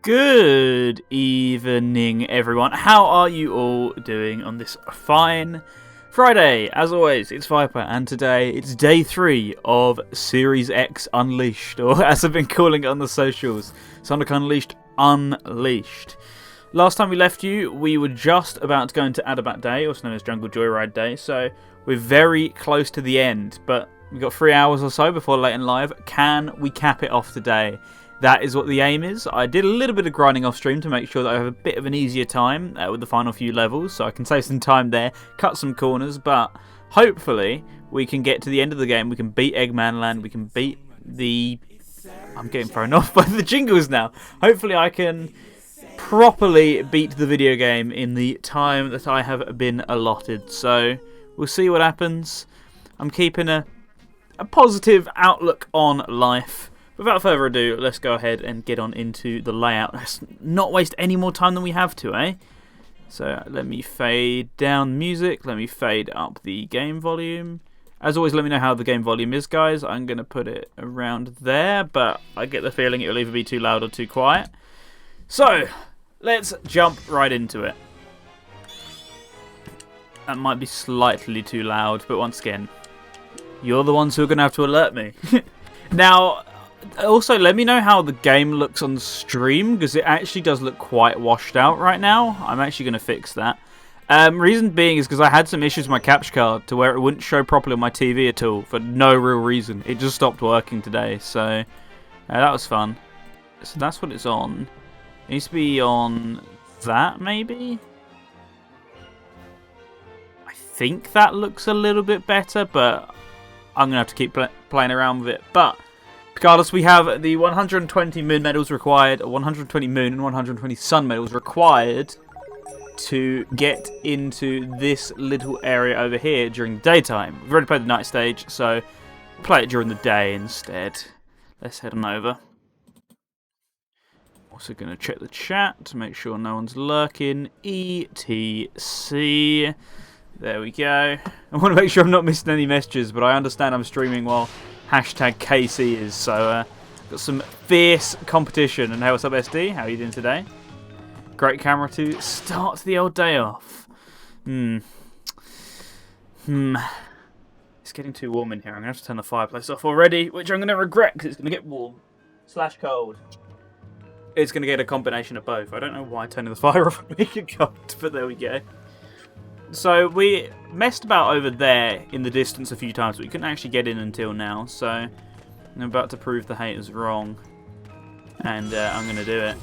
Good evening, everyone. How are you all doing on this fine Friday? As always, it's Viper, and today it's day 3 of Series X Unleashed, or as I've been calling it on the socials, Sonic Unleashed Unleashed. Last time we left you, we were just about to go into Adabat Day, also known as Jungle Joyride Day, so we're very close to the end, but we've got 3 hours or so before Late and Live. Can we cap it off today? That is what the aim is. I did a little bit of grinding off stream to make sure that I have a bit of an easier time with the final few levels, so I can save some time there, cut some corners, but hopefully we can get to the end of the game. We can beat Eggman Land, we can beat the... I'm getting thrown off by the jingles now. Hopefully I can properly beat the video game in the time that I have been allotted, so we'll see what happens. I'm keeping a positive outlook on life. Without further ado, let's go ahead and get on into the layout. Let's not waste any more time than we have to, eh? So let me fade down music. Let me fade up the game volume. As always, let me know how the game volume is, guys. I'm going to put it around there, but I get the feeling it will either be too loud or too quiet. So, let's jump right into it. That might be slightly too loud, but once again, you're the ones who are going to have to alert me. Now... also, let me know how the game looks on stream, because it actually does look quite washed out right now. I'm actually going to fix that. Reason being is because I had some issues with my capture card to where it wouldn't show properly on my TV at all for no real reason. It just stopped working today, so that was fun. So that's what it's on. It needs to be on that, maybe? I think that looks a little bit better, but I'm going to have to keep playing around with it. But... regardless, we have the 120 moon medals required, 120 moon and 120 sun medals required to get into this little area over here during the daytime. We've already played the night stage, so play it during the day instead. Let's head on over. Also going to check the chat to make sure no one's lurking. ETC. There we go. I want to make sure I'm not missing any messages, but I understand I'm streaming while... hashtag KC is, so got some fierce competition. And hey, what's up, SD? How are you doing today? Great camera to start the old day off. It's getting too warm in here. I'm going to have to turn the fireplace off already, which I'm going to regret because it's going to get warm / cold. It's going to get a combination of both. I don't know why turning the fire off would make it cold, but there we go. So we messed about over there in the distance a few times, but we couldn't actually get in until now. So I'm about to prove the haters wrong, and I'm going to do it.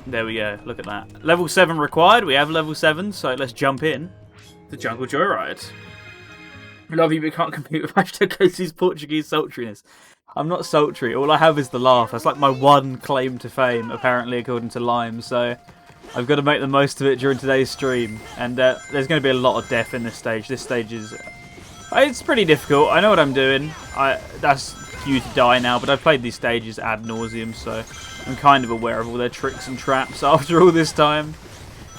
There we go. Look at that. Level 7 required. We have level 7, so let's jump in to Jungle Joyride. I love you, but can't compete with hashtag Casey's Portuguese sultriness. I'm not sultry. All I have is the laugh. That's like my one claim to fame, apparently, according to Lime. So... I've got to make the most of it during today's stream, and there's going to be a lot of death in this stage. This stage is... it's pretty difficult. I know what I'm doing. That's due to die now, but I've played these stages ad nauseum, so I'm kind of aware of all their tricks and traps after all this time.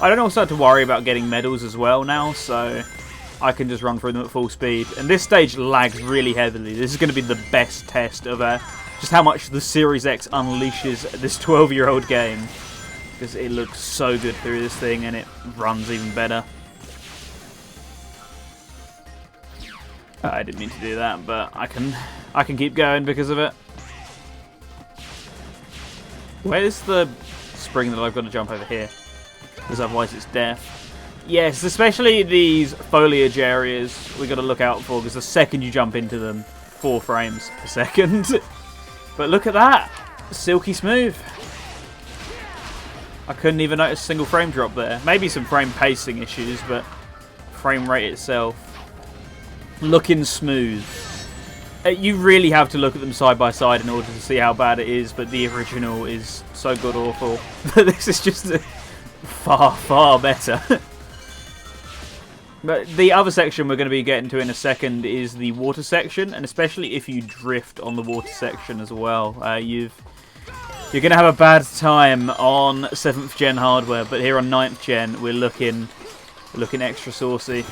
I don't also have to worry about getting medals as well now, so I can just run through them at full speed. And this stage lags really heavily. This is going to be the best test of just how much the Series X unleashes this 12-year-old game. Because it looks so good through this thing, and it runs even better. I didn't mean to do that, but I can keep going because of it. Where's the spring that I've got to jump over here? Because otherwise it's death. Yes, especially these foliage areas we've got to look out for, because the second you jump into them, 4 frames per second. But look at that! Silky smooth. I couldn't even notice a single frame drop there. Maybe some frame pacing issues, but frame rate itself looking smooth. You really have to look at them side by side in order to see how bad it is, but the original is so god-awful that this is just far, far better. But the other section we're going to be getting to in a second is the water section, and especially if you drift on the water section as well, you're going to have a bad time on 7th gen hardware, but here on 9th gen, we're looking extra saucy.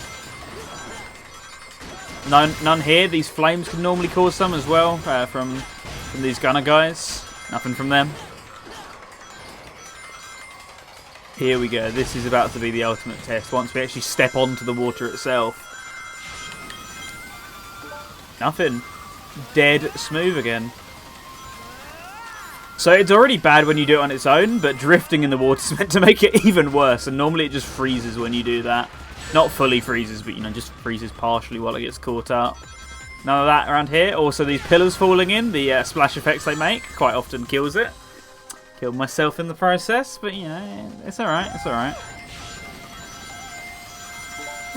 None here. These flames can normally cause some as well from these gunner guys. Nothing from them. Here we go. This is about to be the ultimate test. Once we actually step onto the water itself. Nothing. Dead smooth again. So it's already bad when you do it on its own, but drifting in the water is meant to make it even worse. And normally it just freezes when you do that. Not fully freezes, but, you know, just freezes partially while it gets caught up. None of that around here. Also, these pillars falling in, the splash effects they make, quite often kills it. Killed myself in the process, but, you know, it's alright, it's alright.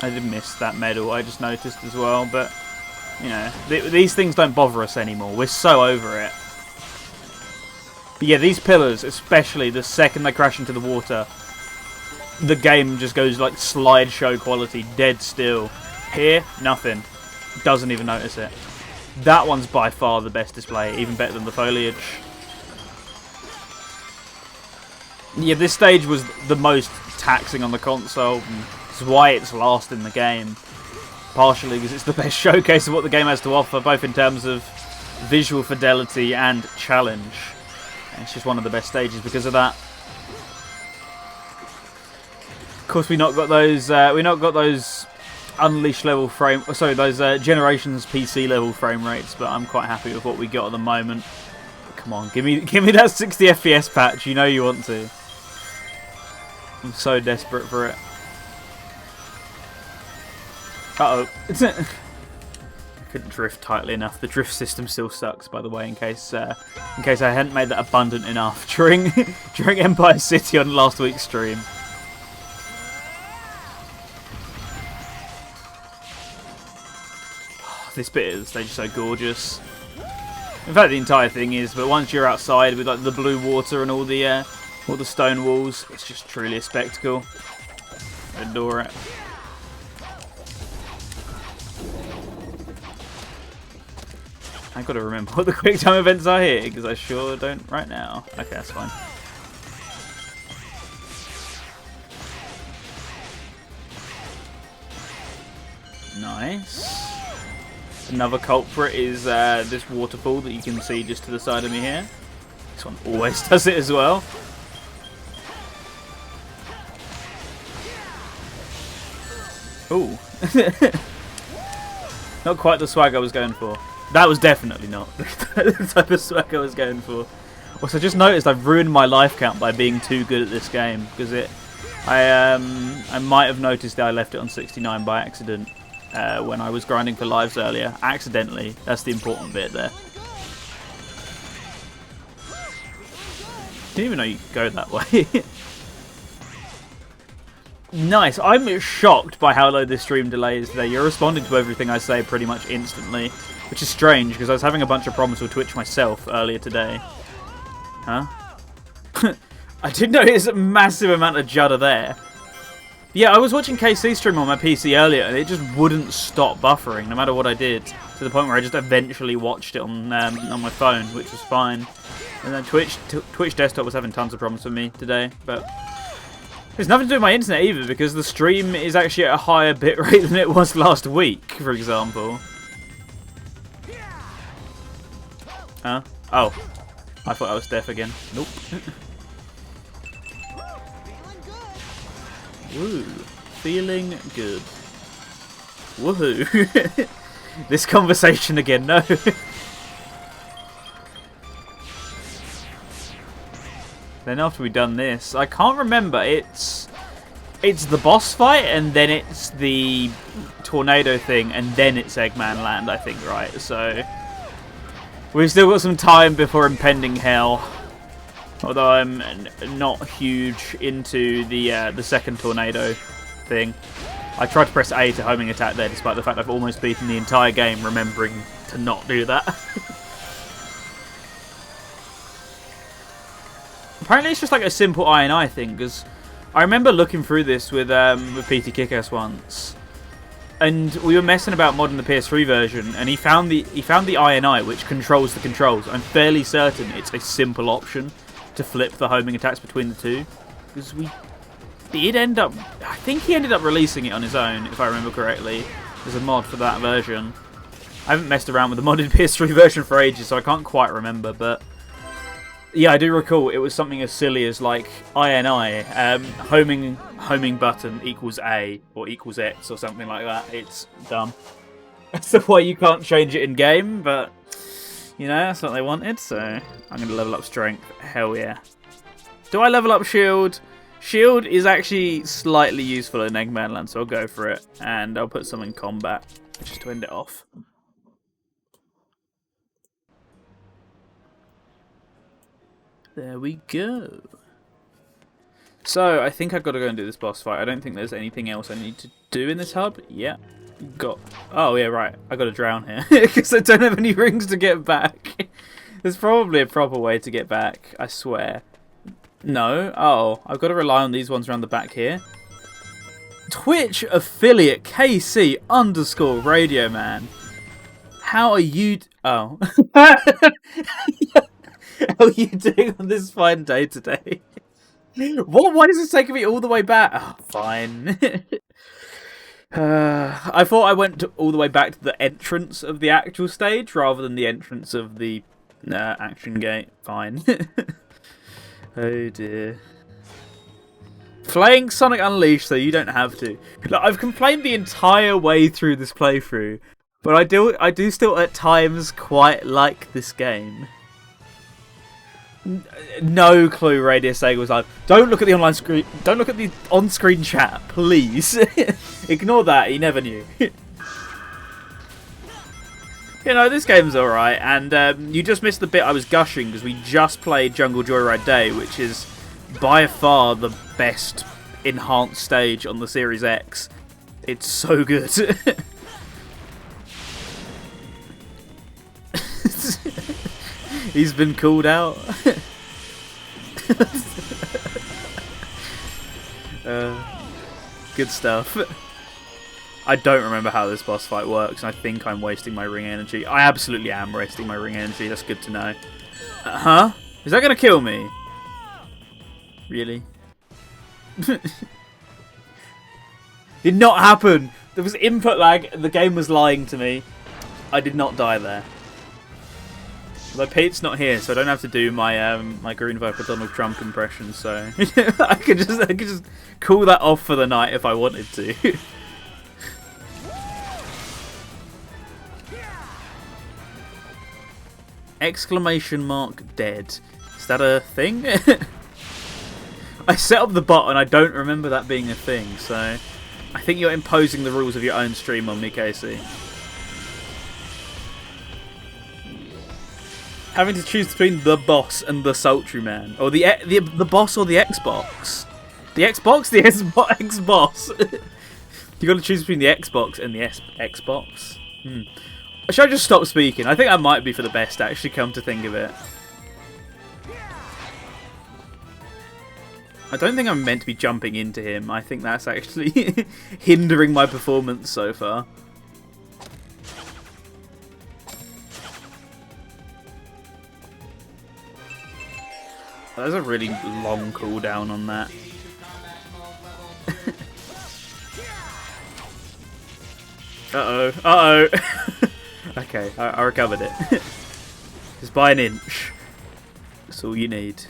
I did miss that medal, I just noticed as well, but, you know, these things don't bother us anymore. We're so over it. But yeah, these pillars, especially the second they crash into the water, the game just goes like slideshow quality, dead still. Here, nothing. Doesn't even notice it. That one's by far the best display, even better than the foliage. Yeah, this stage was the most taxing on the console. This is why it's last in the game. Partially because it's the best showcase of what the game has to offer, both in terms of visual fidelity and challenge. And it's just one of the best stages because of that. Of course, we not got those Unleashed level frame. Sorry, those Generations PC level frame rates, but I'm quite happy with what we got at the moment. Come on, give me that 60 FPS patch. You know you want to. I'm so desperate for it. Uh-oh. I couldn't drift tightly enough. The drift system still sucks, by the way, in case I hadn't made that abundant enough during Empire City on last week's stream. Oh, this bit of the stage is so gorgeous. In fact, the entire thing is, but once you're outside with like the blue water and all the stone walls, it's just truly a spectacle. I adore it. I've got to remember what the quick time events are here, because I sure don't right now. Okay, that's fine. Nice. Another culprit is this waterfall that you can see just to the side of me here. This one always does it as well. Ooh. Not quite the swag I was going for. That was definitely not the type of swag I was going for. Also, I just noticed I've ruined my life count by being too good at this game, because I might have noticed that I left it on 69 by accident when I was grinding for lives earlier. Accidentally. That's the important bit there. Didn't even know you could go that way. Nice. I'm shocked by how low this stream delay is today. You're responding to everything I say pretty much instantly, which is strange because I was having a bunch of problems with Twitch myself earlier today. Huh? I did notice a massive amount of judder there. Yeah, I was watching KC stream on my PC earlier and it just wouldn't stop buffering no matter what I did, to the point where I just eventually watched it on my phone, which was fine. And then Twitch desktop was having tons of problems with me today, but there's nothing to do with my internet either, because the stream is actually at a higher bitrate than it was last week, for example. Huh? Oh. I thought I was deaf again. Nope. Woo. Feeling good. Woohoo. This conversation again, no. Then after we've done this, I can't remember, it's the boss fight and then it's the tornado thing and then it's Eggman Land, I think, right? So we've still got some time before impending hell. Although I'm not huge into the second tornado thing. I tried to press A to homing attack there, despite the fact I've almost beaten the entire game remembering to not do that. Apparently it's just like a simple I&I thing, because I remember looking through this with PT Kickass once, and we were messing about modding the PS3 version, and he found the I&I which controls the controls. I'm fairly certain it's a simple option to flip the homing attacks between the two, because we did end up, I think he ended up releasing it on his own, if I remember correctly. There's a mod for that version. I haven't messed around with the modded PS3 version for ages, so I can't quite remember, but Yeah, I do recall it was something as silly as like INI, homing button equals A or equals X or something like that. It's dumb. That's the way you can't change it in game, but you know, that's what they wanted, so I'm going to level up strength. Hell yeah. Do I level up shield? Shield is actually slightly useful in Eggman Land, so I'll go for it. And I'll put some in combat, just to end it off. There we go. So, I think I've got to go and do this boss fight. I don't think there's anything else I need to do in this hub. Yeah. Oh, yeah, right. I got to drown here. Because I don't have any rings to get back. There's probably a proper way to get back, I swear. No. Oh, I've got to rely on these ones around the back here. Twitch affiliate KC _ Radio Man. How are you... Oh. How are you doing on this fine day today? What? Why is this taking me all the way back? Oh, fine. I thought I went all the way back to the entrance of the actual stage rather than the entrance of the action gate. Fine. Oh dear. Playing Sonic Unleashed so you don't have to. Look, I've complained the entire way through this playthrough, but I do still at times quite like this game. No clue Radio Sega was like, don't look at the online screen, don't look at the on-screen chat, please. Ignore that, he never knew. You know, this game's alright, and you just missed the bit I was gushing, because we just played Jungle Joyride Day, which is by far the best enhanced stage on the Series X. It's so good. He's been called out. Good stuff. I don't remember how this boss fight works, and I think I'm wasting my ring energy. I absolutely am wasting my ring energy, that's good to know. Huh? Is that going to kill me? Really? Did not happen! There was input lag, the game was lying to me. I did not die there. Although Pete's not here, so I don't have to do my my Green Viper Donald Trump impression, so I could just call that off for the night if I wanted to. Exclamation mark dead. Is that a thing? I set up the bot and I don't remember that being a thing, so I think you're imposing the rules of your own stream on me, Casey. Having to choose between the boss and the Sultry Man, or the boss or the Xbox. The Xbox, the Xbox. You got to choose between the Xbox and the Xbox. Should I just stop speaking? I think that might be for the best, actually, come to think of it. I don't think I'm meant to be jumping into him. I think that's actually hindering my performance so far. There's a really long cooldown on that. Uh-oh. Uh-oh. Okay, I recovered it. Just by an inch. That's all you need.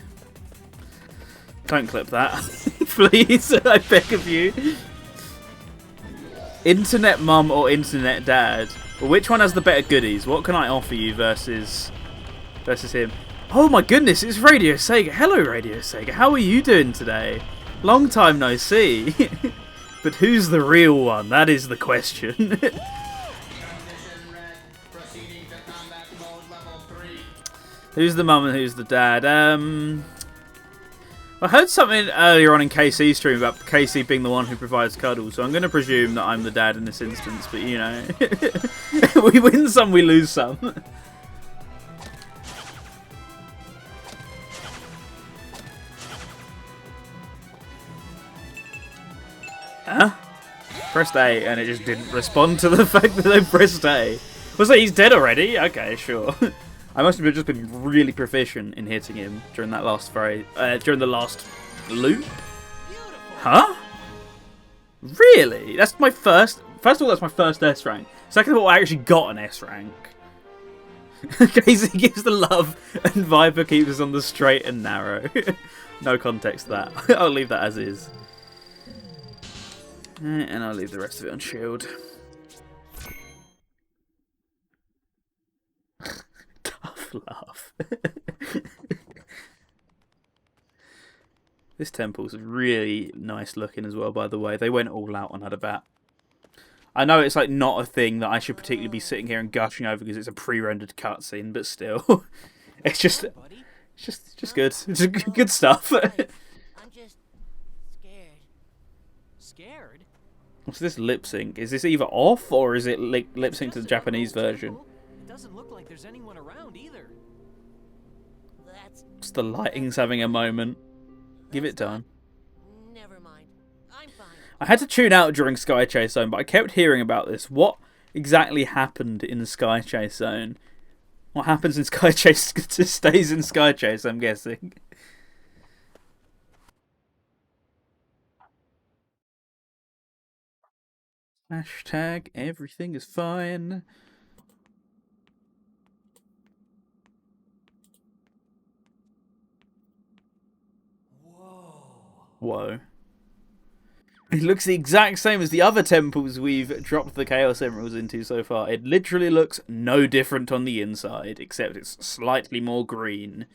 Don't clip that. Please, I beg of you. Internet mum or internet dad? Well, which one has the better goodies? What can I offer you versus him? Oh my goodness, it's Radio Sega. Hello, Radio Sega. How are you doing today? Long time no see. But who's the real one? That is the question. Who's the mum and who's the dad? I heard something earlier on in KC's stream about KC being the one who provides cuddles, so I'm going to presume that I'm the dad in this instance, but you know. We win some, we lose some. Huh? Pressed A and it just didn't respond to the fact that I pressed A. Was that he's dead already? Okay, sure. I must have just been really proficient in hitting him during that last during the last loop. Huh? Really? That's my first. First of all, that's my first S rank. Second of all, I actually got an S rank. Casey gives the love, and Viper keeps us on the straight and narrow. No context to that. I'll leave that as is. And I'll leave the rest of it on shield. Tough laugh. This temple's really nice looking as well, by the way. They went all out on Adabat. I know it's like not a thing that I should particularly be sitting here and gushing over because it's a pre-rendered cutscene, but still, it's just good. It's good stuff. I'm just scared. Scared? What's this lip sync? Is this either off or is it lip sync to the Japanese version? It doesn't look like there's anyone around either. Just the lighting's having a moment. Give it time. Never mind. I'm fine. I had to tune out during Sky Chase Zone, but I kept hearing about this. What exactly happened in the Sky Chase Zone? What happens in Sky Chase stays in Sky Chase, I'm guessing. Hashtag everything is fine. Whoa. It looks the exact same as the other temples we've dropped the Chaos Emeralds into so far. It literally looks no different on the inside, except it's slightly more green.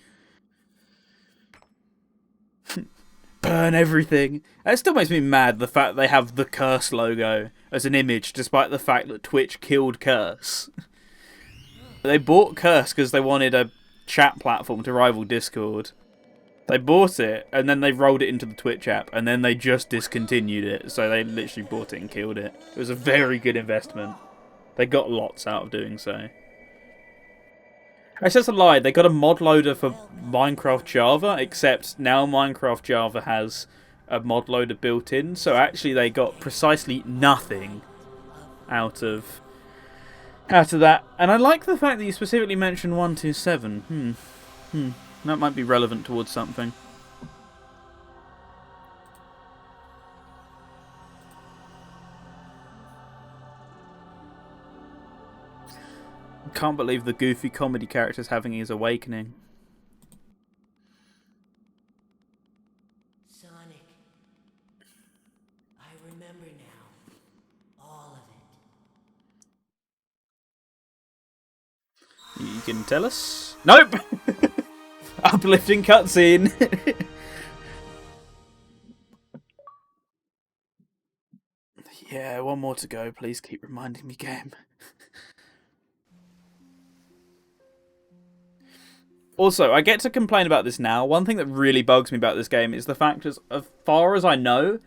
Burn everything. It still makes me mad, the fact they have the Curse logo as an image, despite the fact that Twitch killed Curse. They bought Curse because they wanted a chat platform to rival Discord. They bought it, and then they rolled it into the Twitch app, and then they just discontinued it. So they literally bought it and killed it. It was a very good investment. They got lots out of doing so. It's just a lie. They got a mod loader for Minecraft Java, except now Minecraft Java has a mod loader built in. So actually they got precisely nothing out of that. And I like the fact that you specifically mentioned 127. That might be relevant towards something. Can't believe the goofy comedy character's having his awakening. Sonic. I remember now. All of it. You can tell us? Nope! Uplifting cutscene. Yeah, one more to go. Please keep reminding me, game. Also, I get to complain about this now. One thing that really bugs me about this game is the fact that, as far as I know,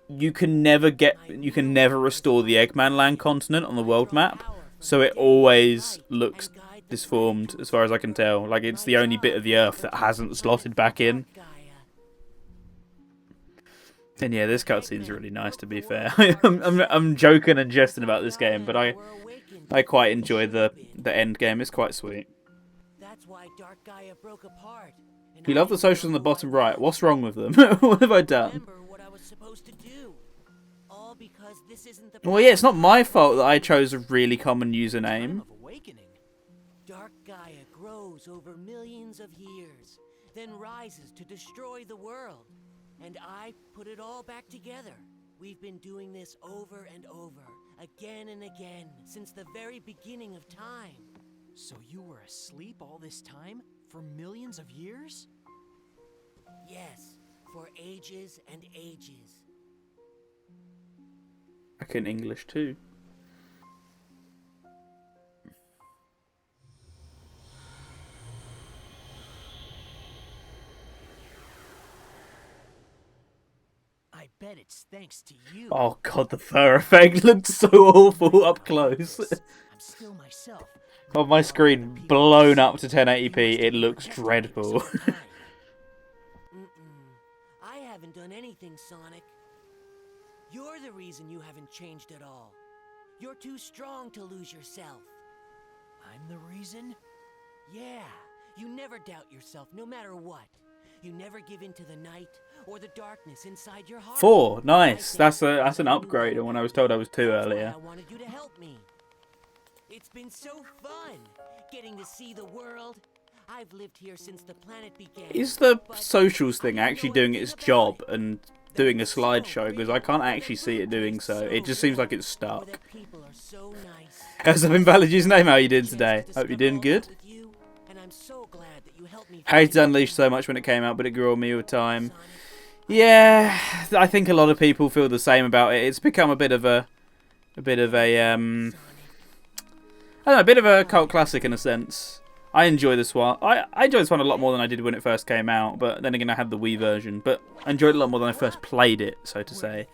you can never restore the Eggman Land continent on the world map. So it always looks disformed, as far as I can tell. Like, it's the only bit of the Earth that hasn't slotted back in. And yeah, this cutscene's really nice, to be fair. I'm joking and jesting about this game, but I quite enjoy the end game. It's quite sweet. That's why Dark Gaia broke apart. You love the socials on the bottom right. What's wrong with them? What have I done? What I was supposed to do. All because this isn't the Well, yeah, it's not my fault that I chose a really common username. Dark Gaia grows over millions of years, then rises to destroy the world. And I put it all back together. We've been doing this over and over, again and again, since the very beginning of time. So you were asleep all this time? For millions of years? Yes, for ages and ages. I can English too. I bet it's thanks to you. Oh god, the fur effect looked so awful up close. I'm still myself. On my screen, blown up to 1080p, it looks dreadful. I haven't done anything, Sonic. You're the reason you haven't changed at all. You're too strong to lose yourself. I'm the reason? Yeah, you never doubt yourself, no matter what. You never give in to the night or the darkness inside your heart. 4, nice. That's an upgrade on when I was told I was 2 earlier. I wanted you to help me. It's been so fun getting to see the world. I've lived here since the planet began. Is the but socials thing I don't actually know doing anything its about job it. and doing a That's slideshow? so Because I can't great. actually see it doing so. So It just seems like great. it's stuck. The people are so nice. How's up, Invalidu's name? How you doing Chance to today? Hope you're discover doing all good. that with you, and I'm so glad that you helped me I hated find Unleashed so Sonic. much when it came out, but it grew on me with time. Sonic. Yeah, I think a lot of people feel the same about it. It's become a bit of a I don't know, a bit of a cult classic in a sense. I enjoy this one. I enjoy this one a lot more than I did when it first came out, but then again I had the Wii version, but I enjoyed it a lot more than I first played it, so to say.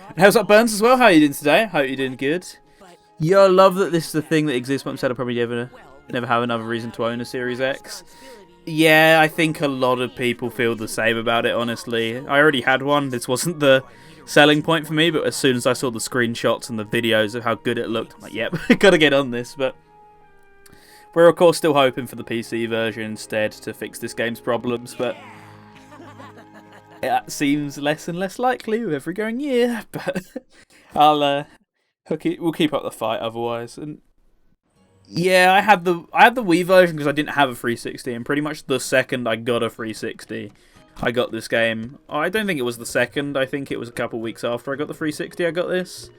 And how's up, Burns, as well? How are you doing today? Hope you're doing good. But Yeah, I love that this is the thing that exists, but I'm sad I'll probably well, never have another reason to own a Series X. responsibility. Yeah, I think a lot of people feel the same about it, honestly. I already had one. This wasn't the selling point for me, but as soon as I saw the screenshots and the videos of how good it looked, I'm like, yep, gotta get on this. But we're, of course, still hoping for the PC version instead to fix this game's problems, but that seems less and less likely with every going year. But we'll keep up the fight otherwise. And yeah, I had the Wii version because I didn't have a 360, and pretty much the second I got a 360, I got this game. I don't think it was the second. I think it was a couple weeks after I got the 360. I got this.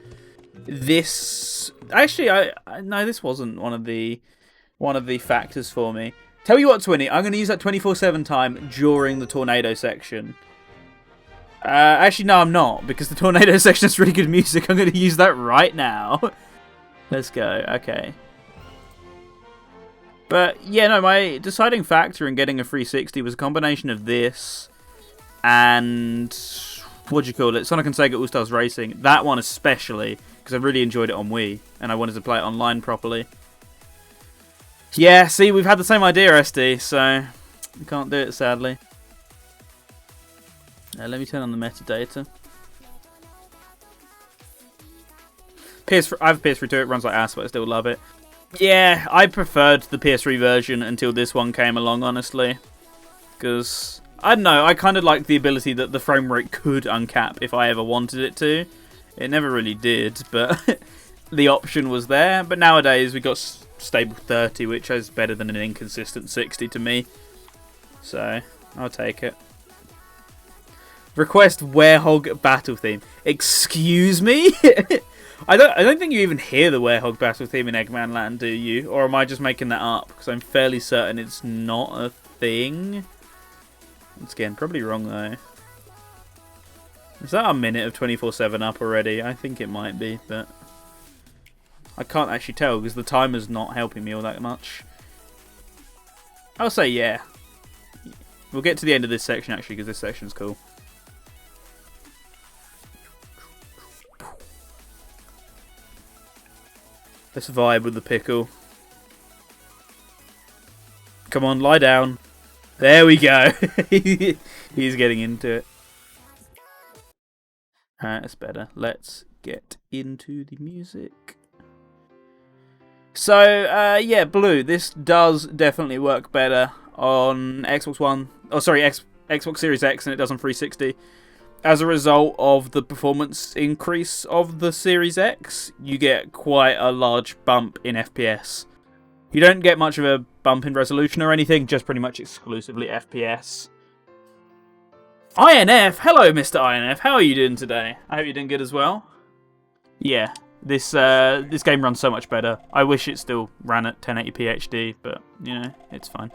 This actually, no, this wasn't one of the factors for me. Tell you what, Twinny, I'm going to use that 24/7 time during the tornado section. Actually, no, I'm not, because the tornado section has really good music. I'm going to use that right now. Let's go. Okay. But, yeah, no, my deciding factor in getting a 360 was a combination of this and, what do you call it, Sonic and Sega All-Stars Racing. That one especially, because I really enjoyed it on Wii, and I wanted to play it online properly. Yeah, see, we've had the same idea, SD, so we can't do it, sadly. Let me turn on the metadata. I have a PS3 too, it runs like ass, but I still love it. Yeah, I preferred the PS3 version until this one came along, honestly. Because, I don't know, I kind of liked the ability that the frame rate could uncap if I ever wanted it to. It never really did, but the option was there. But nowadays, we got stable 30, which is better than an inconsistent 60 to me. So, I'll take it. Request Werehog battle theme. Excuse me? I don't think you even hear the Werehog battle theme in Eggman Land, do you? Or am I just making that up? Because I'm fairly certain it's not a thing. Once again, probably wrong though. Is that a minute of 24/7 up already? I think it might be, but I can't actually tell because the timer's not helping me all that much. I'll say yeah. We'll get to the end of this section actually because this section's cool. Let's vibe with the pickle. Come on, lie down. There we go. He's getting into it. Alright, that's better. Let's get into the music. So, yeah, Blue. This does definitely work better on Xbox One. Oh, sorry, Xbox Series X than it does on 360. As a result of the performance increase of the Series X, you get quite a large bump in FPS. You don't get much of a bump in resolution or anything, just pretty much exclusively FPS. INF! Hello, Mr. INF. How are you doing today? I hope you're doing good as well. Yeah, this game runs so much better. I wish it still ran at 1080p HD, but, you know, it's fine.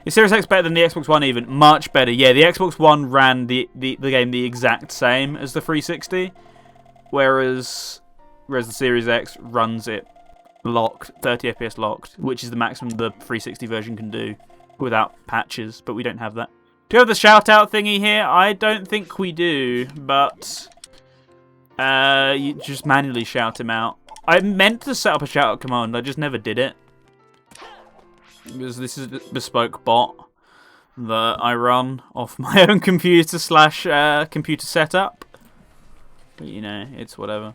Is Series X better than the Xbox One even? Much better. Yeah, the Xbox One ran the game the exact same as the 360, whereas the Series X runs it locked, 30 FPS locked, which is the maximum the 360 version can do without patches, but we don't have that. Do you have the shout-out thingy here? I don't think we do, but you just manually shout him out. I meant to set up a shout-out command, I just never did it. Because this is a bespoke bot that I run off my own computer / computer setup. But, you know, it's whatever.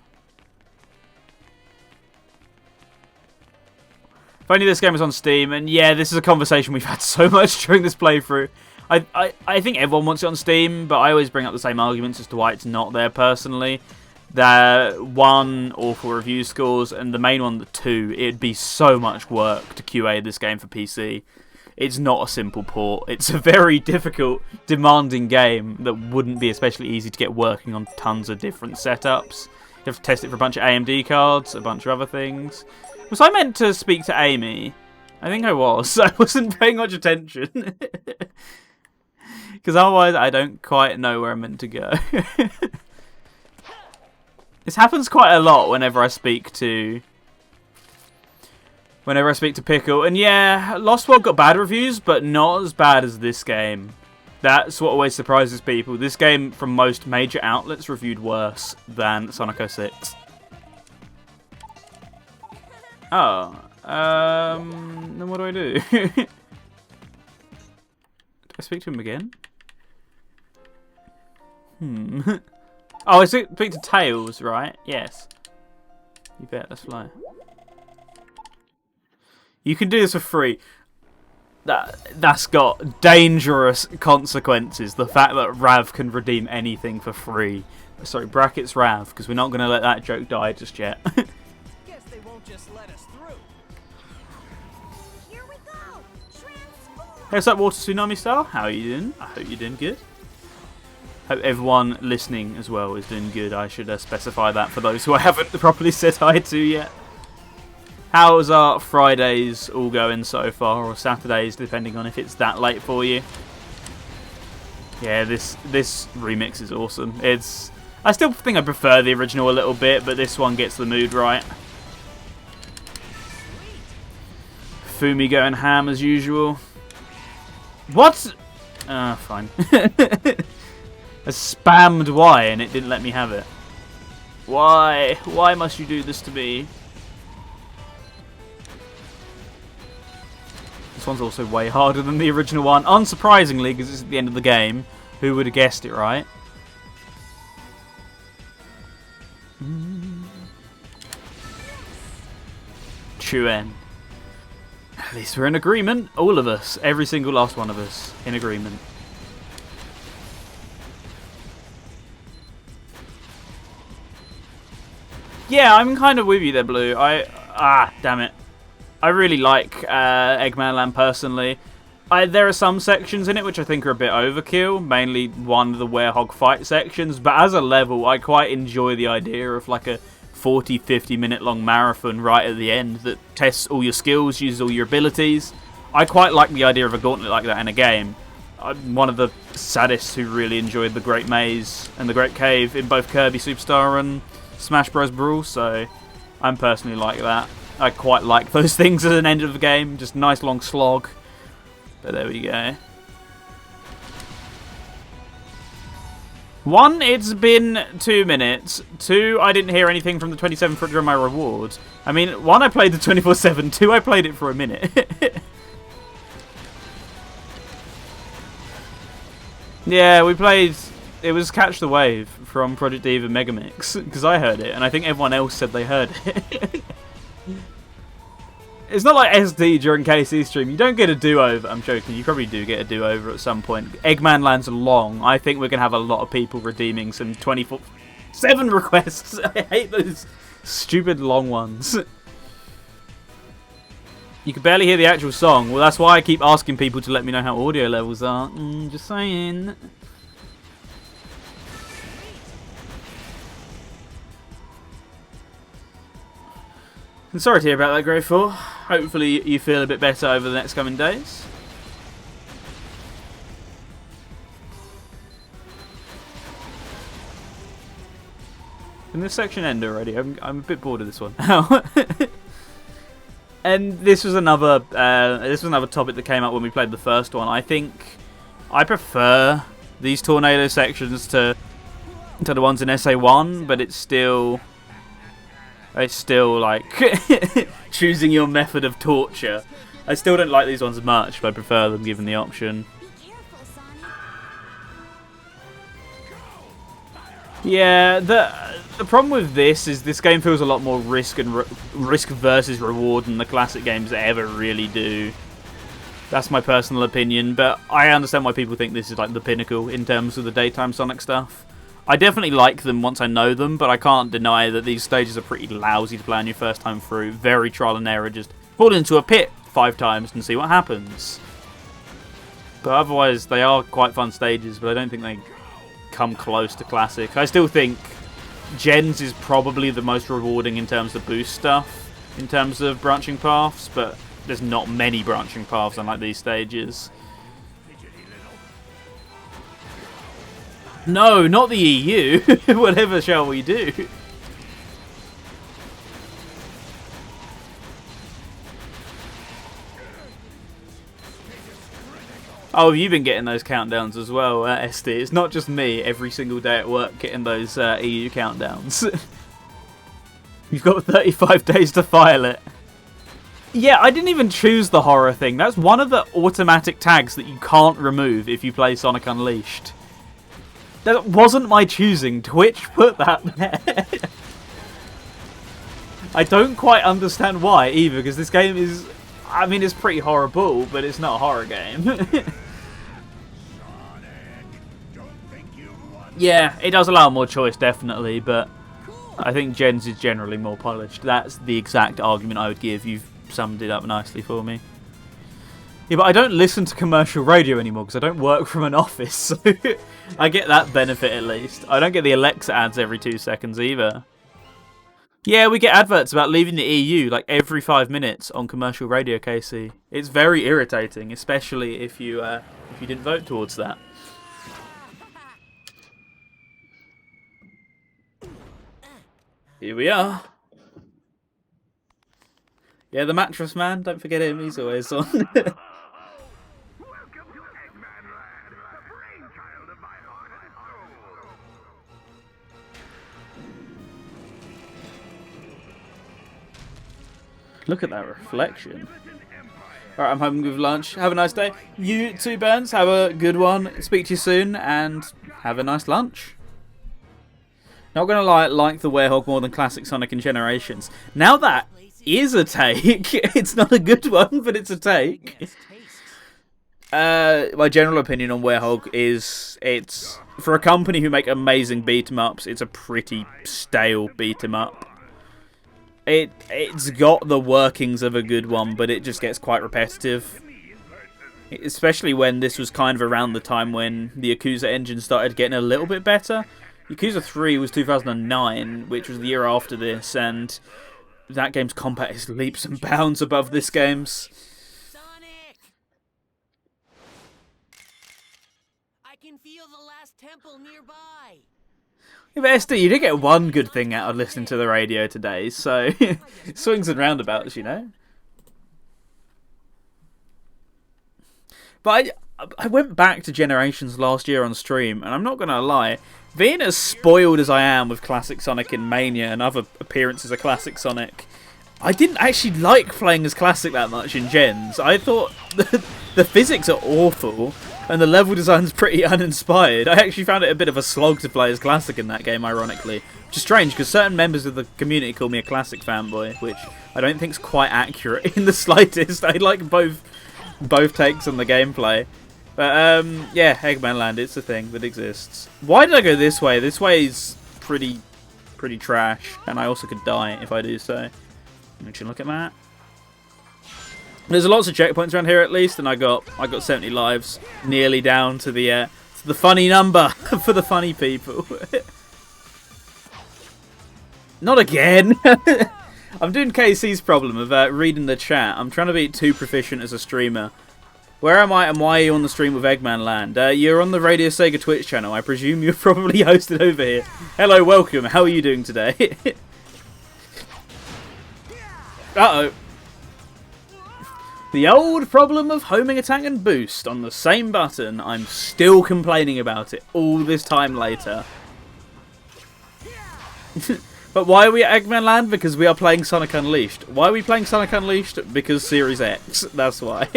If only this game was on Steam, and yeah, this is a conversation we've had so much during this playthrough. I think everyone wants it on Steam, but I always bring up the same arguments as to why it's not there personally. The 1, awful review scores, and the main one, the 2, it'd be so much work to QA this game for PC. It's not a simple port. It's a very difficult, demanding game that wouldn't be especially easy to get working on tons of different setups. You have to test it for a bunch of AMD cards, a bunch of other things. Was I meant to speak to Amy? I think I was. I wasn't paying much attention. Because otherwise I don't quite know where I'm meant to go. This happens quite a lot whenever I speak to Pickle. And yeah, Lost World got bad reviews, but not as bad as this game. That's what always surprises people. This game, from most major outlets, reviewed worse than Sonic 06. Oh. Then what do I do? Do I speak to him again? Oh, I speak to Tails, right? Yes. You bet, let's fly. You can do this for free. That's got dangerous consequences. The fact that Rav can redeem anything for free. Sorry, brackets Rav, because we're not going to let that joke die just yet. Guess they won't just let us through. Here we go. Transform. How's that Water Tsunami style? How are you doing? I hope you're doing good. Hope everyone listening as well is doing good. I should specify that for those who I haven't properly said hi to yet. How's our Fridays all going so far, or Saturdays, depending on if it's that late for you? Yeah, this remix is awesome. I still think I prefer the original a little bit, but this one gets the mood right. Fumi going ham as usual. What? Fine. I spammed Y and it didn't let me have it. Why? Why must you do this to me? This one's also way harder than the original one. Unsurprisingly, because it's at the end of the game. Who would have guessed it, right? Chuen. At least we're in agreement. All of us. Every single last one of us. In agreement. Yeah, I'm kind of with you there, Blue. Damn it. I really like Eggman Land personally. There are some sections in it which I think are a bit overkill, mainly one of the Werehog fight sections, but as a level, I quite enjoy the idea of like a 40-50 minute long marathon right at the end that tests all your skills, uses all your abilities. I quite like the idea of a gauntlet like that in a game. I'm one of the sadists who really enjoyed the Great Maze and the Great Cave in both Kirby Superstar and Smash Bros. Brawl, so I'm personally like that. I quite like those things at an end of the game, just nice long slog. But there we go. 1, it's been 2 minutes. 2, I didn't hear anything from the 27 for during my reward. I mean, 1, I played the 24/7. 2, I played it for a minute. Yeah, we played. It was Catch the Wave from Project Diva Megamix, because I heard it, and I think everyone else said they heard it. It's not like SD during KC stream. You don't get a do-over. I'm joking. You probably do get a do-over at some point. Eggman Land's long. I think we're going to have a lot of people redeeming some 24/7 requests. I hate those stupid long ones. You can barely hear the actual song. Well, that's why I keep asking people to let me know how audio levels are. Just saying. I'm sorry to hear about that, Grateful. Hopefully you feel a bit better over the next coming days. Can this section end already? I'm a bit bored of this one. And this was another topic that came up when we played the first one. I think I prefer these tornado sections to the ones in SA1, but it's still like choosing your method of torture. I still don't like these ones much, but I prefer them given the option. Be careful, Sonic. Yeah, the problem with this is this game feels a lot more risk versus reward than the classic games ever really do. That's my personal opinion, but I understand why people think this is like the pinnacle in terms of the daytime Sonic stuff. I definitely like them once I know them, but I can't deny that these stages are pretty lousy to play on your first time through. Very trial and error. Just fall into a pit 5 times and see what happens. But otherwise, they are quite fun stages, but I don't think they come close to Classic. I still think Gens is probably the most rewarding in terms of boost stuff, in terms of branching paths, but there's not many branching paths unlike these stages. No, not the EU. Whatever shall we do? Oh, have you been getting those countdowns as well, SD? It's not just me every single day at work getting those EU countdowns. You've got 35 days to file it. Yeah, I didn't even choose the horror thing. That's one of the automatic tags that you can't remove if you play Sonic Unleashed. That wasn't my choosing. Twitch put that there. I don't quite understand why either, because this game is... I mean, it's pretty horrible, but it's not a horror game. Yeah, it does allow more choice, definitely, but I think Gens is generally more polished. That's the exact argument I would give. You've summed it up nicely for me. Yeah, but I don't listen to commercial radio anymore because I don't work from an office, so I get that benefit at least. I don't get the Alexa ads every 2 seconds either. Yeah, we get adverts about leaving the EU like every 5 minutes on commercial radio, Casey. It's very irritating, especially if you didn't vote towards that. Here we are. Yeah, the mattress man, don't forget him, he's always on. Look at that reflection. Alright, I'm home with lunch. Have a nice day. You too, Burns. Have a good one. Speak to you soon, and have a nice lunch. Not gonna lie, like the Werehog more than Classic Sonic and Generations. Now that is a take. It's not a good one, but it's a take. My general opinion on Werehog is it's, for a company who make amazing beat-em-ups, it's a pretty stale beat-em-up. It's got the workings of a good one, but it just gets quite repetitive. Especially when this was kind of around the time when the Yakuza engine started getting a little bit better. Yakuza 3 was 2009, which was the year after this, and that game's combat is leaps and bounds above this game's. Sonic! I can feel the last temple nearby. Yeah, but SD, you did get one good thing out of listening to the radio today, so swings and roundabouts, you know. But I went back to Generations last year on stream, and I'm not going to lie, being as spoiled as I am with Classic Sonic in Mania and other appearances of Classic Sonic, I didn't actually like playing as Classic that much in Gens. I thought the physics are awful, and the level design's pretty uninspired. I actually found it a bit of a slog to play as Classic in that game, ironically. Which is strange, because certain members of the community call me a Classic fanboy, which I don't think is quite accurate in the slightest. I like both takes on the gameplay. But, yeah, Eggman Land, it's a thing that exists. Why did I go this way? This way is pretty trash, and I also could die if I do so. Would you look at that? There's lots of checkpoints around here at least, and I got 70 lives, nearly down to the funny number for the funny people. Not again. I'm doing KC's problem of reading the chat. I'm trying to be too proficient as a streamer. Where am I and why are you on the stream with Eggman Land? You're on the Radio Sega Twitch channel. I presume you're probably hosted over here. Hello, welcome. How are you doing today? Uh-oh. The old problem of homing attack and boost on the same button. I'm still complaining about it all this time later. But why are we at Eggman Land? Because we are playing Sonic Unleashed. Why are we playing Sonic Unleashed? Because Series X. That's why.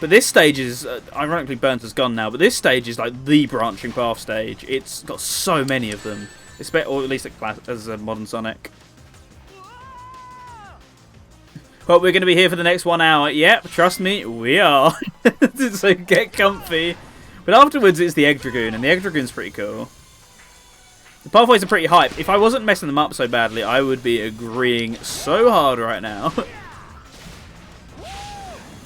But this stage is, ironically Burnt has gone now, but this stage is like the branching path stage. It's got so many of them. Or at least as a modern Sonic. Well, we're going to be here for the next 1 hour. Yep, trust me, we are. So get comfy. But afterwards, it's the Egg Dragoon, and the Egg Dragoon's pretty cool. The pathways are pretty hype. If I wasn't messing them up so badly, I would be agreeing so hard right now.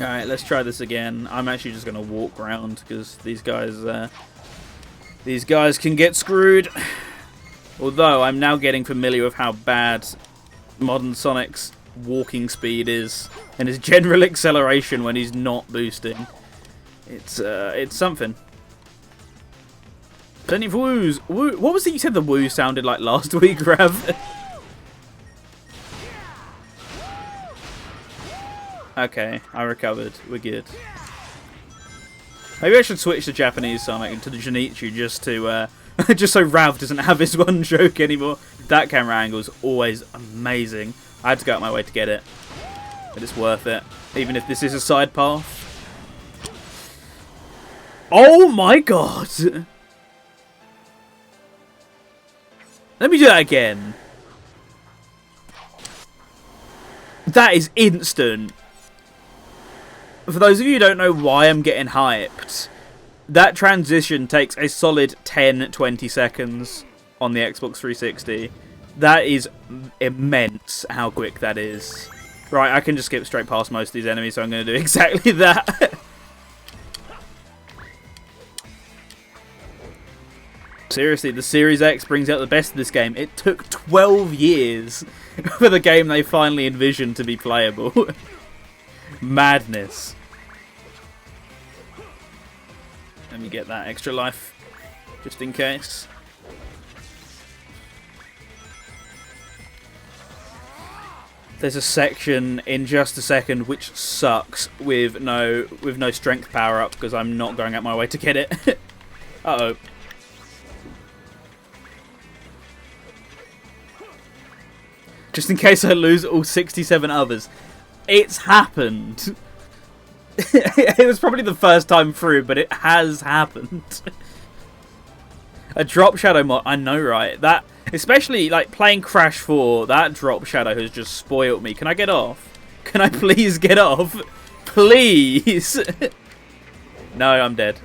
Alright, let's try this again. I'm actually just going to walk around, because these guys can get screwed. Although, I'm now getting familiar with how bad modern Sonic's walking speed is, and his general acceleration when he's not boosting. It's something. Plenty of woos. Woo. What was it you said the woo sounded like last week, Rav? Okay, I recovered. We're good. Maybe I should switch to Japanese Sonic to the Junichi just to just so Rav doesn't have his one joke anymore. That camera angle is always amazing. I had to go out my way to get it, but it's worth it, even if this is a side path. Oh my god! Let me do that again. That is instant. For those of you who don't know why I'm getting hyped, that transition takes a solid 10-20 seconds on the Xbox 360. That is immense how quick that is. Right, I can just skip straight past most of these enemies, so I'm going to do exactly that. Seriously, the Series X brings out the best of this game. It took 12 years for the game they finally envisioned to be playable. Madness. Let me get that extra life, just in case. There's a section in just a second which sucks with no strength power up because I'm not going out my way to get it. Uh-oh. Just in case I lose all 67 others. It's happened. It was probably the first time through, but it has happened. A drop shadow mod, I know, right? That, especially like playing Crash 4, that drop shadow has just spoiled me. Can I get off? Can I please get off? Please. No, I'm dead.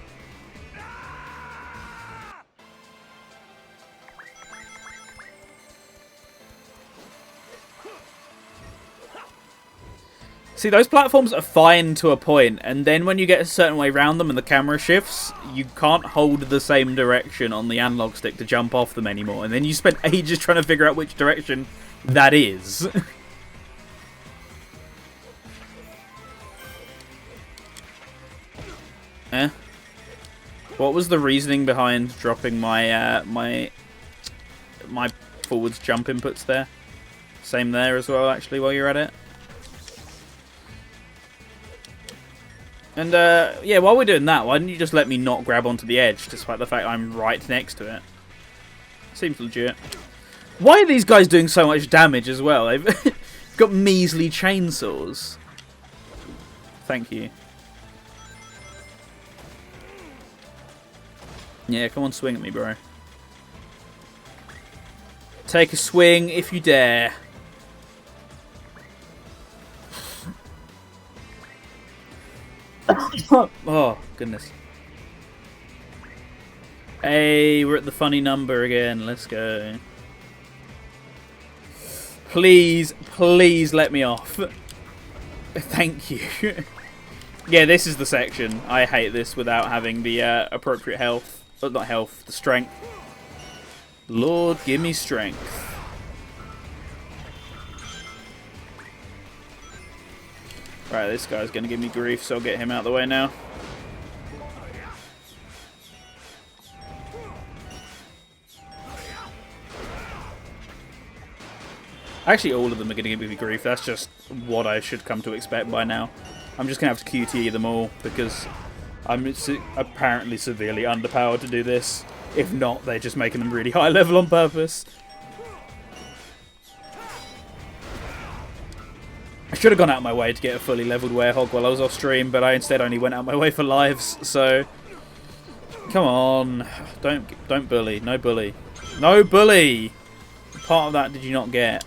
See, those platforms are fine to a point, and then when you get a certain way around them and the camera shifts, you can't hold the same direction on the analog stick to jump off them anymore, and then you spend ages trying to figure out which direction that is. Eh? What was the reasoning behind dropping my my forwards jump inputs there? Same there as well, actually, while you're at it. And, yeah, while we're doing that, why didn't you just let me not grab onto the edge, despite the fact I'm right next to it? Seems legit. Why are these guys doing so much damage as well? They've got measly chainsaws. Thank you. Yeah, come on, swing at me, bro. Take a swing if you dare. Oh, goodness. Hey, we're at the funny number again. Let's go. Please, please let me off. Thank you. Yeah, this is the section. I hate this without having the appropriate health. But not health, the strength. Lord, give me strength. Right, this guy's going to give me grief, so I'll get him out of the way now. Actually, all of them are going to give me grief. That's just what I should come to expect by now. I'm just going to have to QTE them all, because I'm apparently severely underpowered to do this. If not, they're just making them really high level on purpose. I should have gone out of my way to get a fully leveled Werehog while I was off stream, but I instead only went out of my way for lives, so... Come on. Don't bully. No bully. No bully! What part of that did you not get?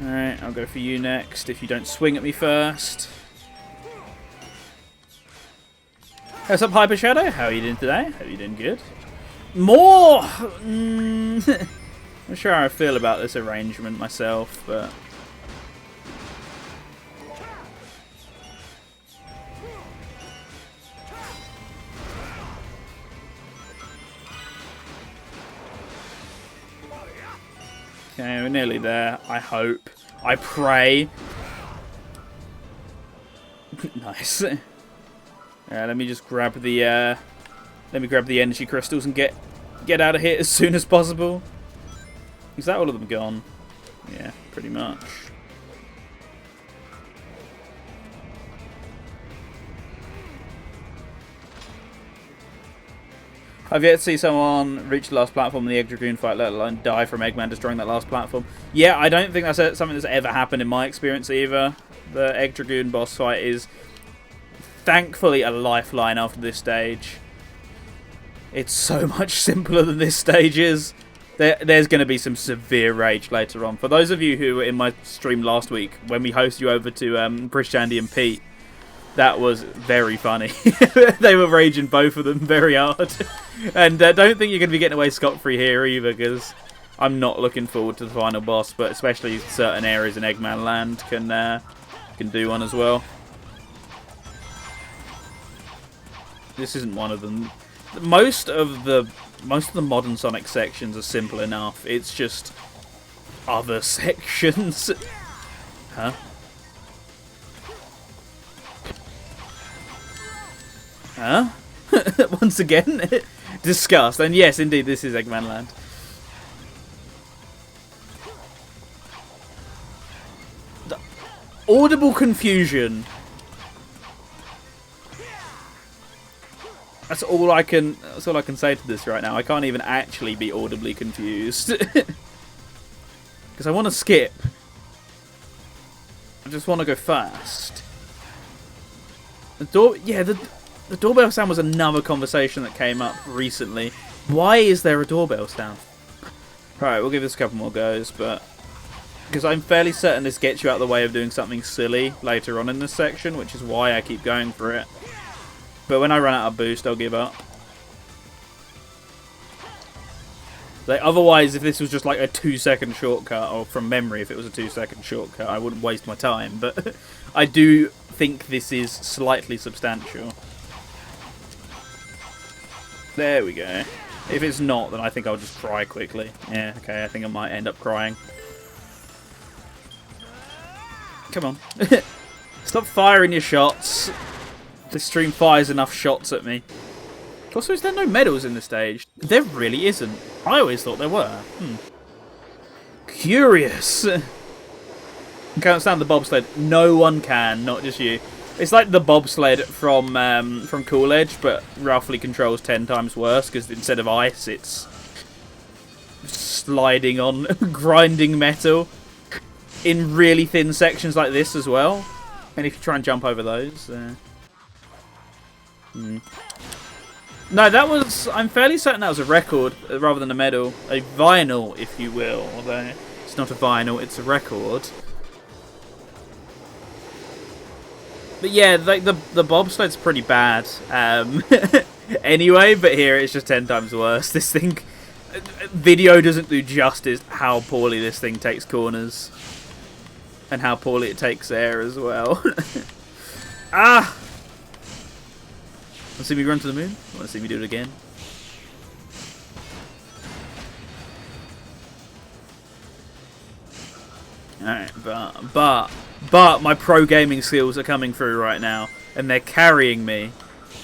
Alright, I'll go for you next if you don't swing at me first. What's up, Hyper Shadow? How are you doing today? Hope you're doing good. More! I'm not sure how I feel about this arrangement myself, but... Okay, we're nearly there, I hope. I pray. Nice. Let me just grab the energy crystals and get out of here as soon as possible. Is that all of them gone? Yeah, pretty much. I've yet to see someone reach the last platform in the Egg Dragoon fight, let alone die from Eggman destroying that last platform. Yeah, I don't think that's something that's ever happened in my experience either. The Egg Dragoon boss fight is thankfully a lifeline after this stage. It's so much simpler than this stage is. There's going to be some severe rage later on. For those of you who were in my stream last week, when we hosted you over to British Andy and Pete, that was very funny. They were raging, both of them, very hard. And don't think you're going to be getting away scot-free here either, because I'm not looking forward to the final boss, but especially certain areas in Eggman Land can do one as well. This isn't one of them. Most of the modern Sonic sections are simple enough. It's just other sections. Huh? Huh? Once again? Disgust. And yes, indeed, this is Eggman Land. The audible confusion. That's all I can say to this right now. I can't even actually be audibly confused. Because I want to skip. I just want to go fast. The doorbell sound was another conversation that came up recently. Why is there a doorbell sound? Alright, we'll give this a couple more goes, but... Because I'm fairly certain this gets you out of the way of doing something silly later on in this section, which is why I keep going for it. But when I run out of boost, I'll give up. Like, otherwise, if this was just like a 2-second shortcut, or from memory, if it was a 2-second shortcut, I wouldn't waste my time. But I do think this is slightly substantial. There we go. If it's not, then I think I'll just cry quickly. Yeah, okay, I think I might end up crying. Come on. Stop firing your shots. This stream fires enough shots at me. Also, is there no medals in this stage? There really isn't. I always thought there were. Curious. I can't stand the bobsled. No one can, not just you. It's like the bobsled from Cool Edge, but roughly controls 10 times worse, because instead of ice, it's sliding on grinding metal in really thin sections like this as well. And if you try and jump over those... No, that was... I'm fairly certain that was a record rather than a medal. A vinyl, if you will. Although it's not a vinyl, it's a record. But yeah, like the bobsled's pretty bad. Anyway, but here it's just 10 times worse. This thing... Video doesn't do justice how poorly this thing takes corners. And how poorly it takes air as well. Ah! Want to see me run to the moon? Want to see me do it again? Alright, but my pro gaming skills are coming through right now, and they're carrying me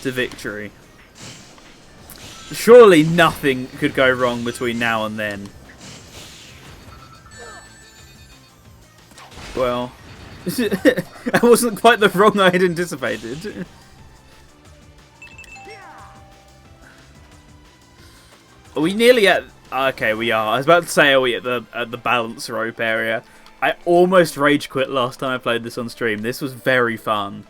to victory. Surely nothing could go wrong between now and then. Well, that wasn't quite the wrong I had anticipated. Are we nearly at... Okay, we are. I was about to say, are we at the balance rope area? I almost rage quit last time I played this on stream. This was very fun.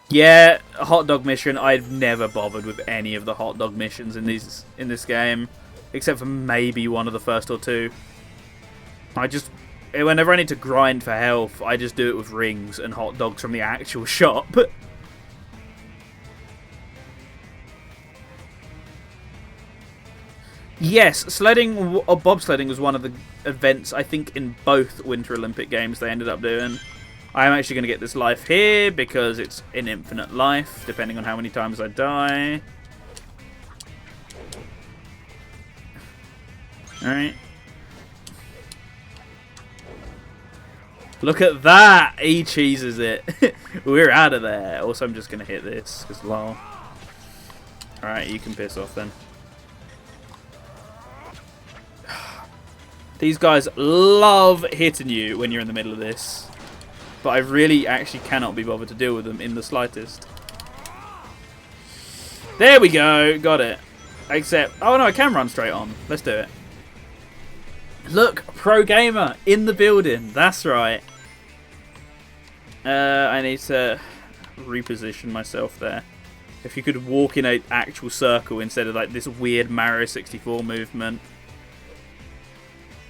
Yeah, hot dog mission. I've never bothered with any of the hot dog missions in this game, except for maybe one of the first or two. I just whenever I need to grind for health, I just do it with rings and hot dogs from the actual shop. Yes, sledding or bobsledding was one of the events, I think, in both Winter Olympic Games they ended up doing. I am actually going to get this life here because it's an infinite life, depending on how many times I die. Alright. Look at that! He cheeses it. We're out of there. Also, I'm just going to hit this, because lol. Alright, you can piss off then. These guys love hitting you when you're in the middle of this. But I really actually cannot be bothered to deal with them in the slightest. There we go. Got it. Except, oh no, I can run straight on. Let's do it. Look, Pro Gamer in the building. That's right. I need to reposition myself there. If you could walk in an actual circle instead of like this weird Mario 64 movement.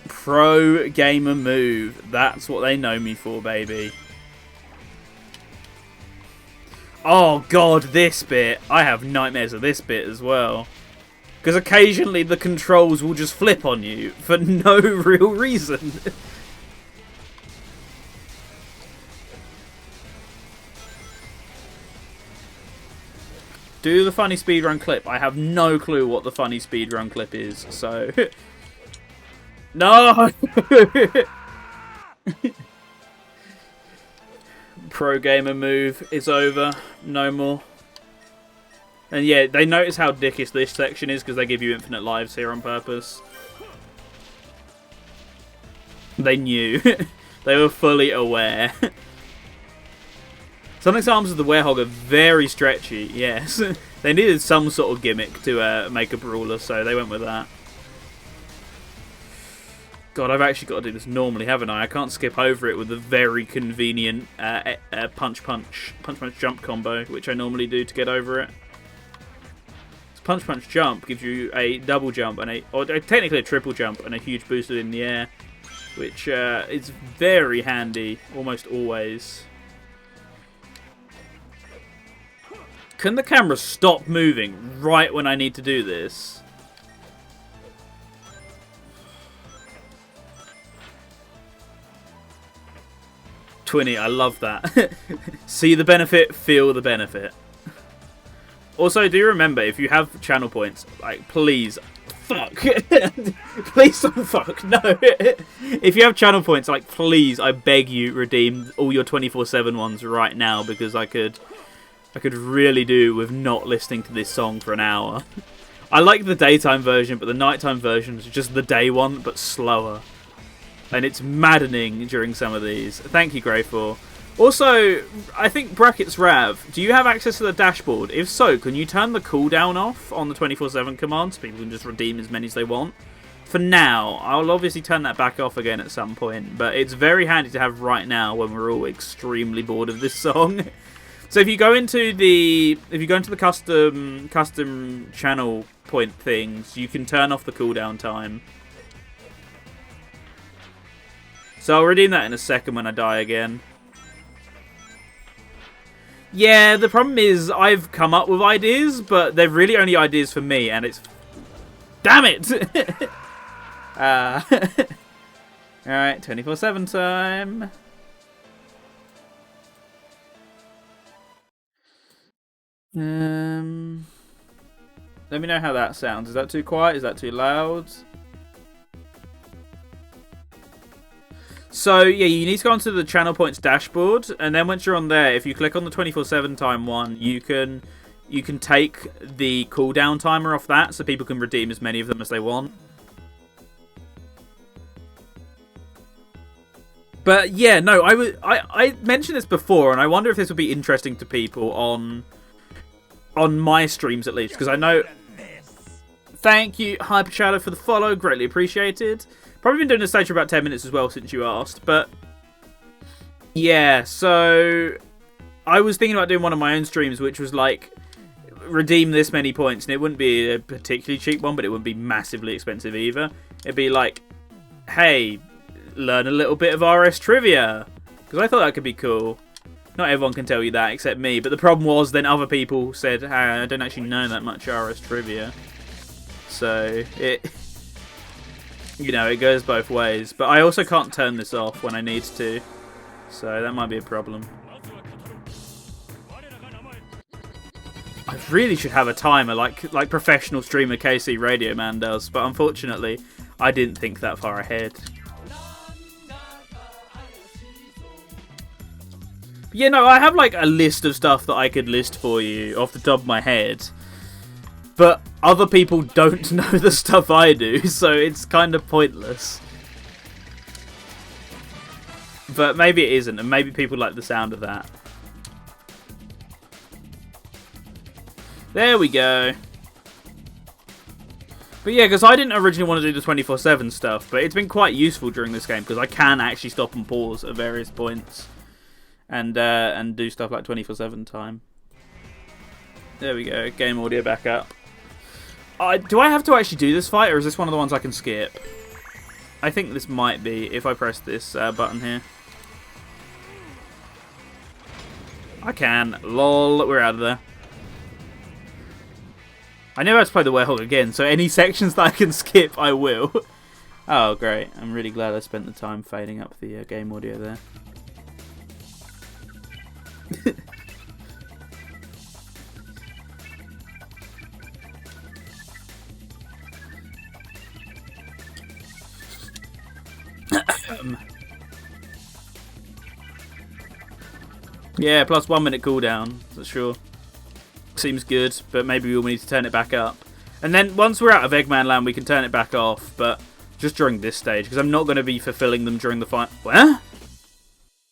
Pro Gamer move. That's what they know me for, baby. Oh god, this bit. I have nightmares of this bit as well. Because occasionally the controls will just flip on you for no real reason. Do the funny speedrun clip. I have no clue what the funny speedrun clip is, so... No! Pro Gamer move is over. No more. And yeah, they notice how dickish this section is because they give you infinite lives here on purpose. They knew. They were fully aware. Sonic's arms of the Werehog are very stretchy, yes. They needed some sort of gimmick to make a brawler, so they went with that. God, I've actually got to do this normally, haven't I? I can't skip over it with the very convenient punch-punch jump combo, which I normally do to get over it. Punch jump gives you a double jump and or technically a triple jump and a huge boost in the air, which is very handy almost always. Can the camera stop moving right when I need to do this? Twinny, I love that. See the benefit, feel the benefit. Also, do remember, if you have channel points, like, please, fuck. Please don't fuck, no. If you have channel points, like, please, I beg you, redeem all your 24/7 ones right now, because I could really do with not listening to this song for an hour. I like the daytime version, but the nighttime version is just the day one, but slower. And it's maddening during some of these. Thank you, Grey4. Also, I think Brackets Rav, do you have access to the dashboard? If so, can you turn the cooldown off on the 24/7 command so people can just redeem as many as they want? For now, I'll obviously turn that back off again at some point, but it's very handy to have right now when we're all extremely bored of this song. So if you go into the custom channel point things, you can turn off the cooldown time. So I'll redeem that in a second when I die again. Yeah, the problem is I've come up with ideas, but they're really only ideas for me, and it's... Damn it! Alright, 24/7 time. Let me know how that sounds. Is that too quiet? Is that too loud? So, yeah, you need to go onto the channel points dashboard, and then once you're on there, if you click on the 24/7 time one, you can take the cooldown timer off that, so people can redeem as many of them as they want. But yeah, no, I mentioned this before, and I wonder if this would be interesting to people on my streams at least, because I know... Thank you, Hyper Shadow, for the follow, greatly appreciated. Probably been doing this stage for about 10 minutes as well since you asked, but yeah, so I was thinking about doing one of my own streams, which was like, redeem this many points, and it wouldn't be a particularly cheap one, but it wouldn't be massively expensive either. It'd be like, hey, learn a little bit of RS trivia. Because I thought that could be cool. Not everyone can tell you that except me. But the problem was then other people said, hey, I don't actually know that much RS trivia. So, you know, it goes both ways. But I also can't turn this off when I need to. So that might be a problem. I really should have a timer like professional streamer KC Radio Man does. But unfortunately, I didn't think that far ahead. Yeah, no, I have like a list of stuff that I could list for you off the top of my head. But other people don't know the stuff I do, so it's kind of pointless. But maybe it isn't, and maybe people like the sound of that. There we go. But yeah, because I didn't originally want to do the 24/7 stuff, but it's been quite useful during this game, because I can actually stop and pause at various points. And do stuff like 24/7 time. There we go, game audio back up. Do I have to actually do this fight, or is this one of the ones I can skip? I think this might be, if I press this button here. I can. Lol, we're out of there. I never have to play the Werehog again, so any sections that I can skip, I will. Oh, great. I'm really glad I spent the time fading up the game audio there. Yeah, plus 1 minute cooldown, that's sure. Seems good, but maybe we'll need to turn it back up. And then once we're out of Eggman Land, we can turn it back off, but just during this stage, because I'm not going to be fulfilling them during the final... Where?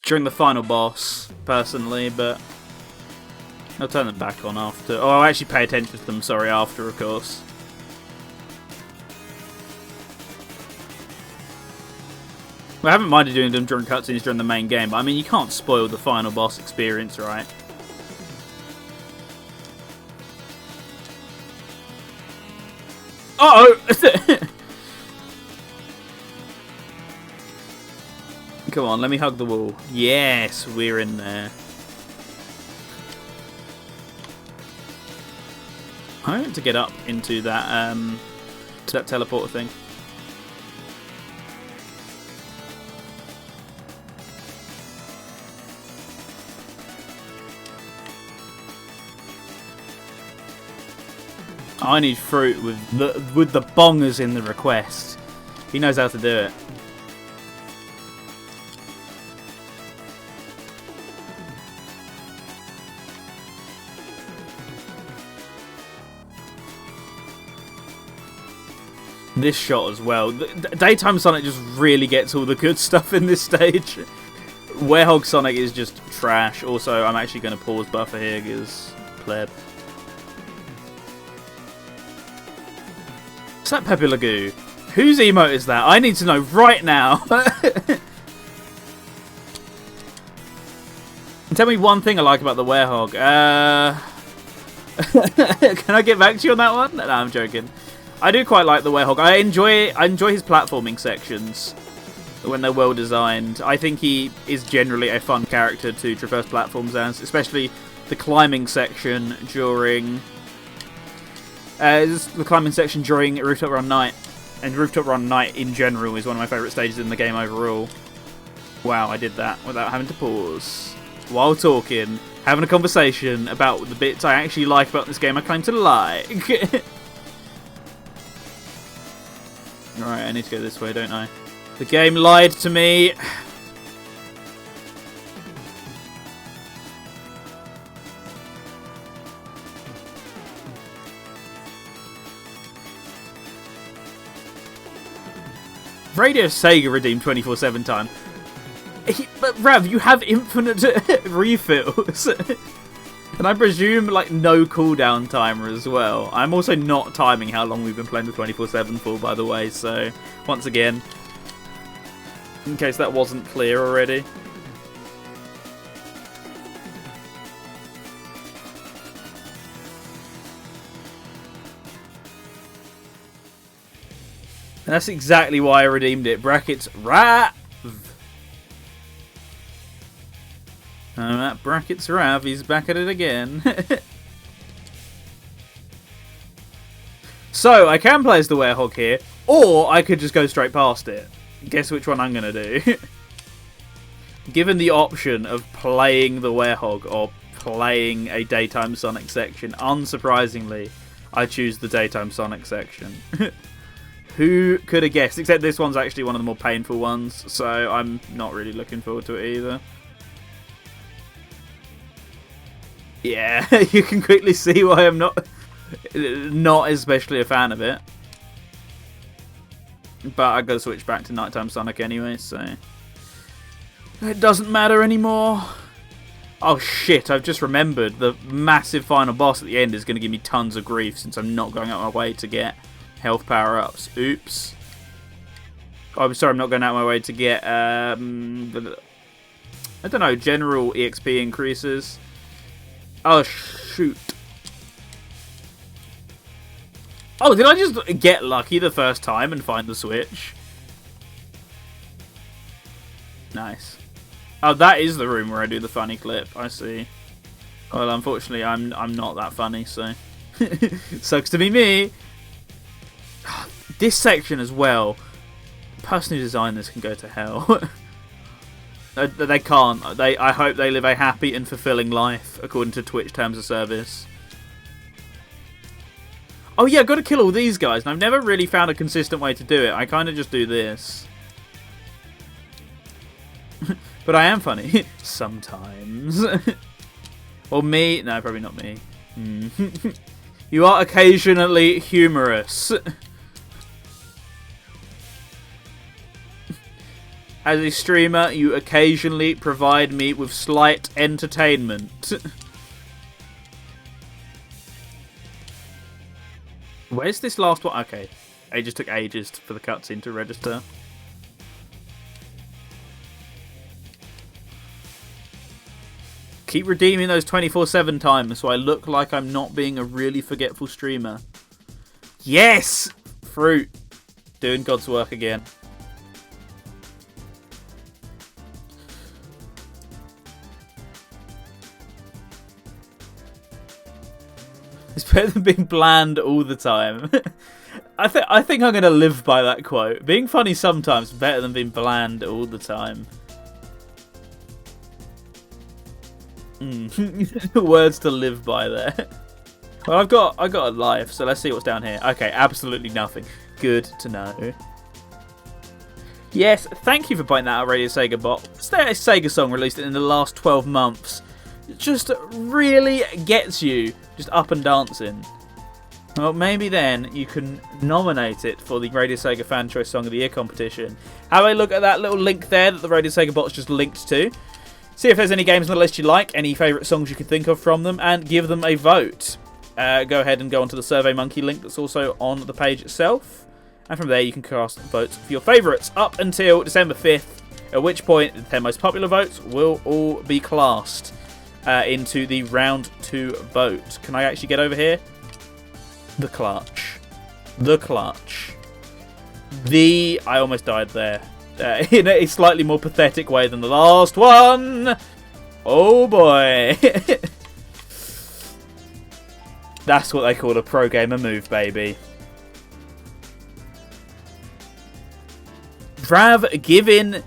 During the final boss, personally, but I'll turn them back on after. Oh, I'll actually pay attention to them, sorry, after, of course. Well, I haven't minded doing them during cutscenes during the main game, but I mean, you can't spoil the final boss experience, right? Uh-oh! Come on, let me hug the wall. Yes, we're in there. I want to get up into that teleporter thing. I need fruit with the bongers in the request. He knows how to do it. This shot as well. Daytime Sonic just really gets all the good stuff in this stage. Werehog Sonic is just trash. Also, I'm actually going to pause buffer here because pleb. What's that Pepe Le Pew? Whose emote is that? I need to know right now. Tell me one thing I like about the Werehog. Can I get back to you on that one? No, I'm joking. I do quite like the Werehog. I enjoy his platforming sections when they're well designed. I think he is generally a fun character to traverse platforms as, especially the climbing section during Rooftop Run Night. And Rooftop Run Night in general is one of my favourite stages in the game overall. Wow, I did that without having to pause. While talking, having a conversation about the bits I actually like about this game I claim to like. Alright, I need to go this way, don't I? The game lied to me. Radio Sega redeemed 24/7 time. But Rav, you have infinite refills. And I presume, like, no cooldown timer as well. I'm also not timing how long we've been playing the 24/7 for, by the way, so, once again, in case that wasn't clear already. And that's exactly why I redeemed it. Brackets, rat! That brackets Rav, he's back at it again. So, I can place the Werehog here, or I could just go straight past it. Guess which one I'm going to do. Given the option of playing the Werehog or playing a Daytime Sonic section, unsurprisingly, I choose the Daytime Sonic section. Who could have guessed? Except this one's actually one of the more painful ones, so I'm not really looking forward to it either. Yeah, you can quickly see why I'm not especially a fan of it. But I gotta switch back to Nighttime Sonic anyway, so it doesn't matter anymore. Oh shit, I've just remembered the massive final boss at the end is going to give me tons of grief since I'm not going out my way to get health power-ups. Oops. Oh, I'm sorry, I'm not going out my way to get, I don't know, general EXP increases. Oh, shoot. Oh, did I just get lucky the first time and find the switch? Nice. Oh, that is the room where I do the funny clip. I see. Well, unfortunately, I'm not that funny, so sucks to be me. This section as well. The person who designed this can go to hell. They can't. I hope they live a happy and fulfilling life according to Twitch terms of service. Oh yeah, I've got to kill all these guys, and I've never really found a consistent way to do it. I kind of just do this. But I am funny. Sometimes. Or me. No, probably not me. You are occasionally humorous. As a streamer, you occasionally provide me with slight entertainment. Where's this last one? Okay. It just took ages for the cutscene to register. Keep redeeming those 24/7 times so I look like I'm not being a really forgetful streamer. Yes! Fruit. Doing God's work again. It's better than being bland all the time. I think I'm going to live by that quote. Being funny sometimes is better than being bland all the time. Words to live by there. Well, I got a life, so let's see what's down here. Okay, absolutely nothing. Good to know. Yes, thank you for pointing that out, Radio Sega Bot. Is there a Sega song released in the last 12 months? It just really gets you just up and dancing. Well, maybe then you can nominate it for the Radio Sega Fan Choice Song of the Year competition. Have a look at that little link there that the Radio Sega Bot's just linked to. See if there's any games on the list you like, any favourite songs you can think of from them, and give them a vote. Go ahead and go onto the SurveyMonkey link that's also on the page itself. And from there you can cast votes for your favourites up until December 5th, at which point the 10 most popular votes will all be classed into the round 2 vote. Can I actually get over here? The clutch. The clutch. I almost died there. In a slightly more pathetic way than the last one. Oh boy. That's what they call a pro gamer move, baby. Rav, given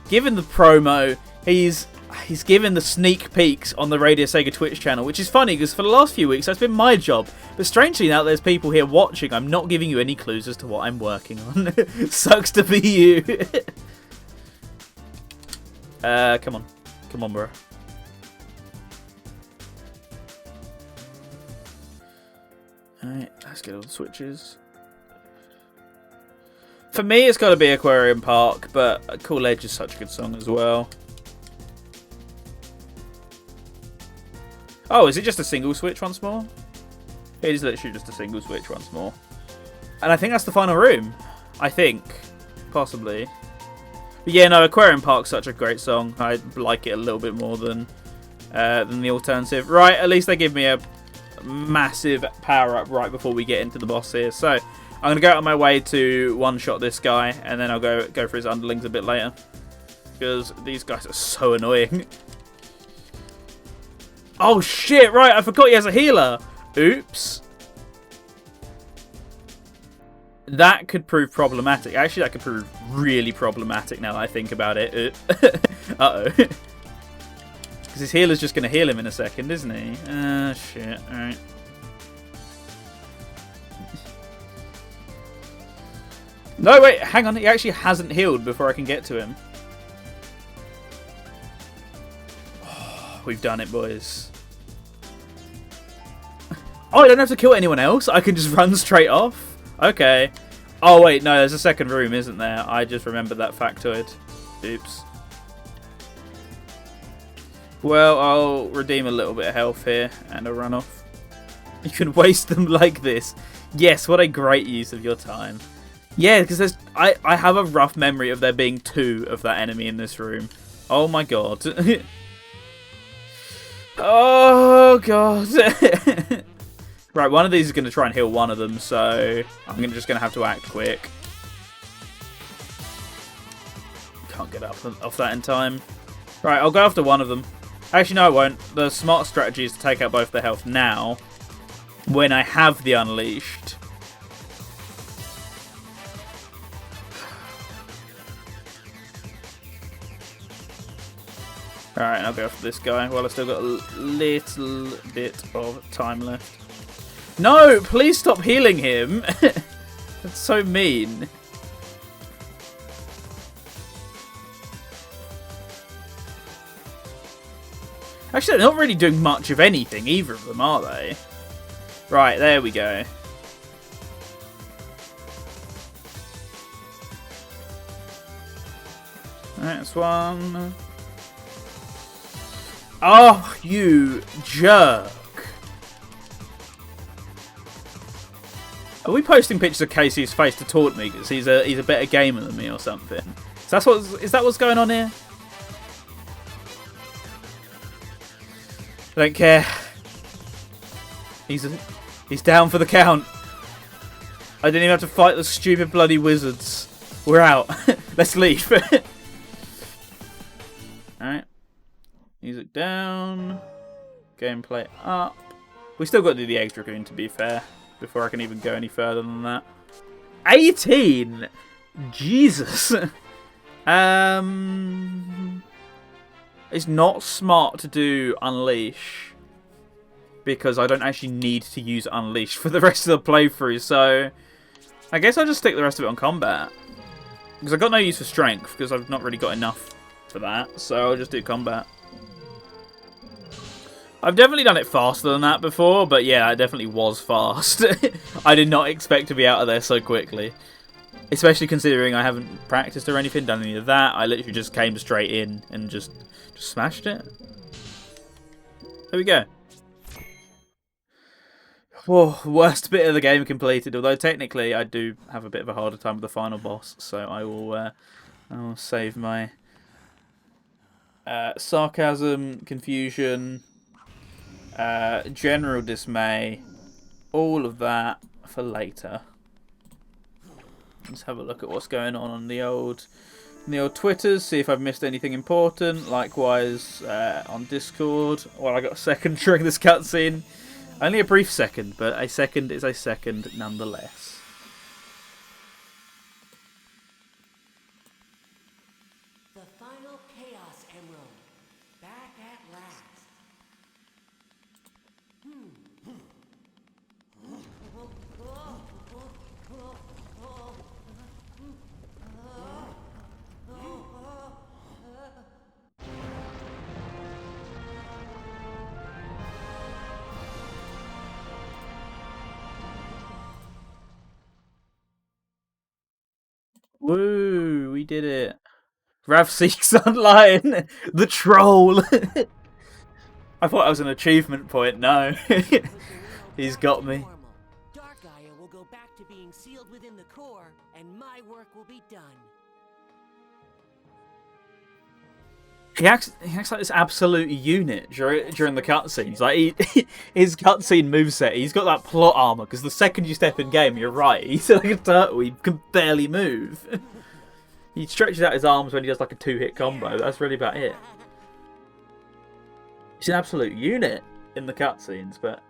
the promo, he's given the sneak peeks on the Radio Sega Twitch channel, which is funny because for the last few weeks that's been my job. But strangely, now there's people here watching, I'm not giving you any clues as to what I'm working on. Sucks to be you. Come on, bro. Alright, let's get all the switches. For me, it's got to be Aquarium Park, but Cool Edge is such a good song as well. Oh, is it just a single switch once more? It is literally just a single switch once more. And I think that's the final room. I think. Possibly. But yeah, no, Aquarium Park's such a great song. I like it a little bit more than the alternative. Right, at least they give me a massive power-up right before we get into the boss here. So, I'm going to go out of my way to one-shot this guy, and then I'll go for his underlings a bit later. Because these guys are so annoying. Oh shit, right, I forgot he has a healer. Oops. That could prove problematic. Actually, that could prove really problematic now that I think about it. Uh-oh. Because his healer's just going to heal him in a second, isn't he? Shit. Alright. No, wait, hang on. He actually hasn't healed before I can get to him. Oh, we've done it, boys. Oh, I don't have to kill anyone else? I can just run straight off? Okay. Oh, wait, no, there's a second room, isn't there? I just remembered that factoid. Oops. Well, I'll redeem a little bit of health here, and I'll run off. You can waste them like this. Yes, what a great use of your time. Yeah, because I have a rough memory of there being 2 of that enemy in this room. Oh my god. Oh god. Right, one of these is going to try and heal one of them, so I'm just going to have to act quick. Can't get up off that in time. Right, I'll go after one of them. Actually, no, I won't. The smart strategy is to take out both their health now, when I have the Unleashed. Alright, I'll go after this guy while I've still got a little bit of time left. No, please stop healing him. That's so mean. Actually, they're not really doing much of anything, either of them, are they? Right, there we go. That's one. Oh, you jerk. Are we posting pictures of Casey's face to taunt me because he's a better gamer than me or something? Is that what's going on here? I don't care. He's down for the count. I didn't even have to fight the stupid bloody wizards. We're out. Let's leave. Alright. Music down. Gameplay up. We still got to do the egg dragoon, to be fair, before I can even go any further than that. 18! Jesus! It's not smart to do Unleash, because I don't actually need to use Unleash for the rest of the playthrough, so I guess I'll just stick the rest of it on combat. Because I've got no use for strength, because I've not really got enough for that, so I'll just do combat. I've definitely done it faster than that before, but yeah, it definitely was fast. I did not expect to be out of there so quickly. Especially considering I haven't practiced or anything, done any of that. I literally just came straight in and just smashed it. There we go. Whoa, worst bit of the game completed. Although technically I do have a bit of a harder time with the final boss, so I will save my sarcasm, confusion, general dismay, all of that for later. Let's have a look at what's going on the old Twitters, see if I've missed anything important. Likewise on Discord. Well, I got a second during this cutscene. Only a brief second, but a second is a second nonetheless. The final Chaos Emerald. Back at last. Woo, we did it. Ravseek's online. The troll. I thought I was an achievement point. No. He's got me. Dark Gaia will go back to being sealed within the core, and my work will be done. He acts like this absolute unit during the cutscenes. Like his cutscene moveset, he's got that plot armor. Because the second you step in game, you're right. He's like a turtle. He can barely move. He stretches out his arms when he does like a 2-hit combo. That's really about it. He's an absolute unit. in the cutscenes, but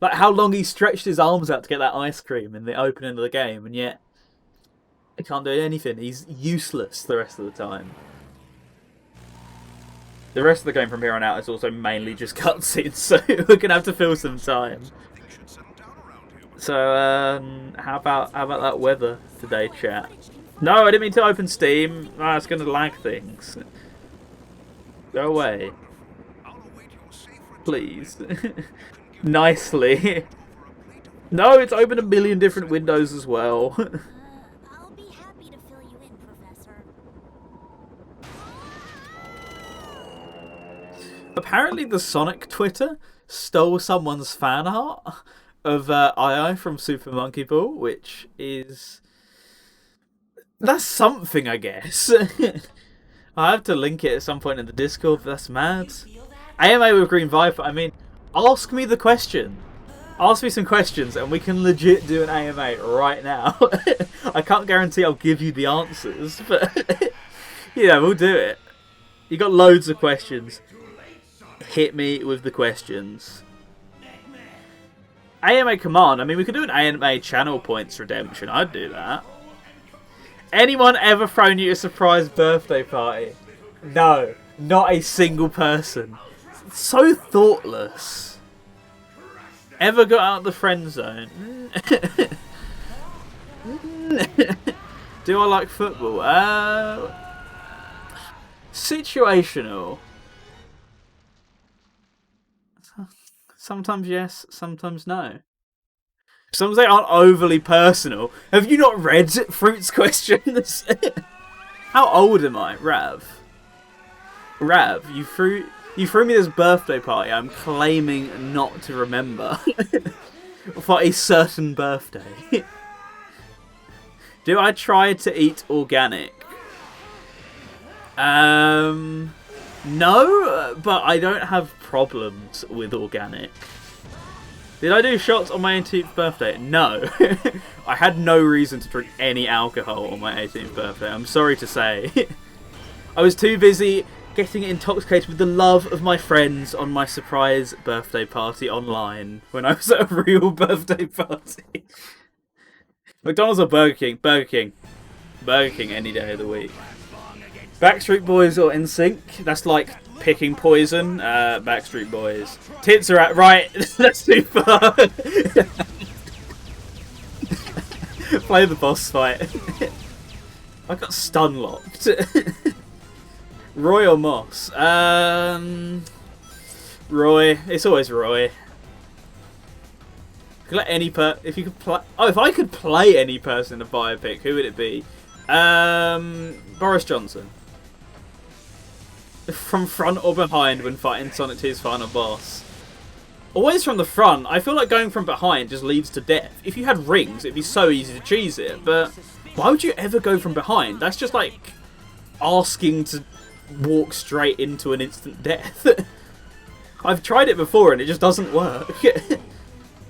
like how long he stretched his arms out to get that ice cream in the opening of the game, and yet he can't do anything. He's useless the rest of the time. The rest of the game from here on out is also mainly just cutscenes, so we're gonna have to fill some time. So, how about that weather today, chat? No, I didn't mean to open Steam. Ah, it's gonna lag things. Go away, please. Nicely. No, it's opened a million different windows as well. I'll be happy to fill you in, Professor. Apparently the Sonic Twitter stole someone's fan art of II from Super Monkey Ball, which is... that's something, I guess. I have to link it at some point in the Discord, but that's mad. AMA with Green Viper, I mean, ask me the question. Ask me some questions and we can legit do an AMA right now. I can't guarantee I'll give you the answers, but yeah, we'll do it. You got loads of questions. Hit me with the questions. AMA command, I mean, we could do an AMA channel points redemption. I'd do that. Anyone ever thrown you a surprise birthday party? No, not a single person. So thoughtless. Ever got out of the friend zone? Do I like football? Situational. Sometimes yes, sometimes no. Some say aren't overly personal. Have you not read Fruit's questions? How old am I, Rav? Rav, you threw me this birthday party I'm claiming not to remember. For a certain birthday. Do I try to eat organic? No, but I don't have problems with organic. Did I do shots on my 18th birthday? No. I had no reason to drink any alcohol on my 18th birthday, I'm sorry to say. I was too busy getting intoxicated with the love of my friends on my surprise birthday party online when I was at a real birthday party. McDonald's or Burger King? Burger King. Burger King any day of the week. Backstreet Boys or NSYNC? That's like picking poison. Backstreet Boys. Tits are at right. That's too far. Play the boss fight. I got stun locked. Roy or Moss? Roy. It's always Roy. If you could play. Oh, if I could play any person in a biopic, who would it be? Boris Johnson. From front or behind when fighting Sonic 2's final boss? Always from the front. I feel like going from behind just leads to death. If you had rings, it'd be so easy to cheese it, but why would you ever go from behind? That's just like asking to walk straight into an instant death. I've tried it before and it just doesn't work.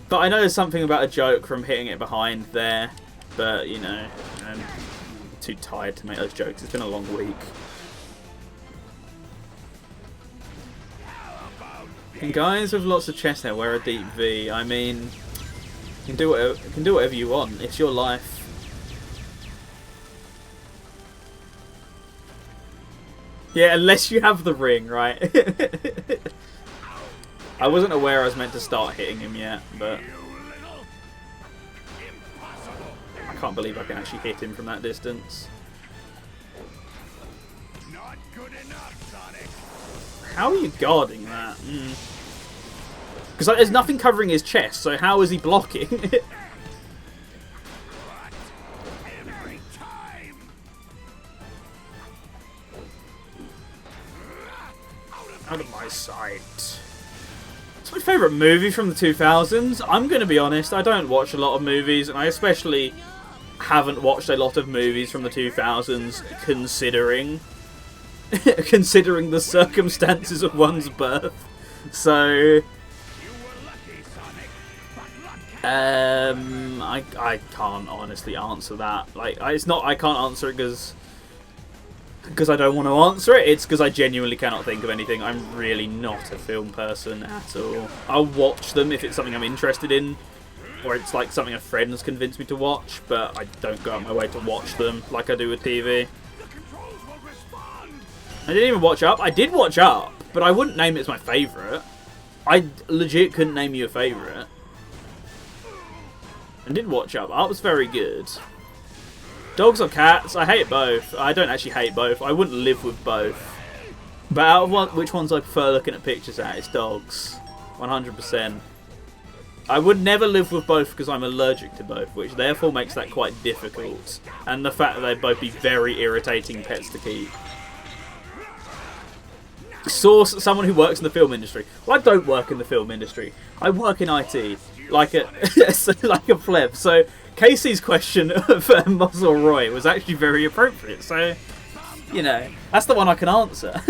But I know there's something about a joke from hitting it behind there, but you know, I'm too tired to make those jokes. It's been a long week. And guys with lots of chest hair wear a deep V. I mean, you can do whatever you want. It's your life. Yeah, unless you have the ring, right? I wasn't aware I was meant to start hitting him yet, but I can't believe I can actually hit him from that distance. Not good enough, Sonic. How are you guarding that? Because there's nothing covering his chest, so how is he blocking? Every time. Out of my sight. It's my favourite movie from the 2000s. I'm going to be honest, I don't watch a lot of movies, and I especially haven't watched a lot of movies from the 2000s considering the circumstances of one's birth. So I can't honestly answer that. Like, it's not I can't answer it because because I don't want to answer it. It's because I genuinely cannot think of anything. I'm really not a film person at all. I'll watch them if it's something I'm interested in, or it's like something a friend has convinced me to watch, but I don't go out my way to watch them like I do with TV. I didn't even watch Up. I did watch Up, but I wouldn't name it as my favourite. I legit couldn't name you a favourite. I did watch Up. Up was very good. Dogs or cats? I hate both. I don't actually hate both. I wouldn't live with both. But out of which ones I prefer looking at pictures at, it's dogs. 100%. I would never live with both because I'm allergic to both, which therefore makes that quite difficult. And the fact that they'd both be very irritating pets to keep. Source, someone who works in the film industry. Well, I don't work in the film industry. I work in IT, like a like a pleb. So Casey's question of Moz or Roy was actually very appropriate. So, you know, that's the one I can answer.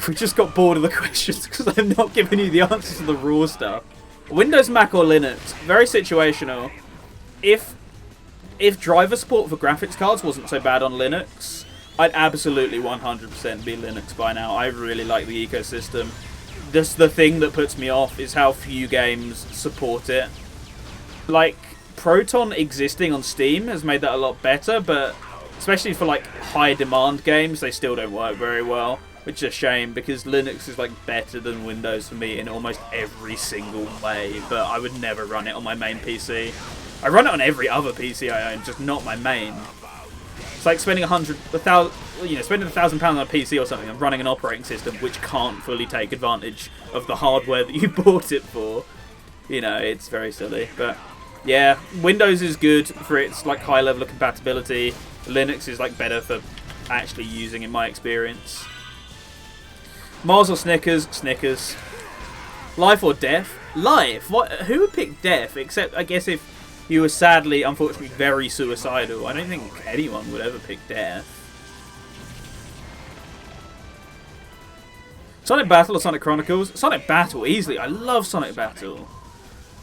We just got bored of the questions because I'm not giving you the answers to the raw stuff. Windows, Mac or Linux? Very situational. If driver support for graphics cards wasn't so bad on Linux, I'd absolutely 100% be Linux by now. I really like the ecosystem. Just the thing that puts me off is how few games support it. Like, Proton existing on Steam has made that a lot better, but especially for like high demand games, they still don't work very well. Which is a shame, because Linux is like better than Windows for me in almost every single way, but I would never run it on my main PC. I run it on every other PC I own, just not my main. It's like spending spending £1,000 on a PC or something and running an operating system which can't fully take advantage of the hardware that you bought it for. You know, it's very silly. But yeah, Windows is good for its like high level of compatibility. Linux is like better for actually using, in my experience. Mars or Snickers? Snickers. Life or death? Life? What? Who would pick death? Except, I guess, if you were sadly, unfortunately, very suicidal. I don't think anyone would ever pick death. Sonic Battle or Sonic Chronicles? Sonic Battle, easily. I love Sonic Battle.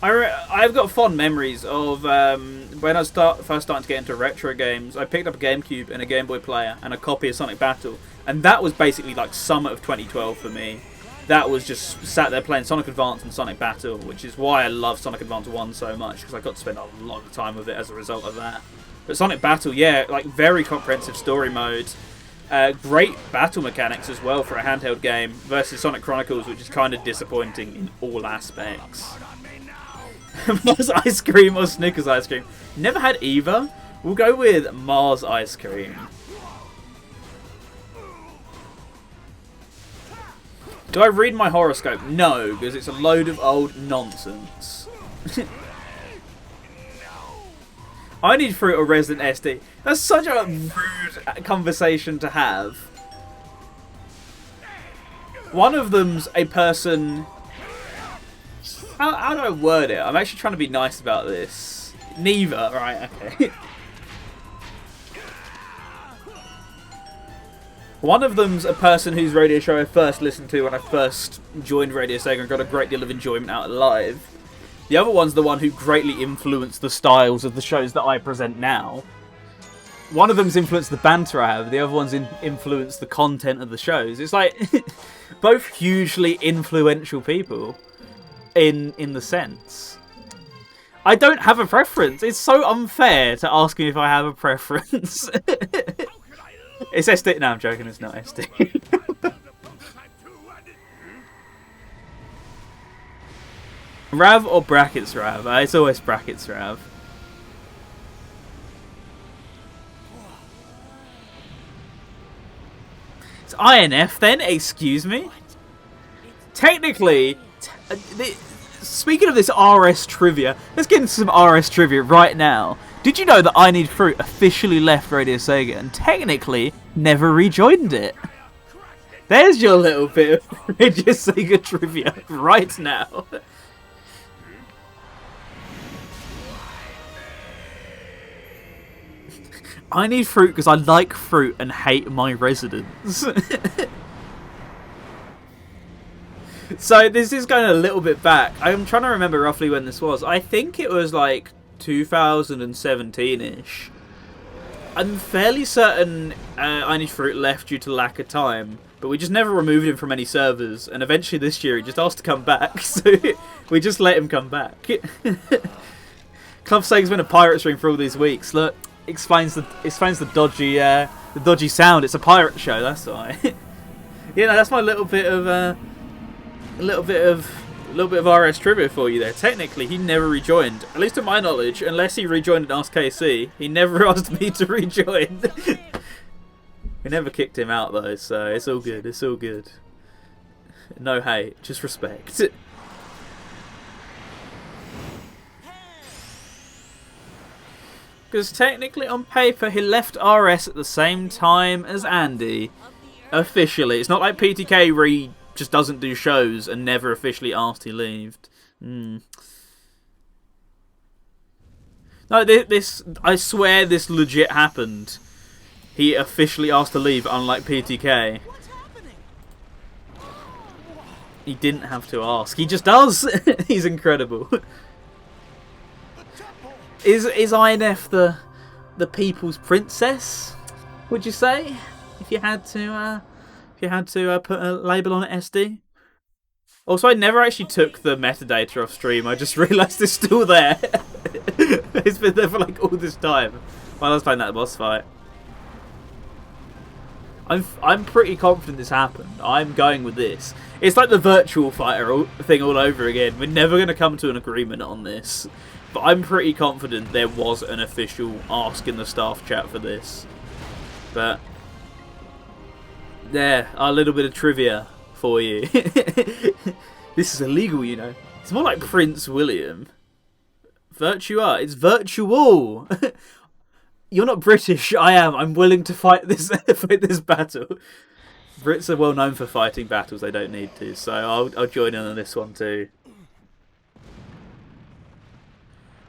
I've got fond memories of when I was first starting to get into retro games. I picked up a GameCube and a Game Boy Player and a copy of Sonic Battle. And that was basically like summer of 2012 for me. That was just sat there playing Sonic Advance and Sonic Battle, which is why I love Sonic Advance 1 so much, because I got to spend a lot of time with it as a result of that. But Sonic Battle, yeah, like very comprehensive story mode. Great battle mechanics as well for a handheld game, versus Sonic Chronicles, which is kind of disappointing in all aspects. Mars ice cream or Snickers ice cream? Never had either. We'll go with Mars ice cream. Do I read my horoscope? No, because it's a load of old nonsense. I need fruit or Resident SD. That's such a rude conversation to have. One of them's a person... How do I word it? I'm actually trying to be nice about this. Neither. Right, okay. One of them's a person whose radio show I first listened to when I first joined Radio Sega and got a great deal of enjoyment out of live. The other one's the one who greatly influenced the styles of the shows that I present now. One of them's influenced the banter I have, the other one's influenced the content of the shows. It's like, both hugely influential people in the sense. I don't have a preference. It's so unfair to ask me if I have a preference. It's SD. No, I'm joking. It's not SD. Rav or brackets Rav? It's always brackets Rav. It's INF then? Excuse me? Technically, speaking of this RS trivia, let's get into some RS trivia right now. Did you know that I Need Fruit officially left Radio Sega and technically never rejoined it? There's your little bit of Radio Sega trivia right now. I need fruit because I like fruit and hate my residents. So this is going a little bit back. I'm trying to remember roughly when this was. I think it was like 2017-ish. I'm fairly certain Einish Fruit left due to lack of time, but we just never removed him from any servers, and eventually this year he just asked to come back, so we just let him come back. Club saying he's been a pirate stream for all these weeks. Look, explains the dodgy sound. It's a pirate show, that's why. You know, that's my little bit of RS trivia for you there. Technically, he never rejoined, at least to my knowledge, unless he rejoined and asked KC. He never asked me to rejoin. We never kicked him out though, so it's all good. It's all good. No hate, just respect. Because technically, on paper, he left RS at the same time as Andy. Officially, it's not like PTK where he just doesn't do shows and never officially asked he left. No, this I swear this legit happened. He officially asked to leave, unlike PTK. He didn't have to ask. He just does. He's incredible. Is INF the people's princess? Would you say, if you had to put a label on it, SD? Also, I never actually took the metadata off stream. I just realised it's still there. It's been there for like all this time while I was playing that boss fight. I'm pretty confident this happened. I'm going with this. It's like the virtual fighter thing all over again. We're never going to come to an agreement on this. But I'm pretty confident there was an official ask in the staff chat for this. But there, a little bit of trivia for you. This is illegal, you know. It's more like Prince William. Virtua. It's virtual. You're not British. I am. I'm willing to fight this battle. Brits are well known for fighting battles they don't need to, so I'll join in on this one too.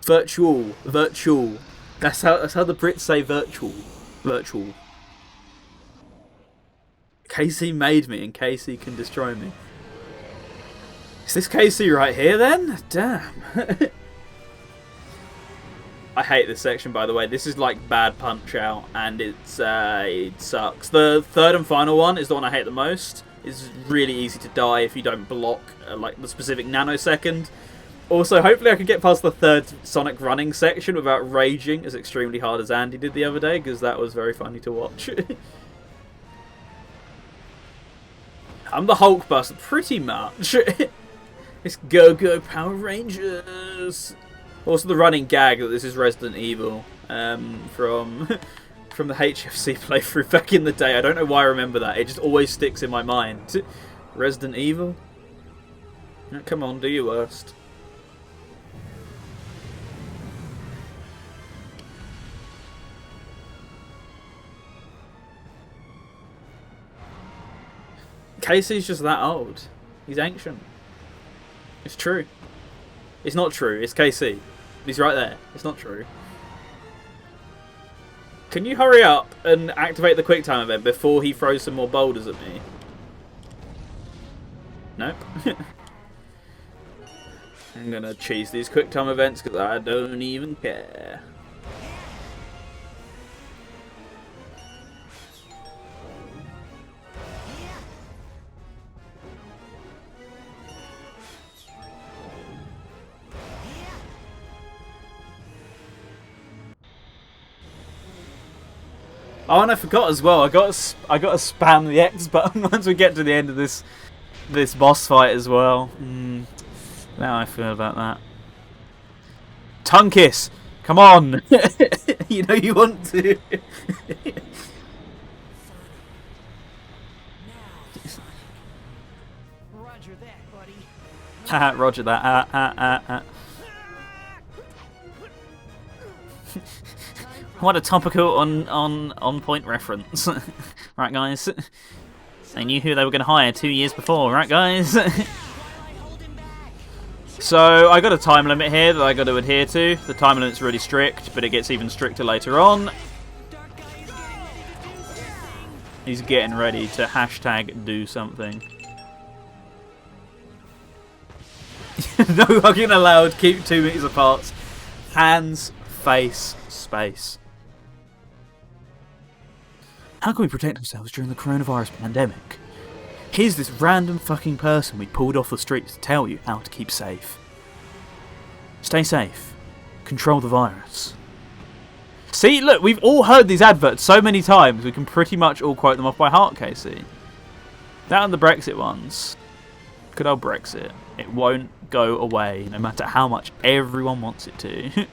Virtual. That's how the Brits say virtual. KC made me, and KC can destroy me. Is this KC right here then? Damn. I hate this section, by the way. This is like bad Punch Out, and it sucks. The third and final one is the one I hate the most. It's really easy to die if you don't block like the specific nanosecond. Also, hopefully I can get past the third Sonic running section without raging as extremely hard as Andy did the other day, because that was very funny to watch. I'm the Hulk Buster, pretty much. It's Go Power Rangers. Also, the running gag that this is Resident Evil from the HFC playthrough back in the day. I don't know why I remember that. It just always sticks in my mind. Resident Evil? Come on, do your worst. Casey's just that old. He's ancient. It's true. It's not true. It's KC. He's right there. It's not true. Can you hurry up and activate the quick time event before he throws some more boulders at me? Nope. I'm gonna cheese these quick time events because I don't even care. Oh, and I forgot as well. I got to spam the X button once we get to the end of this boss fight as well. Now I feel about that. Tongue kiss, come on! You know you want to. Roger that, buddy. Roger that. What a topical on point reference. Right, guys? They knew who they were going to hire 2 years before, right, guys? So, I got a time limit here that I got to adhere to. The time limit's really strict, but it gets even stricter later on. He's getting ready to hashtag do something. No hugging allowed. Keep 2 meters apart. Hands, face, space. How can we protect ourselves during the coronavirus pandemic? Here's this random fucking person we pulled off the streets to tell you how to keep safe. Stay safe. Control the virus. See, look, we've all heard these adverts so many times, we can pretty much all quote them off by heart, Casey. That and the Brexit ones. Good old Brexit. It won't go away, no matter how much everyone wants it to.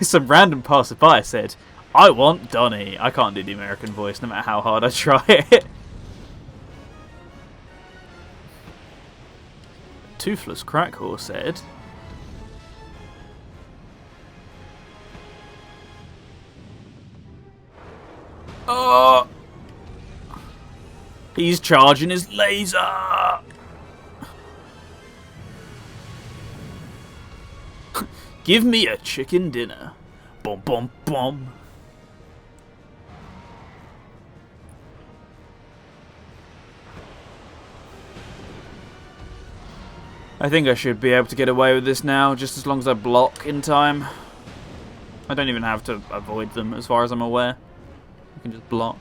Some random passerby said, I want Donnie. I can't do the American voice, no matter how hard I try it. Toothless Crackhorse said, oh, he's charging his laser. Give me a chicken dinner. Bom bom bom. I think I should be able to get away with this now, just as long as I block in time. I don't even have to avoid them, as far as I'm aware. I can just block.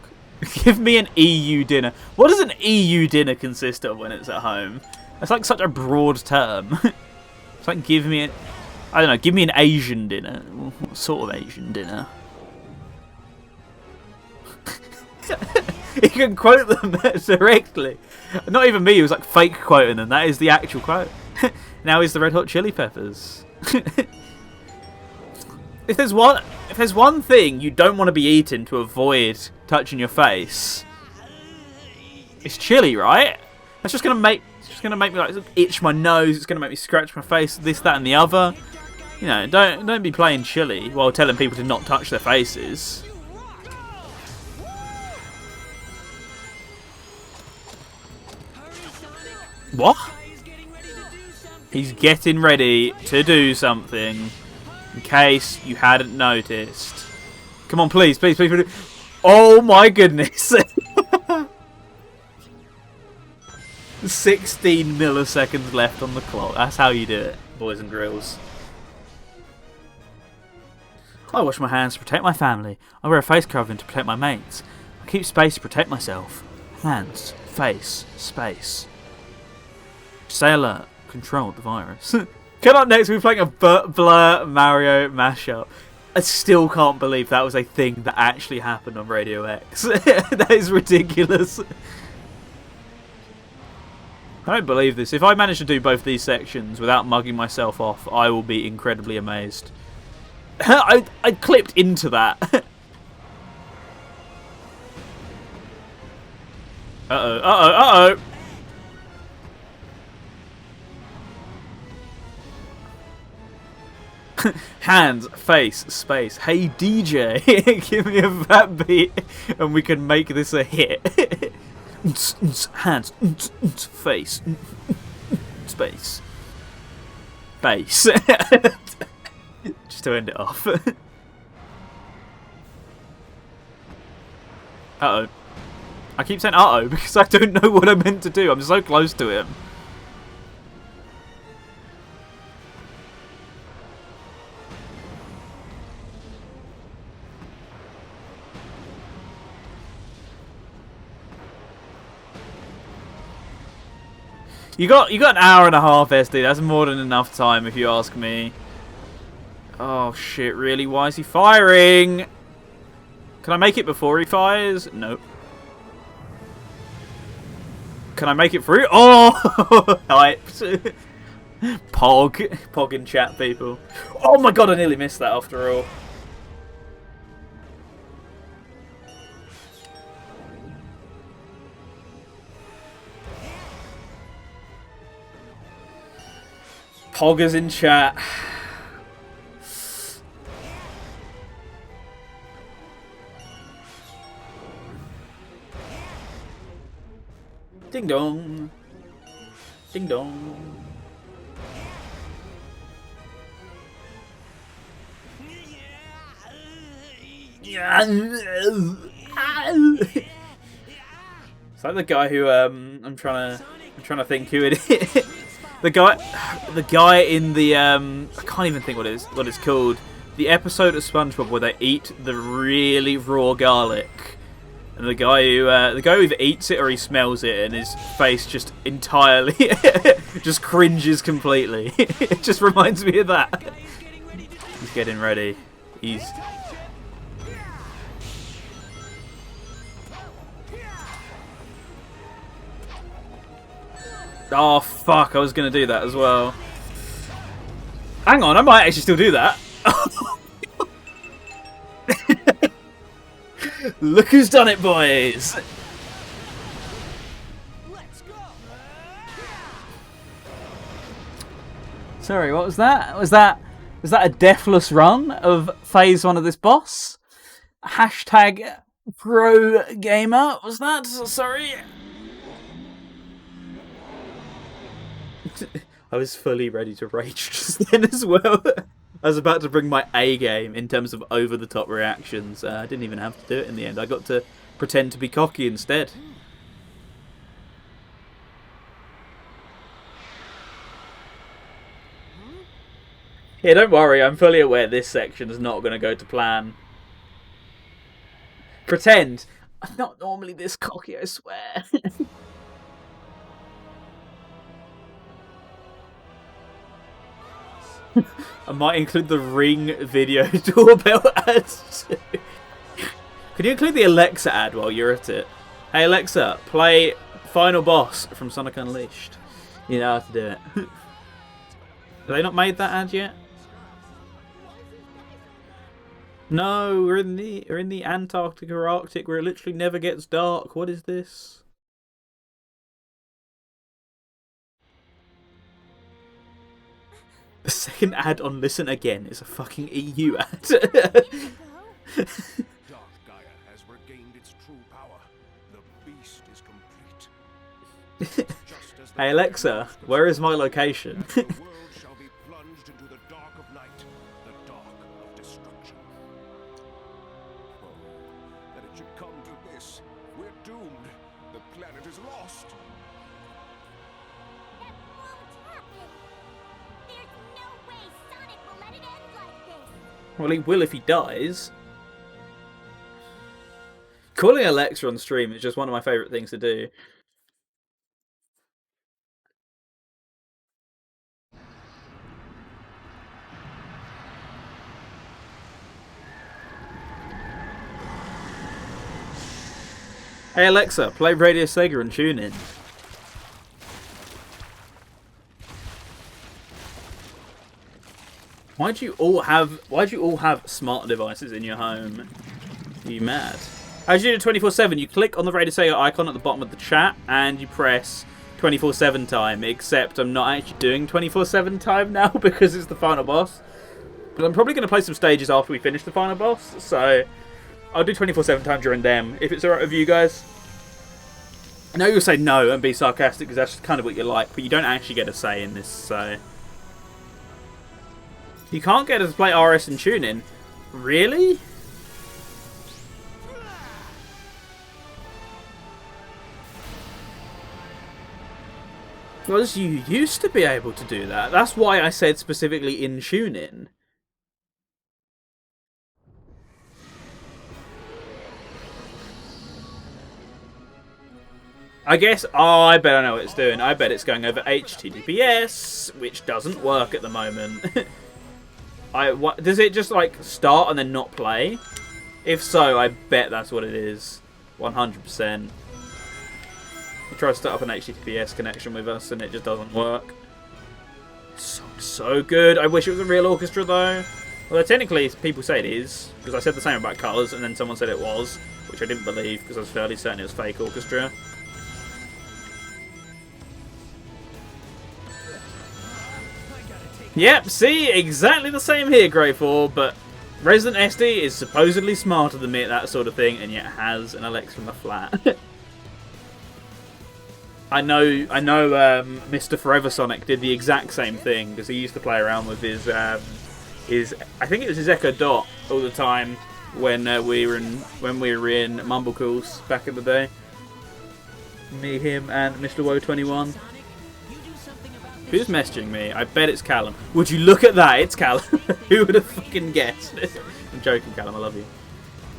Give me an EU dinner. What does an EU dinner consist of when it's at home? That's like such a broad term. It's like give me an... I don't know, give me an Asian dinner. What sort of Asian dinner? You can quote them directly. Not even me, it was like fake quoting them. That is the actual quote. Now he's the Red Hot Chili Peppers. If there's one thing you don't want to be eating to avoid touching your face, it's chili, right? That's just gonna make me like itch my nose. It's gonna make me scratch my face. This, that, and the other. You know, don't be playing chili while telling people to not touch their faces. What? He's getting ready to do something. In case you hadn't noticed. Come on, please, please, please, please. Oh my goodness. 16 milliseconds left on the clock. That's how you do it, boys and girls. I wash my hands to protect my family. I wear a face covering to protect my mates. I keep space to protect myself. Hands, face, space. Stay alert. Control the virus. Coming up next, we're playing a Blur Mario mashup. I still can't believe that was a thing that actually happened on Radio X. That is ridiculous. I don't believe this. If I manage to do both these sections without mugging myself off, I will be incredibly amazed. I clipped into that. Uh-oh, uh-oh, uh-oh. Hands, face, space. Hey DJ, give me a fat beat and we can make this a hit. Hands, face, space, bass. Just to end it off. Uh-oh. I keep saying uh-oh because I don't know what I'm meant to do. I'm so close to him. You got an hour and a half, SD. That's more than enough time, if you ask me. Oh shit! Really? Why is he firing? Can I make it before he fires? Nope. Can I make it through? Oh, hyped. Pog in chat, people. Oh my god! I nearly missed that after all. Poggers in chat. Ding dong. Ding dong. It's like the guy who I'm trying I'm trying to think who it is. The guy in the I can't even think what it's called. The episode of SpongeBob where they eat the really raw garlic, and the guy who either eats it or he smells it, and his face just entirely just cringes completely. It just reminds me of that. He's getting ready. He's. Oh fuck! I was gonna do that as well. Hang on, I might actually still do that. Look who's done it, boys! Sorry, what was that? Was that a deathless run of phase 1 of this boss? Hashtag pro gamer, was that? Sorry. I was fully ready to rage just then as well. I was about to bring my A game in terms of over-the-top reactions. I didn't even have to do it in the end. I got to pretend to be cocky instead. Yeah, don't worry. I'm fully aware this section is not going to go to plan. Pretend. I'm not normally this cocky, I swear. I might include the Ring video doorbell ads too. Could you include the Alexa ad while you're at it? Hey Alexa, play Final Boss from Sonic Unleashed. You know how to do it. Have they not made that ad yet? No, we're in the Antarctic or Arctic where it literally never gets dark. What is this? The second ad on Listen Again is a fucking EU ad. Dark Gaia has regained its true power. The beast is complete. Just as the Hey Alexa, where is my location? the world shall be plunged into the dark of night, the dark of destruction. Oh, that it should come to this. We're doomed. The planet is lost. That won't happen. There's no way Sonic will let it end like this. Well, he will if he dies. Calling Alexa on stream is just one of my favourite things to do. Hey Alexa, play Radio Sega and tune in. Why do you all have smart devices in your home? Are you mad? As you do 24/7, you click on the Radio Sega icon at the bottom of the chat and you press 24/7 time, except I'm not actually doing 24/7 time now because it's the final boss. But I'm probably going to play some stages after we finish the final boss, so I'll do 24/7 time during them, if it's alright with you guys. I know you'll say no and be sarcastic because that's kind of what you like, but you don't actually get a say in this, so... You can't get us to play RS and tune in. Really? Because you used to be able to do that. That's why I said specifically in tune in. I guess, I bet I know what it's doing. I bet it's going over HTTPS, which doesn't work at the moment. Does it just like start and then not play? If so, I bet that's what it is. 100%. I try to start up an HTTPS connection with us and it just doesn't work. So good. I wish it was a real orchestra though. Although technically people say it is, because I said the same about Colours and then someone said it was, which I didn't believe because I was fairly certain it was fake orchestra. Yep, see? Exactly the same here, Grey 4, but Resident SD is supposedly smarter than me at that sort of thing, and yet has an Alexa in the flat. I know Mr. Forever Sonic did the exact same thing, because he used to play around with his I think it was his Echo Dot all the time when we were in Mumblecools back in the day. Me, him, and Mr. Woe21. Sonic, you do something about this. Who's messaging me? I bet it's Callum. Would you look at that? It's Callum. Who would have fucking guessed? I'm joking, Callum. I love you.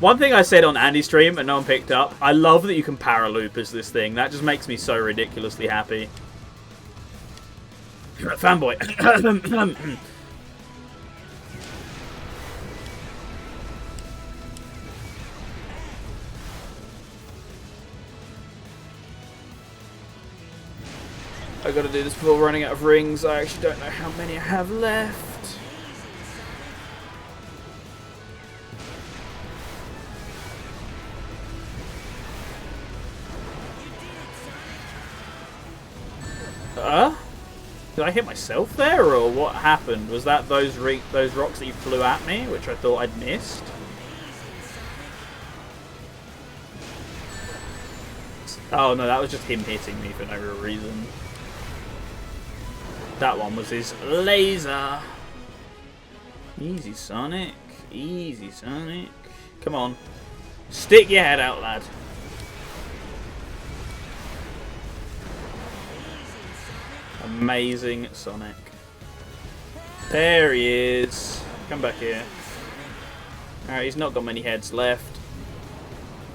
One thing I said on Andy's stream and no one picked up, I love that you can paraloop as this thing. That just makes me so ridiculously happy. Fanboy. I gotta do this before running out of rings. I actually don't know how many I have left. Did I hit myself there, or what happened? Was that those rocks that you flew at me, which I thought I'd missed? Oh no, that was just him hitting me for no real reason. That one was his laser. Easy, Sonic. Easy, Sonic. Come on. Stick your head out, lad. Amazing Sonic. There he is. Come back here. Alright, he's not got many heads left.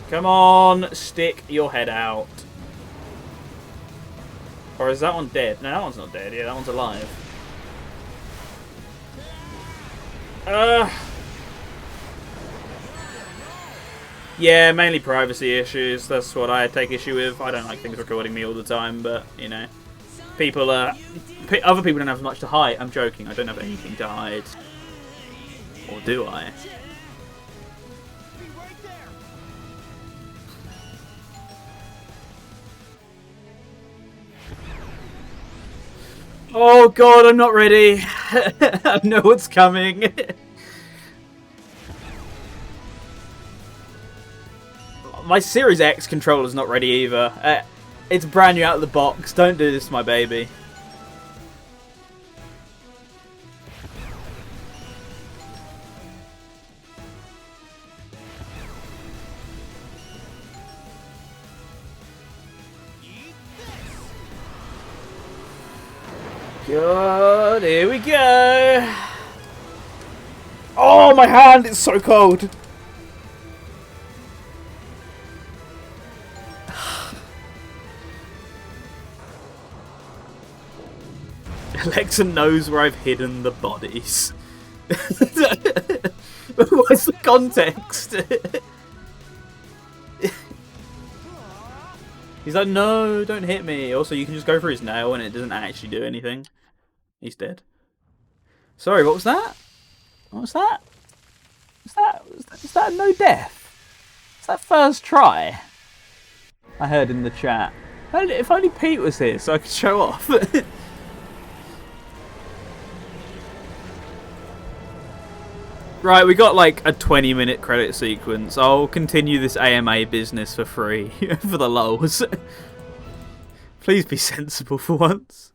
Come on, stick your head out. Or is that one dead? No, that one's not dead. Yeah, that one's alive. Yeah, mainly privacy issues. That's what I take issue with. I don't like things recording me all the time, but, you know. People, other people don't have much to hide. I'm joking. I don't have anything to hide. Or do I? Oh god, I'm not ready. I know what's coming. My Series X controller's not ready either. It's brand new out of the box. Don't do this to my baby. God, here we go. Oh, my hand, it's so cold. Alexa knows where I've hidden the bodies. What's the context? He's like, no, don't hit me. Also, you can just go for his nail and it doesn't actually do anything. He's dead. Sorry, what was that? What was that? Is that no death? Is that first try? I heard in the chat. If only Pete was here so I could show off. Right, we got like a 20-minute credit sequence. I'll continue this AMA business for free, for the lulz. Please be sensible for once.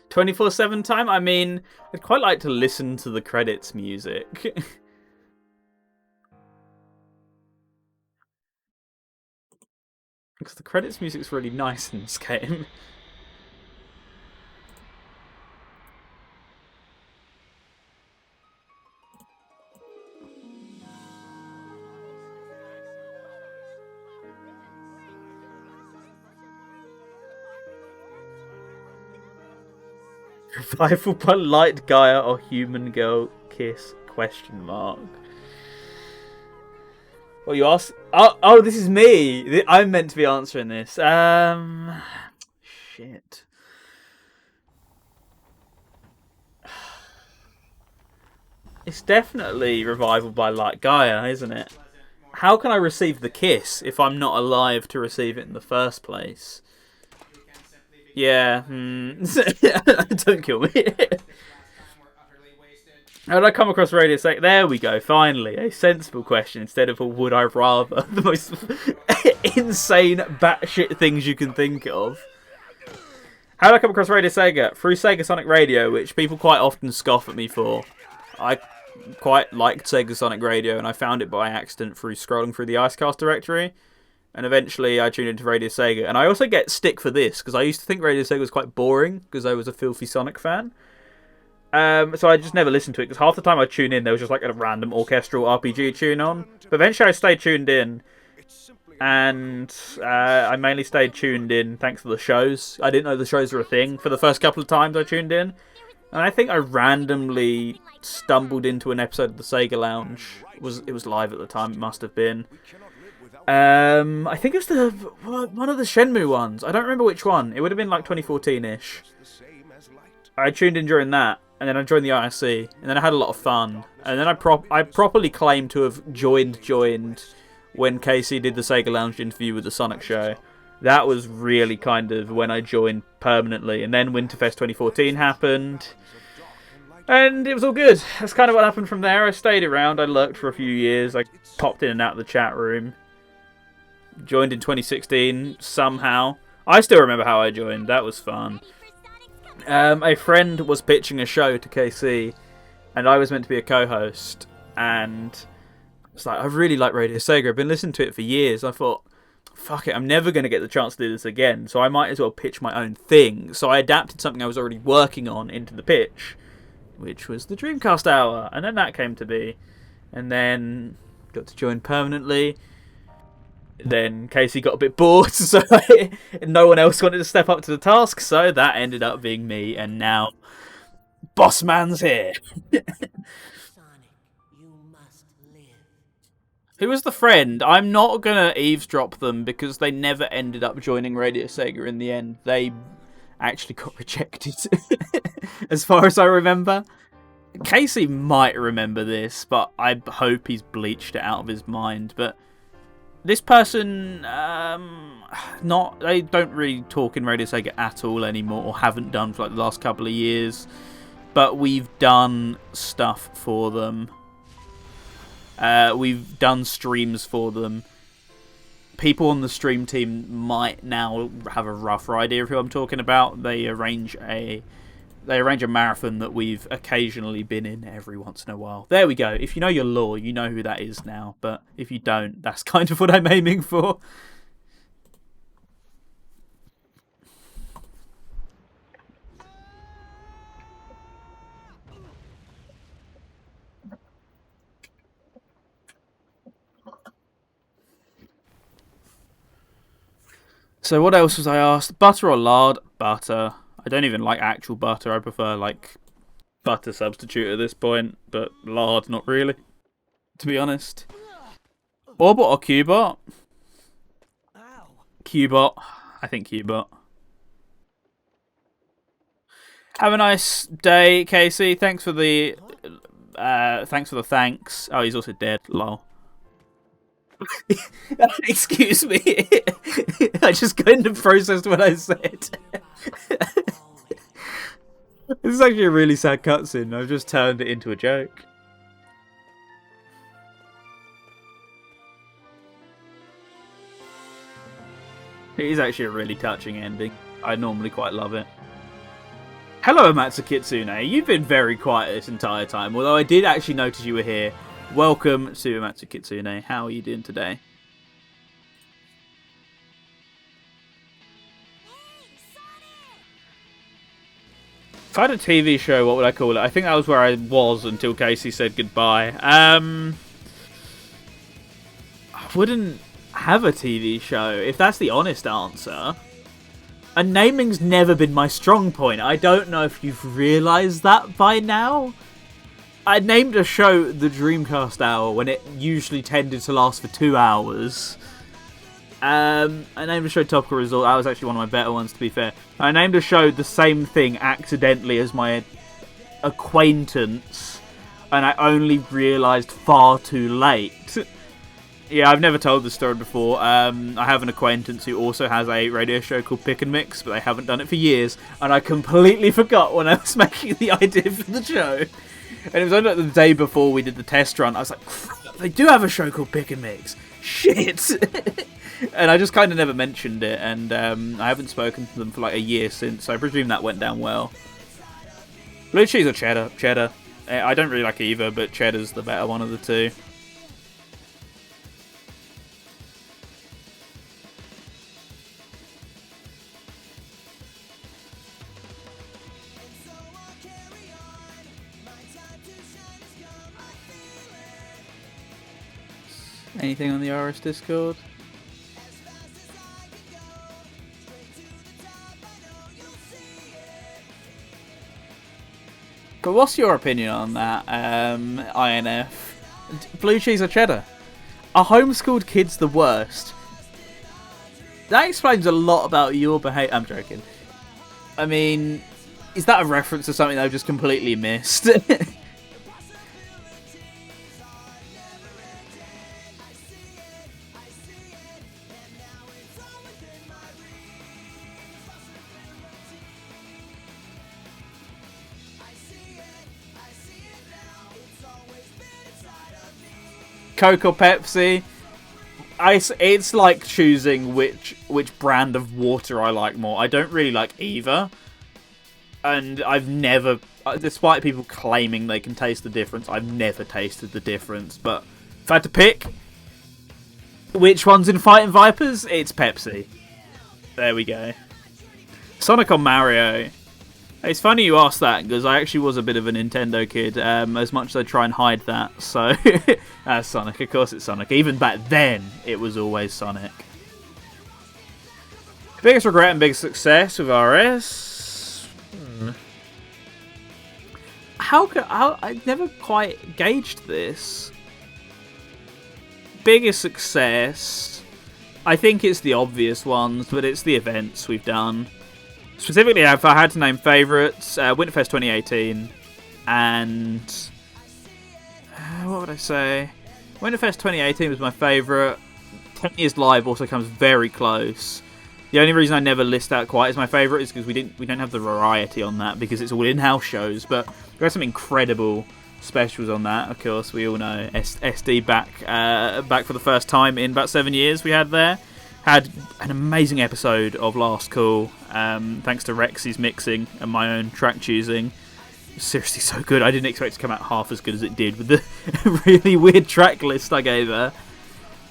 "24/7 time? I mean, I'd quite like to listen to the credits music. Because the credits music's really nice in this game. Revival by Light Gaia or Human Girl Kiss? Question mark. Well, you asked. Oh, this is me. I'm meant to be answering this. Shit. It's definitely Revival by Light Gaia, isn't it? How can I receive the kiss if I'm not alive to receive it in the first place? Yeah, don't kill me. How did I come across Radio Sega? There we go, finally. A sensible question instead of a would I rather. The most insane batshit things you can think of. How did I come across Radio Sega? Through Sega Sonic Radio, which people quite often scoff at me for. I quite liked Sega Sonic Radio, and I found it by accident through scrolling through the Icecast directory. And eventually I tuned into Radio Sega. And I also get stick for this, because I used to think Radio Sega was quite boring, because I was a filthy Sonic fan. So I just never listened to it, because half the time I tune in, there was just like a random orchestral RPG tune on. But eventually I stayed tuned in, and I mainly stayed tuned in thanks to the shows. I didn't know the shows were a thing for the first couple of times I tuned in. And I think I randomly stumbled into an episode of the Sega Lounge. It was live at the time, it must have been. I think it was one of the Shenmue ones. I don't remember which one. It would have been like 2014-ish. I tuned in during that, and then I joined the IRC, and then I had a lot of fun. And then I properly claim to have joined when Casey did the Sega Lounge interview with the Sonic Show. That was really kind of when I joined permanently. And then Winterfest 2014 happened, and it was all good. That's kind of what happened from there. I stayed around, I lurked for a few years, I popped in and out of the chat room. Joined in 2016, somehow. I still remember how I joined, that was fun. A friend was pitching a show to KC, and I was meant to be a co-host, and it's like, I really like Radio Sega, I've been listening to it for years. I thought, fuck it, I'm never going to get the chance to do this again, so I might as well pitch my own thing. So I adapted something I was already working on into the pitch, which was the Dreamcast Hour, and then that came to be, and then got to join permanently. Then Casey got a bit bored, so no one else wanted to step up to the task, so that ended up being me, and now Boss Man's here. Sonic, you must live. Who was the friend? I'm not gonna eavesdrop them because they never ended up joining Radio Sega in the end. They actually got rejected, as far as I remember. Casey might remember this, but I hope he's bleached it out of his mind. But this person, they don't really talk in Radio Sega at all anymore, or haven't done for like the last couple of years. But we've done stuff for them. We've done streams for them. People on the stream team might now have a rougher idea of who I'm talking about. They arrange a marathon that we've occasionally been in every once in a while. There we go. If you know your lore, you know who that is now. But if you don't, that's kind of what I'm aiming for. So what else was I asked? Butter or lard? Butter. I don't even like actual butter. I prefer like butter substitute at this point, but lard not really, to be honest. Orbot or Cubot? Cubot. I think Cubot. Have a nice day, Casey. Thanks for the thanks. Oh, he's also dead. Lol. Excuse me. I just couldn't have processed what I said. This is actually a really sad cutscene. I've just turned it into a joke. It is actually a really touching ending. I normally quite love it. Hello, Amatsu Kitsune. You've been very quiet this entire time, although I did actually notice you were here. Welcome to Amatsu Kitsune. How are you doing today? If I had a TV show, what would I call it? I think that was where I was until Casey said goodbye. I wouldn't have a TV show, if that's the honest answer. And naming's never been my strong point. I don't know if you've realised that by now. I named a show the Dreamcast Hour when it usually tended to last for 2 hours. I named a show Topical Resort. That was actually one of my better ones, to be fair. I named a show the same thing accidentally as my acquaintance, and I only realised far too late. Yeah, I've never told this story before. I have an acquaintance who also has a radio show called Pick and Mix, but they haven't done it for years, and I completely forgot when I was making the idea for the show. And it was only like the day before we did the test run. I was like, crap, they do have a show called Pick and Mix. Shit. And I just kind of never mentioned it. And I haven't spoken to them for like a year since. So I presume that went down well. Blue cheese or cheddar? Cheddar. I don't really like either, but cheddar's the better one of the two. Anything on the RS Discord? But what's your opinion on that, INF? Blue cheese or cheddar? Are homeschooled kids the worst? That explains a lot about your behaviour. I'm joking. I mean, is that a reference to something that I've just completely missed? Coke or Pepsi? It's like choosing which brand of water I like more. I don't really like either. And I've never, despite people claiming they can taste the difference, I've never tasted the difference. But if I had to pick which one's in Fighting Vipers, it's Pepsi. There we go. Sonic or Mario? It's funny you asked that, because I actually was a bit of a Nintendo kid, as much as I try and hide that. So, Sonic, of course it's Sonic. Even back then, it was always Sonic. Biggest regret and biggest success with RS? I never quite gauged this. Biggest success? I think it's the obvious ones, but it's the events we've done. Specifically, if I had to name favourites, Winterfest 2018, and what would I say? Winterfest 2018 was my favourite. 10 Years Live also comes very close. The only reason I never list that quite as my favourite is because we don't have the variety on that, because it's all in-house shows. But we had some incredible specials on that. Of course, we all know SD back for the first time in about 7 years. We had an amazing episode of Last Call. Thanks to Rexy's mixing and my own track choosing. Seriously, so good. I didn't expect it to come out half as good as it did with the really weird track list I gave her.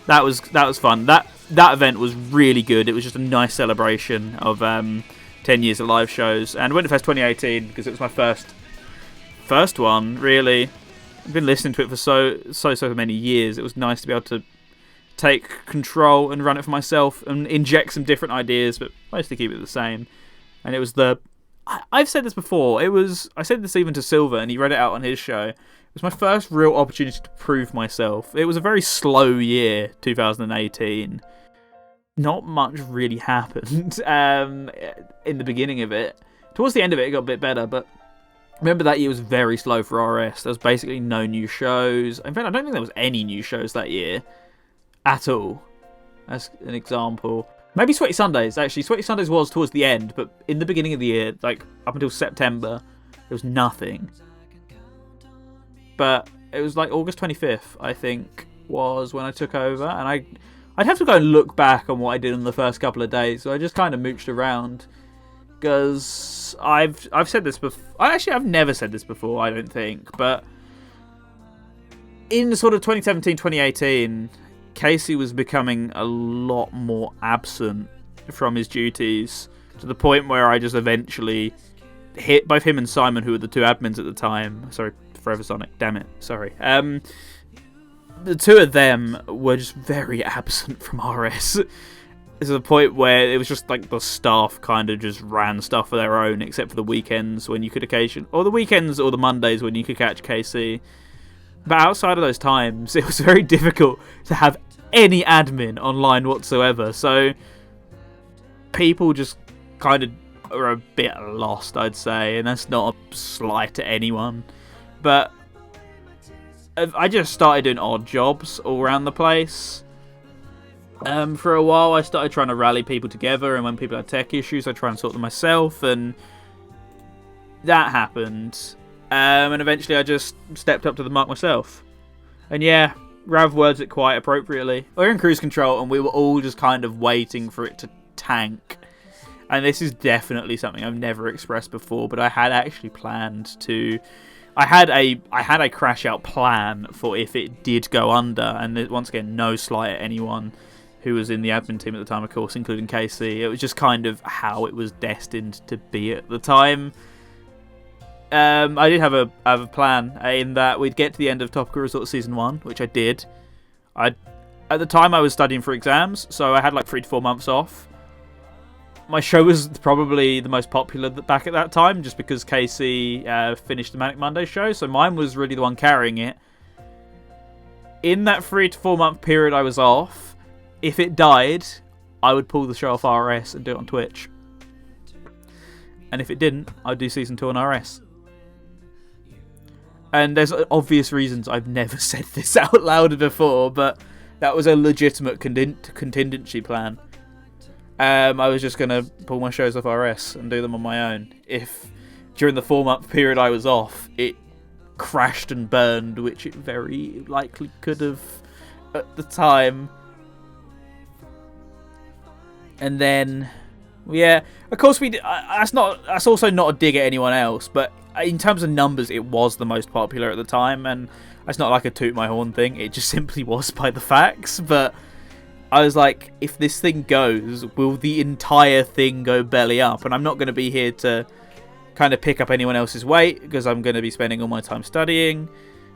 That was fun. That event was really good. It was just a nice celebration of 10 years of live shows. And Winterfest 2018, because it was my first one, really. I've been listening to it for so many years. It was nice to be able to take control and run it for myself and inject some different ideas, but mostly keep it the same. And it was I've said this before. I said this even to Silver, and he read it out on his show. It was my first real opportunity to prove myself. It was a very slow year, 2018. Not much really happened in the beginning of it. Towards the end of it, it got a bit better, but remember that year was very slow for RS. There was basically no new shows. In fact, I don't think there was any new shows that year at all, as an example. Maybe Sweaty Sundays, actually. Sweaty Sundays was towards the end, but in the beginning of the year, like up until September, there was nothing. But it was like August 25th, I think, was when I took over, and I'd have to go and look back on what I did in the first couple of days, so I just kind of mooched around, because I've said this before. I've never said this before, I don't think, but in sort of 2017, 2018, Casey was becoming a lot more absent from his duties, to the point where I just eventually hit both him and Simon, who were the two admins at the time. Sorry, Forever Sonic, damn it, sorry. The two of them were just very absent from RS. To the point where it was just like the staff kind of just ran stuff for their own, except for the weekends when you could or the weekends or the Mondays when you could catch Casey. But outside of those times, it was very difficult to have any admin online whatsoever. So people just kind of are a bit lost, I'd say. And that's not a slight to anyone. But I just started doing odd jobs all around the place. For a while, I started trying to rally people together. And when people had tech issues, I try and sort them myself. And that happened. And eventually I just stepped up to the mark myself. And yeah, Rav words it quite appropriately. We're in cruise control and we were all just kind of waiting for it to tank. And this is definitely something I've never expressed before, but I had actually planned to... I had a crash out plan for if it did go under, and once again, no slight at anyone who was in the admin team at the time, of course, including Casey. It was just kind of how it was destined to be at the time. I did have a plan in that we'd get to the end of Topical Resort Season 1, which I did. At the time, I was studying for exams, so I had like 3 to 4 months off. My show was probably the most popular back at that time, just because Casey finished the Manic Monday show, so mine was really the one carrying it. In that 3 to 4 month period I was off, if it died, I would pull the show off RS and do it on Twitch. And if it didn't, I'd do Season 2 on RS. And there's obvious reasons I've never said this out loud before, but that was a legitimate contingency plan. I was just going to pull my shows off RS and do them on my own. If during the 4 month period I was off, it crashed and burned, which it very likely could have at the time. And then, yeah, of course we did. That's also not a dig at anyone else, but in terms of numbers, it was the most popular at the time, and it's not like a toot my horn thing. It just simply was by the facts. But I was like, if this thing goes, will the entire thing go belly up? And I'm not going to be here to kind of pick up anyone else's weight, because I'm going to be spending all my time studying.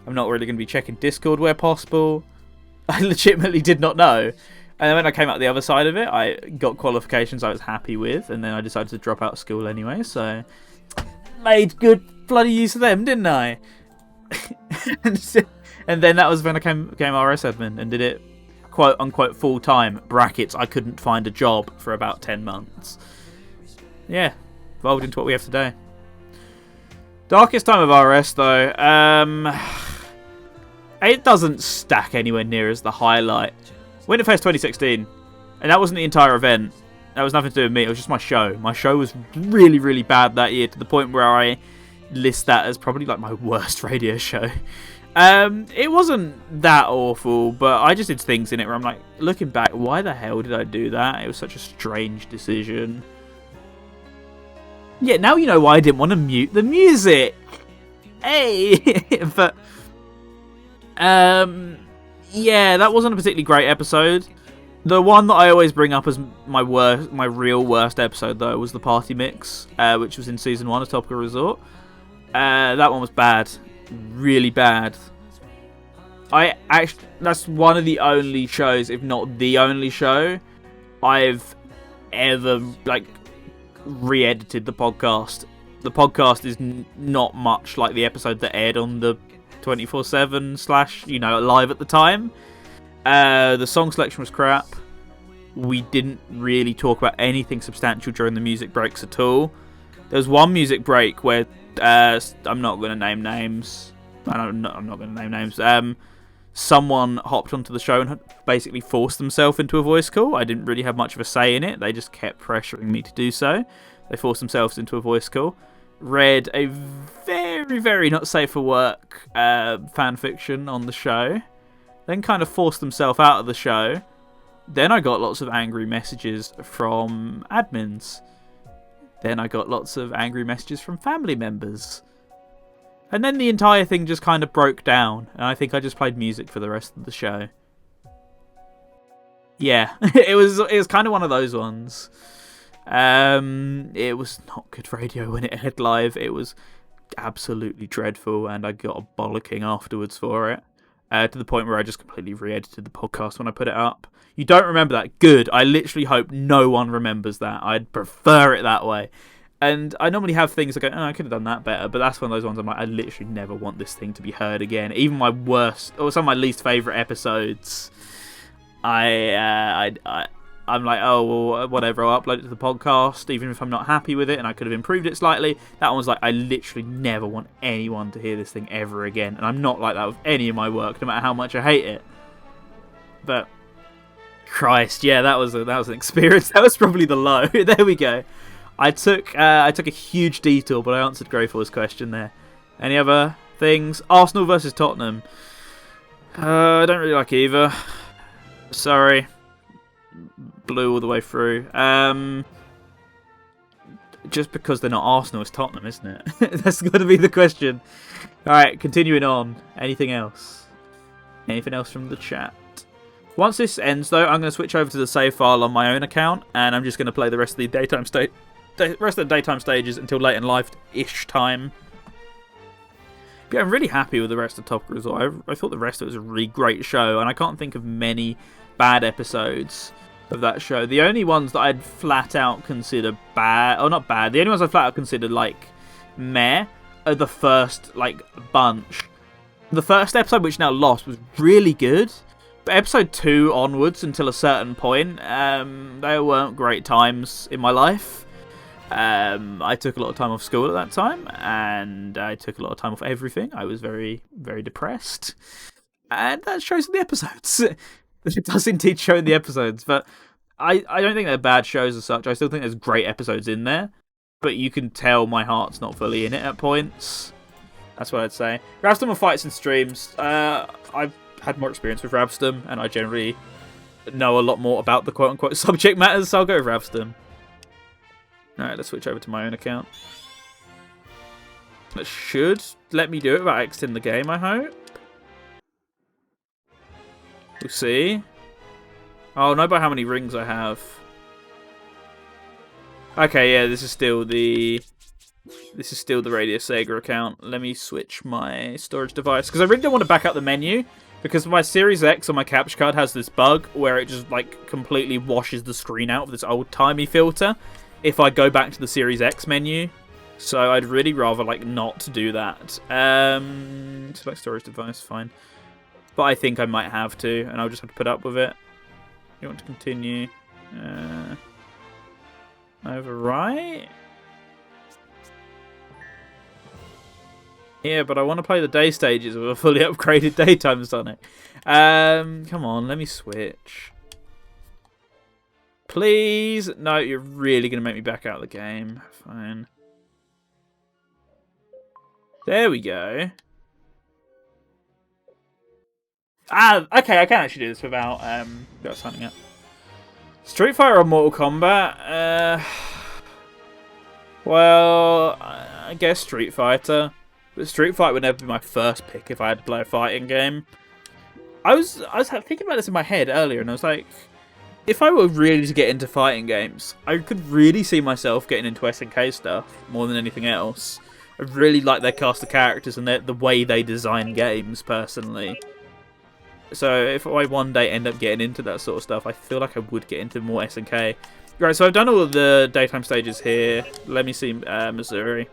I'm not really going to be checking Discord where possible. I legitimately did not know. And then when I came out the other side of it, I got qualifications I was happy with, and then I decided to drop out of school anyway, so made good bloody use of them, didn't I? And then that was when I became RS admin and did it quote unquote full time, brackets, I couldn't find a job for about 10 months. Yeah, evolved into what we have today. Darkest time of RS though, it doesn't stack anywhere near as the highlight. Winterfest 2016, and that wasn't the entire event. That was nothing to do with me, it was just my show. My show was really, really bad that year, to the point where I list that as probably like my worst radio show. It wasn't that awful, but I just did things in it where I'm like, looking back, why the hell did I do that? It was such a strange decision. Yeah, now you know why I didn't want to mute the music. Hey! But, yeah, that wasn't a particularly great episode. The one that I always bring up as my real worst episode, though, was the party mix, which was in Season 1 of Topical Resort. That one was bad. Really bad. That's one of the only shows, if not the only show, I've ever, re-edited the podcast. The podcast is not much like the episode that aired on the 24/7 / live at the time. The song selection was crap. We didn't really talk about anything substantial during the music breaks at all. There was one music break where I'm not going to name names. I'm not going to name names. Someone hopped onto the show and basically forced themselves into a voice call. I didn't really have much of a say in it. They just kept pressuring me to do so. They forced themselves into a voice call. Read a very, very not safe for work fan fiction on the show. Then kind of forced themselves out of the show. Then I got lots of angry messages from admins. Then I got lots of angry messages from family members. And then the entire thing just kind of broke down. And I think I just played music for the rest of the show. Yeah, it was kind of one of those ones. It was not good radio when it aired live. It was absolutely dreadful, and I got a bollocking afterwards for it. To the point where I just completely re-edited the podcast when I put it up. You don't remember that? Good. I literally hope no one remembers that. I'd prefer it that way. And I normally have things that go, I could have done that better, but that's one of those ones I'm like, I literally never want this thing to be heard again. Even my worst, or some of my least favourite episodes, I'm like, oh, well, whatever, I'll upload it to the podcast, even if I'm not happy with it, and I could have improved it slightly. That one was like, I literally never want anyone to hear this thing ever again. And I'm not like that with any of my work, no matter how much I hate it. But, Christ, yeah, that was an experience. That was probably the low. There we go. I took a huge detour, but I answered Greyfall's question there. Any other things? Arsenal versus Tottenham. I don't really like either. Sorry. Blue all the way through. Just because they're not Arsenal, it's Tottenham, isn't it? That's got to be the question. Alright, continuing on. Anything else? Anything else from the chat? Once this ends, though, I'm going to switch over to the save file on my own account, and I'm just going to play the rest of the daytime stages until late in life-ish time. Yeah, I'm really happy with the rest of Topical Resort. I thought the rest of it was a really great show, and I can't think of many bad episodes of that show. The only ones that I'd flat out consider bad, or not bad, the only ones I flat out consider like meh are the first like bunch. The first episode, which now lost, was really good, but episode 2 onwards until a certain point, they weren't great times in my life. I took a lot of time off school at that time, and I took a lot of time off everything. I was very, very depressed, and that shows in the episodes. It does indeed show in the episodes, but I don't think they're bad shows as such. I still think there's great episodes in there, but you can tell my heart's not fully in it at points. That's what I'd say. Rabsdom and fights and streams. I've had more experience with Rabsdom, and I generally know a lot more about the quote-unquote subject matters, so I'll go with Rabsdom. Alright, let's switch over to my own account. That should let me do it without exiting the game, I hope. We'll see. Oh, know about how many rings I have. Okay, yeah, this is still the Radius Sega account. Let me switch my storage device, because I really don't want to back up the menu, because my Series X on my capture card has this bug where it just like completely washes the screen out with this old-timey filter if I go back to the Series X menu. So I'd really rather like not do that. Select storage device, fine. But I think I might have to, and I'll just have to put up with it. You want to continue? Overwrite? Yeah, but I want to play the day stages with a fully upgraded daytime Sonic. Come on, let me switch. Please? No, you're really going to make me back out of the game. Fine. There we go. Ah, okay, I can actually do this without signing up. Street Fighter or Mortal Kombat? Well, I guess Street Fighter. But Street Fighter would never be my first pick if I had to play a fighting game. I was thinking about this in my head earlier, and I was like, if I were really to get into fighting games, I could really see myself getting into SNK stuff more than anything else. I really like their cast of characters and the way they design games, personally. So if I one day end up getting into that sort of stuff, I feel like I would get into more SNK. Right, so I've done all of the daytime stages here. Let me see Missouri.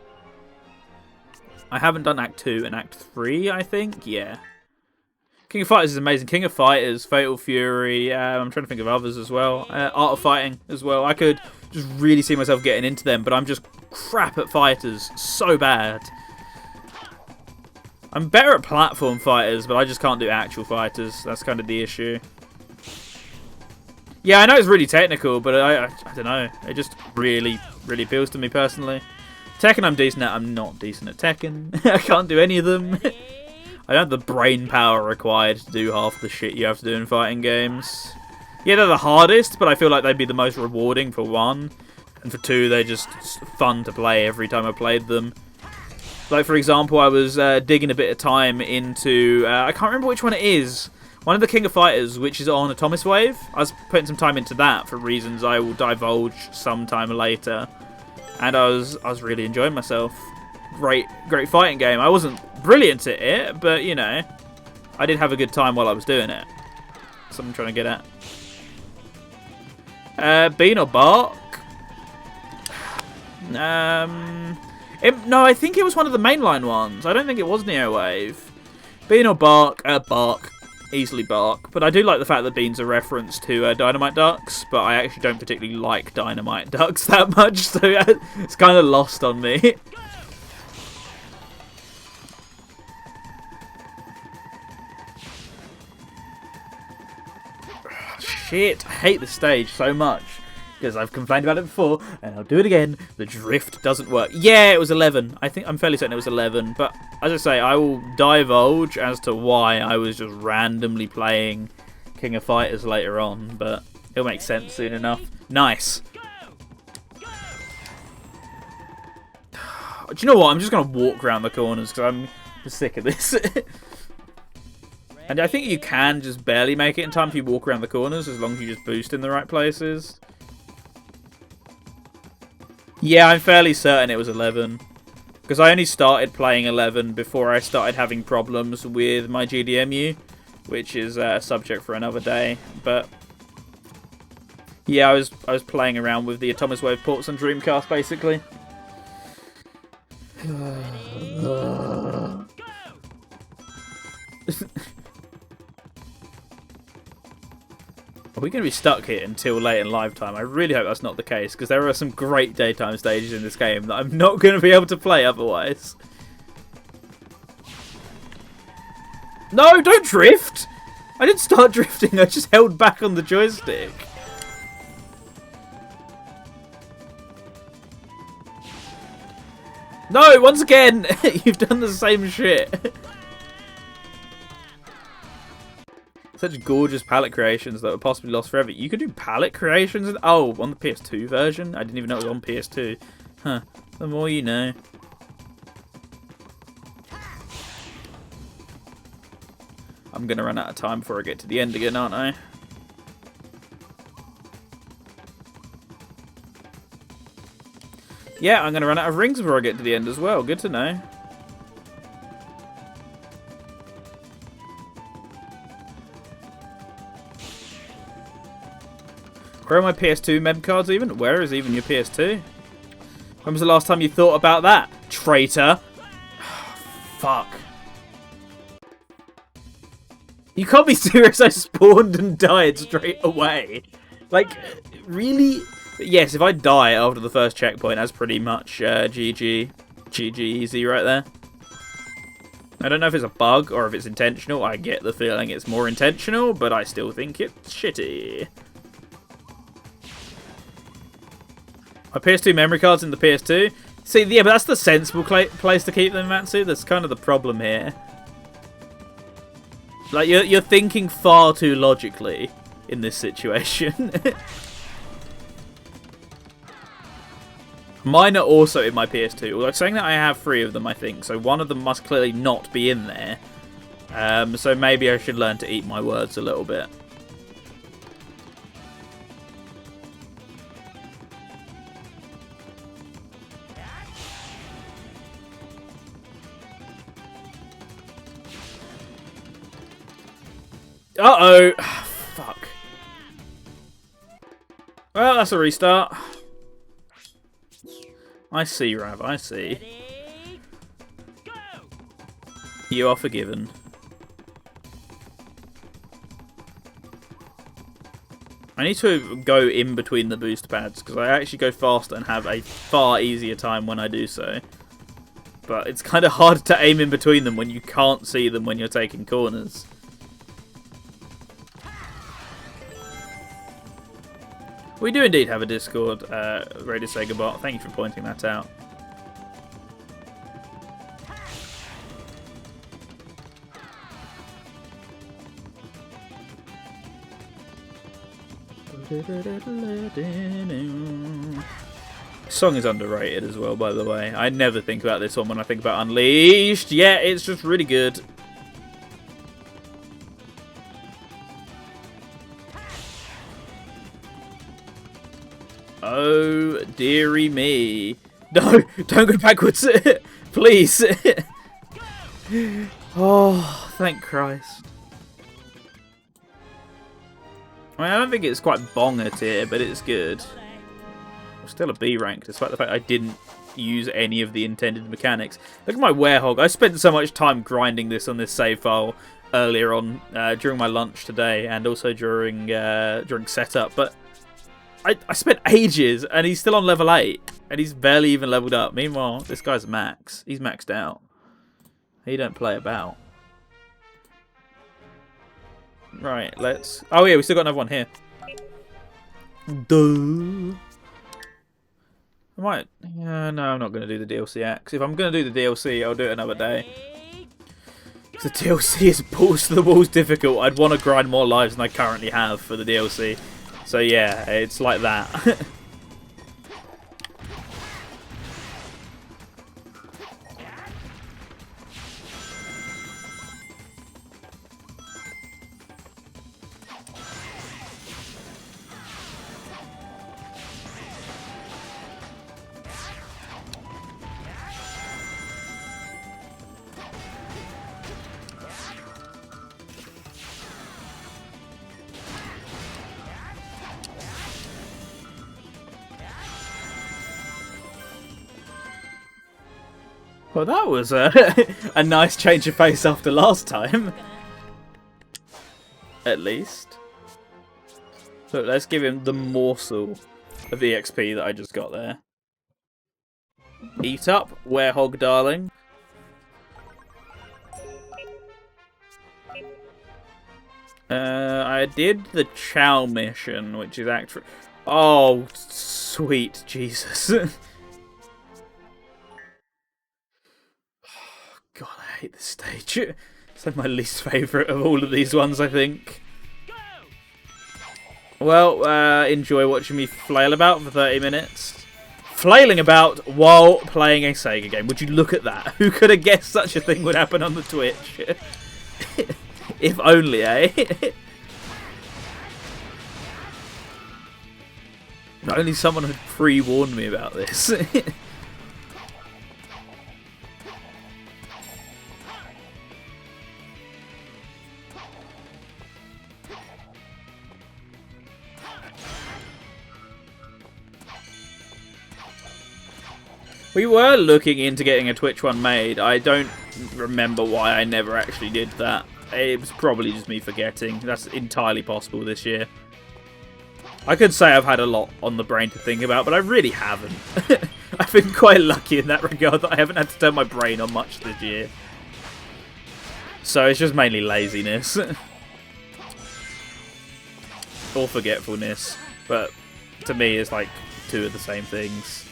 I haven't done Act 2 and Act 3, I think. Yeah. King of Fighters is amazing. King of Fighters, Fatal Fury, I'm trying to think of others as well. Art of Fighting as well. I could just really see myself getting into them, but I'm just crap at fighters. So bad. I'm better at platform fighters, but I just can't do actual fighters. That's kind of the issue. Yeah, I know it's really technical, but I don't know. It just really, really appeals to me personally. Tekken I'm decent at. I'm not decent at Tekken. I can't do any of them. I don't have the brain power required to do half the shit you have to do in fighting games. Yeah, they're the hardest, but I feel like they'd be the most rewarding for one. And for two, they're just fun to play every time I played them. Like, for example, I was digging a bit of time into... I can't remember which one it is. One of the King of Fighters, which is on Atomic Wave. I was putting some time into that for reasons I will divulge sometime later. And I was really enjoying myself. Great fighting game. I wasn't brilliant at it, but, you know, I did have a good time while I was doing it. That's what I'm trying to get at. Bean or Bark? No, I think it was one of the mainline ones. I don't think it was Neowave. Bean or Bark? Bark. Easily Bark. But I do like the fact that Bean's a reference to Dynamite Ducks, but I actually don't particularly like Dynamite Ducks that much, so it's kind of lost on me. Shit, I hate the stage so much. Because I've complained about it before, and I'll do it again. The drift doesn't work. Yeah, it was 11. I'm fairly certain it was 11, but as I say, I will divulge as to why I was just randomly playing King of Fighters later on, but it'll make sense soon enough. Nice. Do you know what? I'm just going to walk around the corners because I'm sick of this. And I think you can just barely make it in time if you walk around the corners, as long as you just boost in the right places. Yeah, I'm fairly certain it was 11. Because I only started playing 11 before I started having problems with my GDMU, which is a subject for another day. But yeah, I was playing around with the Atomic Wave ports on Dreamcast, basically. Are we going to be stuck here until late in live time? I really hope that's not the case, because there are some great daytime stages in this game that I'm not going to be able to play otherwise. No, don't drift! I didn't start drifting, I just held back on the joystick. No, once again, you've done the same shit. Such gorgeous palette creations that were possibly lost forever. You could do palette creations? Oh, on the PS2 version? I didn't even know it was on PS2. Huh. The more you know. I'm going to run out of time before I get to the end again, aren't I? Yeah, I'm going to run out of rings before I get to the end as well. Good to know. Where are my PS2 mem cards even? Where is even your PS2? When was the last time you thought about that, traitor? Fuck. You can't be serious, I spawned and died straight away. Like, really? Yes, if I die after the first checkpoint, that's pretty much GG. GG easy right there. I don't know if it's a bug or if it's intentional. I get the feeling it's more intentional, but I still think it's shitty. My PS2 memory card's in the PS2. See, yeah, but that's the sensible place to keep them, Matsu. That's kind of the problem here. Like, you're thinking far too logically in this situation. Mine are also in my PS2. Although saying that, I have 3 of them, I think. So one of them must clearly not be in there. So maybe I should learn to eat my words a little bit. Uh-oh. Fuck. Well, that's a restart. I see, Rav, I see. Ready, go! You are forgiven. I need to go in between the boost pads, because I actually go faster and have a far easier time when I do so. But it's kind of hard to aim in between them when you can't see them when you're taking corners. We do indeed have a Discord, ready to say goodbye. Thank you for pointing that out. This song is underrated as well, by the way. I never think about this one when I think about Unleashed. Yeah, it's just really good. Oh, dearie me. No, don't go backwards. Please. Oh, thank Christ. I mean, I don't think it's quite bonger tier, but it's good. I'm still a B rank, despite the fact I didn't use any of the intended mechanics. Look at my werehog. I spent so much time grinding this on this save file earlier on, during my lunch today, and also during setup, but I spent ages, and he's still on level 8, and he's barely even leveled up. Meanwhile, this guy's max. He's maxed out. He don't play about. Right, let's... Oh yeah, we still got another one here. Duh. I might... no, I'm not going to do the DLC X. If I'm going to do the DLC, I'll do it another day. If the DLC is balls to the walls difficult, I'd want to grind more lives than I currently have for the DLC. So yeah, it's like that. Well, that was a nice change of pace after last time. At least. So let's give him the morsel of EXP that I just got there. Eat up, werehog darling. I did the Chow mission, which is actually... Oh, sweet Jesus. God, I hate this stage. It's like my least favourite of all of these ones, I think. Well, enjoy watching me flail about for 30 minutes. Flailing about while playing a Sega game. Would you look at that? Who could have guessed such a thing would happen on the Twitch? If only, eh? Not only someone had pre-warned me about this. We were looking into getting a Twitch one made. I don't remember why I never actually did that. It was probably just me forgetting. That's entirely possible this year. I could say I've had a lot on the brain to think about, but I really haven't. I've been quite lucky in that regard that I haven't had to turn my brain on much this year. So it's just mainly laziness. Or forgetfulness. But to me, it's like two of the same things.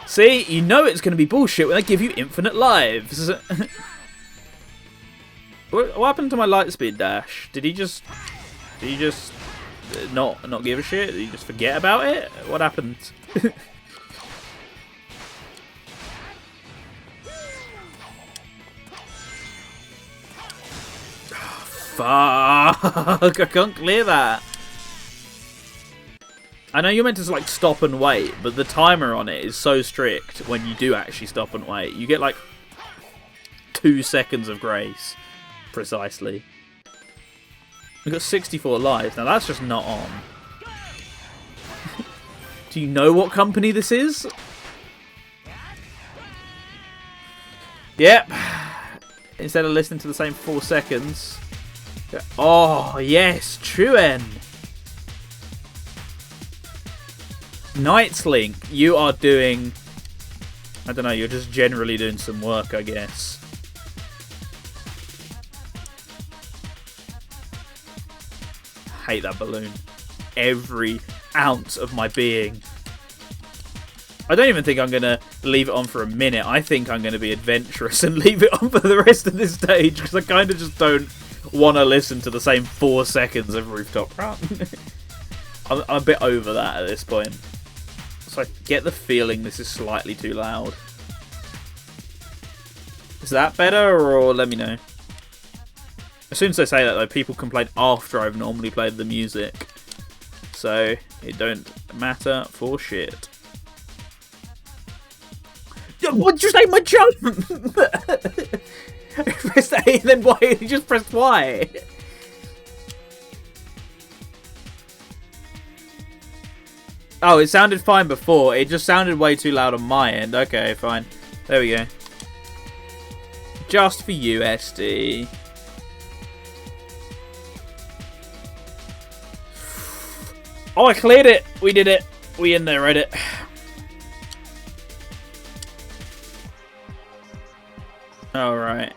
See, you know it's going to be bullshit when they give you infinite lives. What happened to my lightspeed dash? Did he just not give a shit? Did he just forget about it? What happened? Fuck! I can't clear that. I know you're meant to like stop and wait, but the timer on it is so strict when you do actually stop and wait. You get like 2 seconds of grace, precisely. We've got 64 lives. Now that's just not on. Do you know what company this is? Yep. Instead of listening to the same 4 seconds. Oh, yes, Truen. Nightslink, you are doing... I don't know, you're just generally doing some work, I guess. I hate that balloon. Every ounce of my being. I don't even think I'm going to leave it on for a minute. I think I'm going to be adventurous and leave it on for the rest of this stage, because I kind of just don't want to listen to the same 4 seconds of Rooftop Run. I'm a bit over that at this point. So I get the feeling this is slightly too loud. Is that better, or let me know? As soon as I say that, though, people complain after I've normally played the music. So it don't matter for shit. What'd you say, my jump? I pressed A and then Y, and you just pressed Y. Oh, it sounded fine before. It just sounded way too loud on my end. Okay, fine. There we go. Just for you, SD. Oh, I cleared it. We did it. We in there, Reddit. Alright.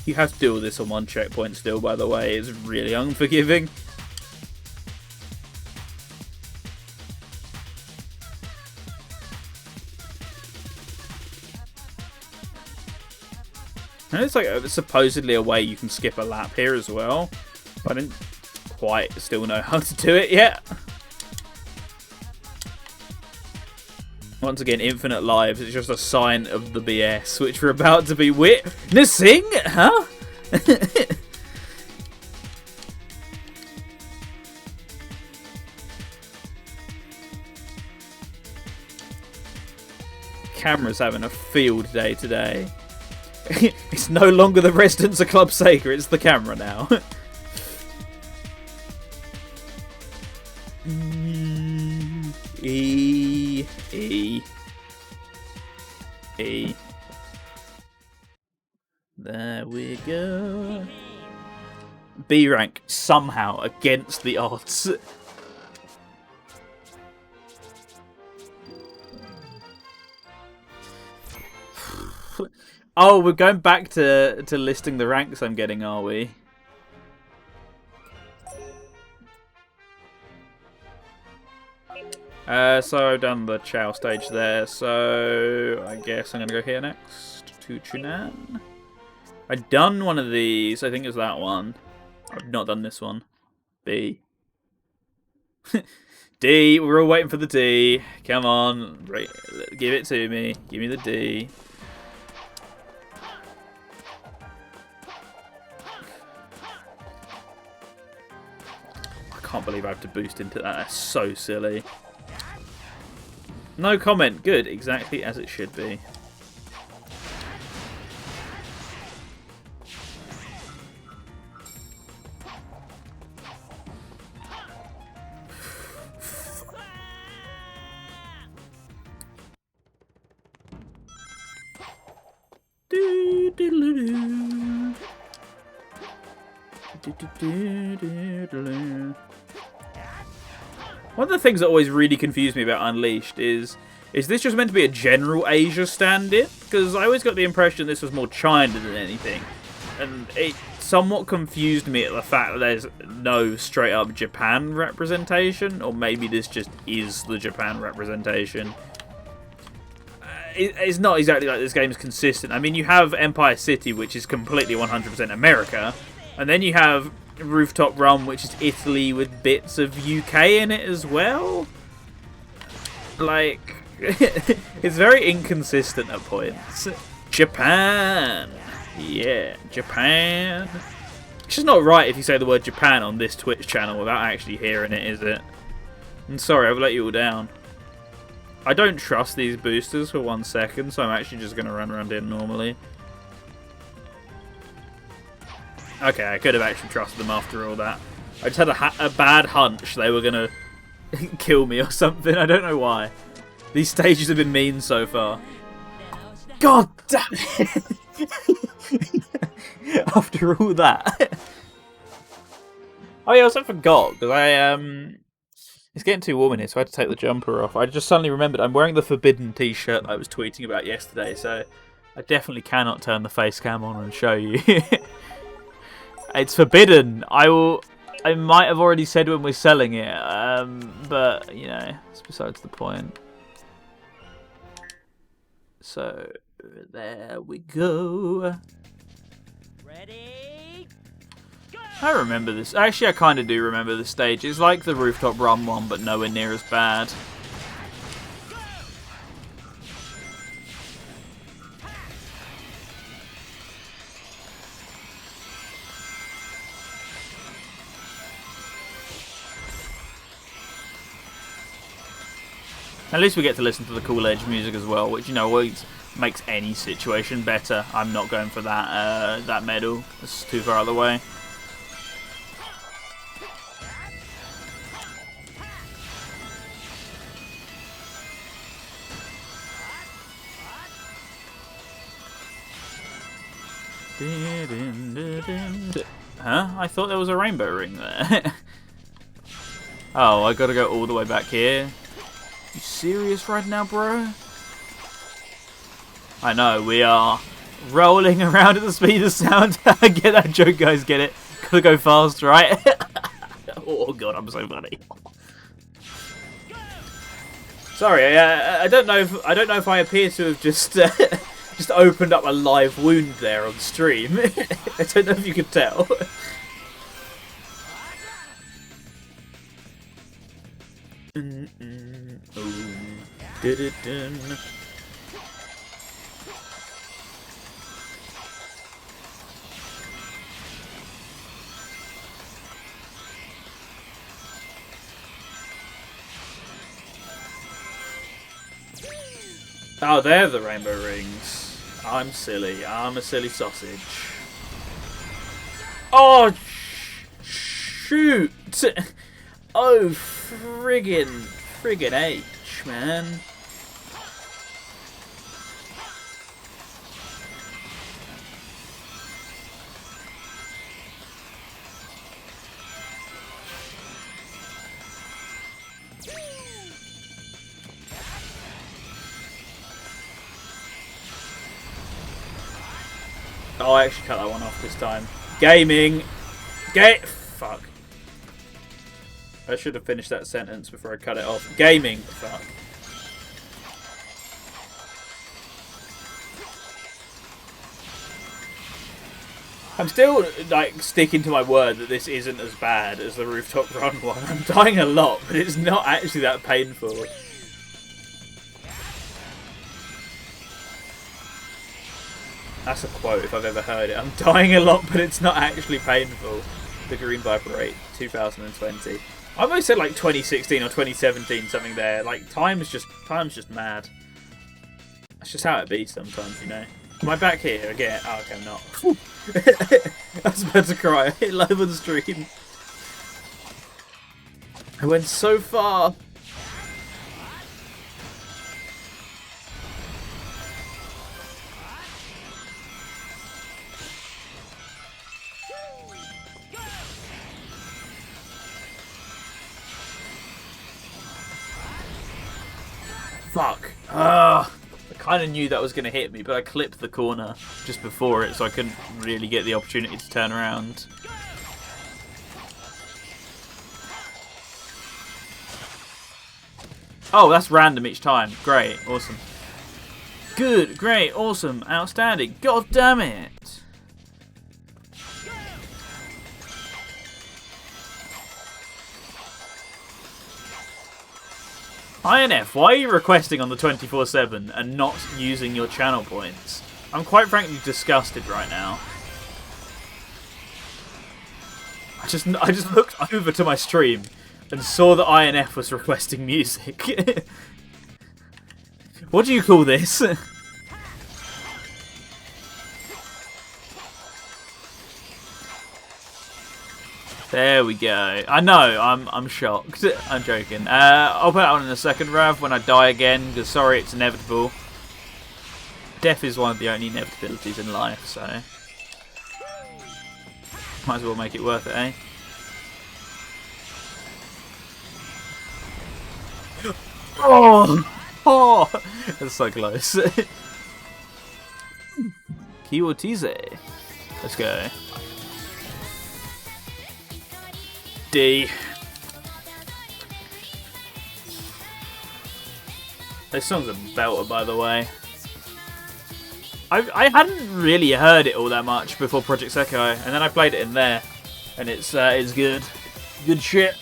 You have to do all this on one checkpoint still, by the way. It's really unforgiving. And it's like supposedly a way you can skip a lap here as well. But I didn't quite still know how to do it yet. Once again, infinite lives. It's just a sign of the BS, which we're about to be witnessing. Huh? Camera's having a field day today. It's no longer the residents of Club Sega, it's the camera now. E. There we go. B rank somehow against the odds. Oh, we're going back to listing the ranks I'm getting, are we? So I've done the Chow stage there, so I guess I'm going to go here next to Chunan. I've done one of these, I think it's that one. I've not done this one. B. D, we're all waiting for the D. Come on, give it to me. Give me the D. I can't believe I have to boost into that. That's so silly. No comment. Good. Exactly as it should be. One of the things that always really confused me about Unleashed is this just meant to be a general Asia stand-in? Because I always got the impression this was more China than anything. And it somewhat confused me at the fact that there's no straight-up Japan representation. Or maybe this just is the Japan representation. It's not exactly like this game is consistent. I mean, you have Empire City, which is completely 100% America. And then you have Rooftop Run, which is Italy with bits of UK in it as well. Like, it's very inconsistent at points. Japan. Yeah, Japan. It's just not right if you say the word Japan on this Twitch channel without actually hearing it, is it? I'm sorry, I've let you all down. I don't trust these boosters for 1 second, so I'm actually just going to run around here normally. Okay, I could have actually trusted them after all that. I just had a bad hunch they were going to kill me or something. I don't know why. These stages have been mean so far. God damn it! After all that. Oh yeah, I also forgot, because it's getting too warm in here, so I had to take the jumper off. I just suddenly remembered I'm wearing the Forbidden t-shirt I was tweeting about yesterday, so I definitely cannot turn the face cam on and show you. It's forbidden. I might have already said when we're selling it, but, you know, it's besides the point. So, there we go. Ready? I remember this. Actually, I kind of do remember this stage. It's like the Rooftop Run one, but nowhere near as bad. At least we get to listen to the Cool Edge music as well, which, you know, makes any situation better. I'm not going for that that medal. It's too far out of the way. Huh? I thought there was a rainbow ring there. Oh, I gotta go all the way back here. You serious right now, bro? I know, we are rolling around at the speed of sound. I get that joke, guys. Get it? Gotta go fast, right? Oh god, I'm so funny. Sorry, I don't know if I appear to have just just opened up a live wound there on stream. I don't know if you could tell. Oh, they're the rainbow rings. I'm silly. I'm a silly sausage. Oh, shoot! Oh, friggin' H, man. Oh, I actually cut that one off this time. Gaming! Fuck. I should have finished that sentence before I cut it off. Gaming! Fuck. I'm still, like, sticking to my word that this isn't as bad as the Rooftop Run one. I'm dying a lot, but it's not actually that painful. That's a quote if I've ever heard it. I'm dying a lot, but it's not actually painful. The Green Viper 8, 2020. I almost said like 2016 or 2017, something there. Like time's just mad. That's just how it be sometimes, you know. Am I back here again? Oh, okay, I'm not. I was about to cry. Live on stream. I went so far. Fuck. I kind of knew that was going to hit me, but I clipped the corner just before it, so I couldn't really get the opportunity to turn around. Oh, that's random each time. Great. Awesome. Good. Great. Awesome. Outstanding. God damn it. INF, why are you requesting on the 24/7 and not using your channel points? I'm quite frankly disgusted right now. I just looked over to my stream and saw that INF was requesting music. What do you call this? There we go. I know, I'm shocked. I'm joking. I'll put that on in a second, Rav, when I die again, because sorry, it's inevitable. Death is one of the only inevitabilities in life, so might as well make it worth it, eh? Oh! That's so close. Kiwotize. Let's go. D. This song's a belter, by the way. I hadn't really heard it all that much before Project Sekai, and then I played it in there, and it's good. Good shit.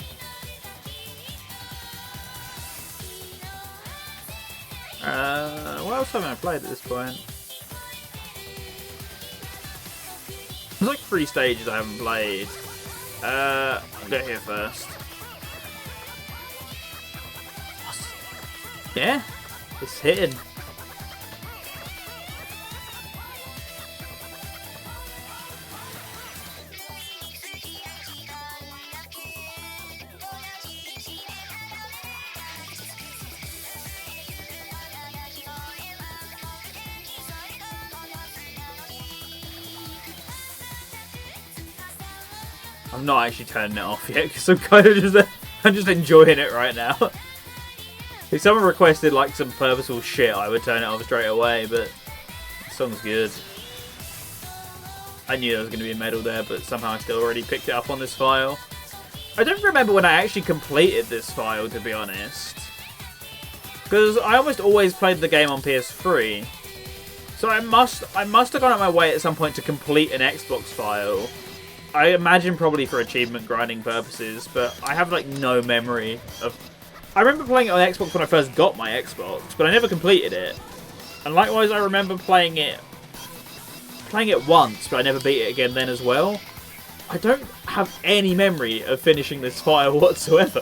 What else haven't I played at this point? There's like 3 stages I haven't played. I'll go here first. Yeah, it's hitting. I'm not actually turning it off yet because I'm just enjoying it right now. If someone requested like some purposeful shit, I would turn it off straight away. But the song's good. I knew there was going to be a medal there, but somehow I still already picked it up on this file. I don't remember when I actually completed this file, to be honest. Because I almost always played the game on PS3. So I must have gone out my way at some point to complete an Xbox file. I imagine probably for achievement grinding purposes, but I have like no memory of... I remember playing it on Xbox when I first got my Xbox, but I never completed it. And likewise, I remember playing it once, but I never beat it again then as well. I don't have any memory of finishing this file whatsoever.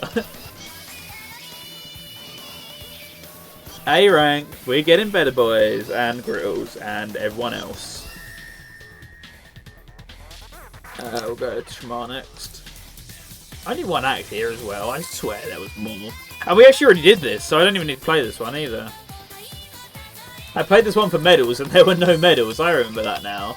A rank, we're getting better, boys, and grills, and everyone else. We'll go to Shamar next. Only one act here as well, I swear there was more. And we actually already did this, so I don't even need to play this one either. I played this one for medals, and there were no medals, I remember that now.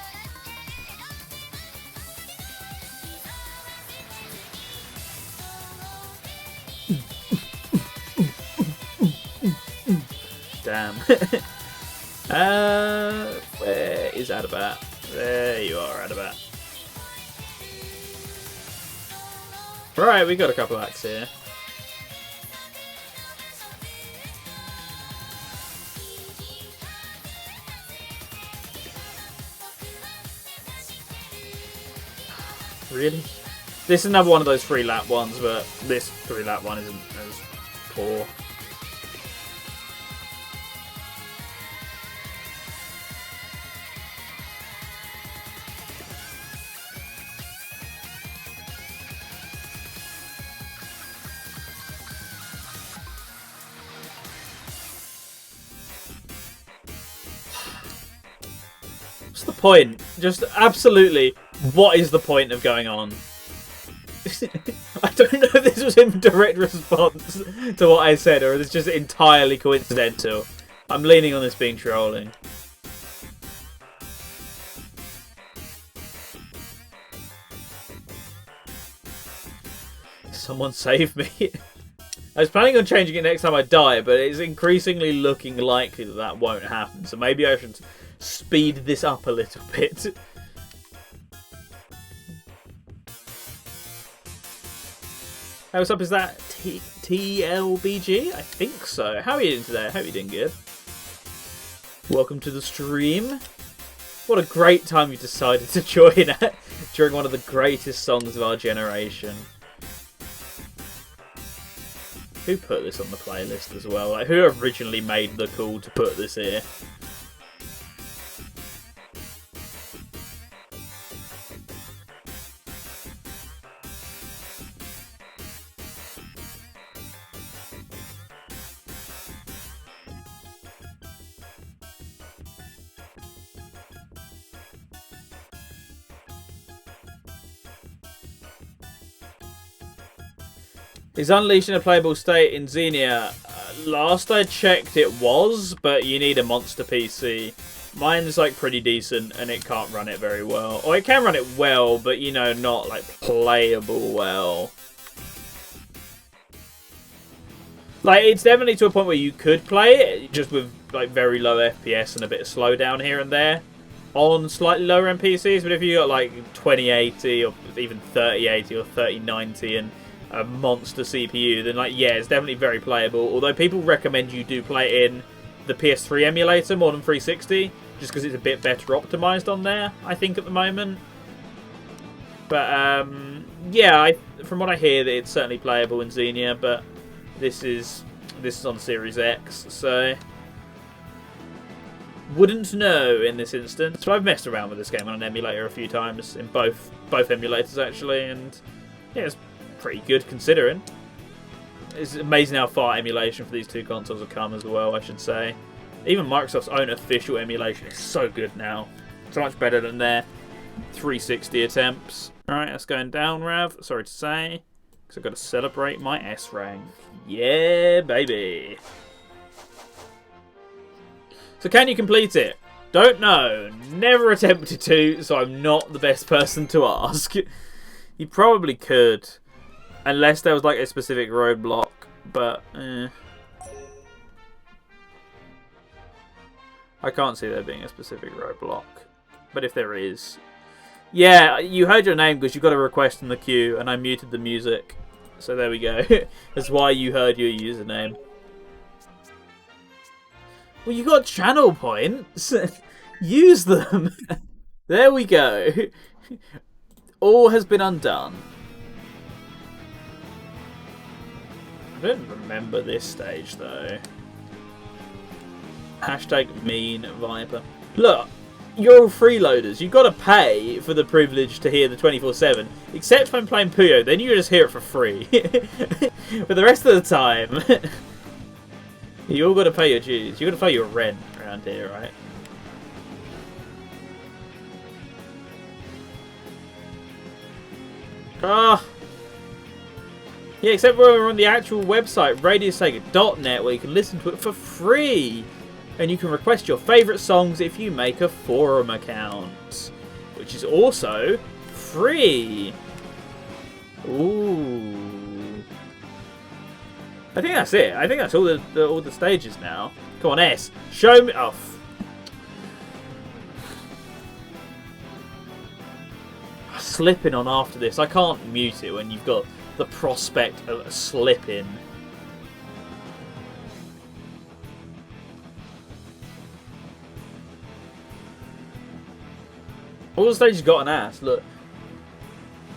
Damn. Where is Adabat? There you are, Adabat. Right, we got a couple acts here. Really? This is another one of those 3-lap ones, but this 3-lap one isn't as poor. What's the point? Just absolutely, what is the point of going on? I don't know if this was in direct response to what I said, or if it's just entirely coincidental. I'm leaning on this being trolling. Someone save me. I was planning on changing it next time I die, but it's increasingly looking likely that that won't happen. So maybe I should speed this up a little bit. Hey, what's up? Is that TLBG? I think so. How are you doing today? I hope you're doing good. Welcome to the stream. What a great time you decided to join at during one of the greatest songs of our generation. Who put this on the playlist as well? Like, who originally made the call to put this here? Is Unleashed in a playable state in Xenia? Last I checked it was, but you need a monster PC. Mine's like pretty decent and it can't run it very well. Or it can run it well, but you know, not like playable well. Like, it's definitely to a point where you could play it, just with like very low FPS and a bit of slowdown here and there on slightly lower end PCs. But if you got like 2080 or even 3080 or 3090 and a monster CPU, then like, yeah, it's definitely very playable. Although people recommend you do play it in the PS3 emulator more than 360, just because it's a bit better optimized on there, I think, at the moment. But yeah, from what I hear, that it's certainly playable in Xenia, but this is on Series X, so wouldn't know in this instance. But I've messed around with this game on an emulator a few times, in both emulators actually, and yeah, it's pretty good considering. It's amazing how far emulation for these two consoles have come as well, I should say. Even Microsoft's own official emulation is so good now. So much better than their 360 attempts. Alright, that's going down, Rav. Sorry to say. Because I've got to celebrate my S rank. Yeah, baby. So can you complete it? Don't know. Never attempted to, so I'm not the best person to ask. You probably could. Unless there was like a specific roadblock, but I can't see there being a specific roadblock. But if there is, Yeah, you heard your name because you got a request in the queue, and I muted the music. So there we go. That's why you heard your username. Well, you got channel points. Use them. There we go. All has been undone. I don't remember this stage, though. Hashtag mean Viper. Look, you're all freeloaders. You've got to pay for the privilege to hear the 24/7. Except when playing Puyo, then you just hear it for free. But the rest of the time, you all got to pay your dues. You got to pay your rent around here, right? Ah. Yeah, except when we're on the actual website, radiosega.net, where you can listen to it for free. And you can request your favourite songs if you make a forum account, which is also free. Ooh. I think that's it. I think that's all the stages now. Come on, S. Show me off. Slipping on after this. I can't mute it when you've got the prospect of a slip-in. All the stages got an ass. Look,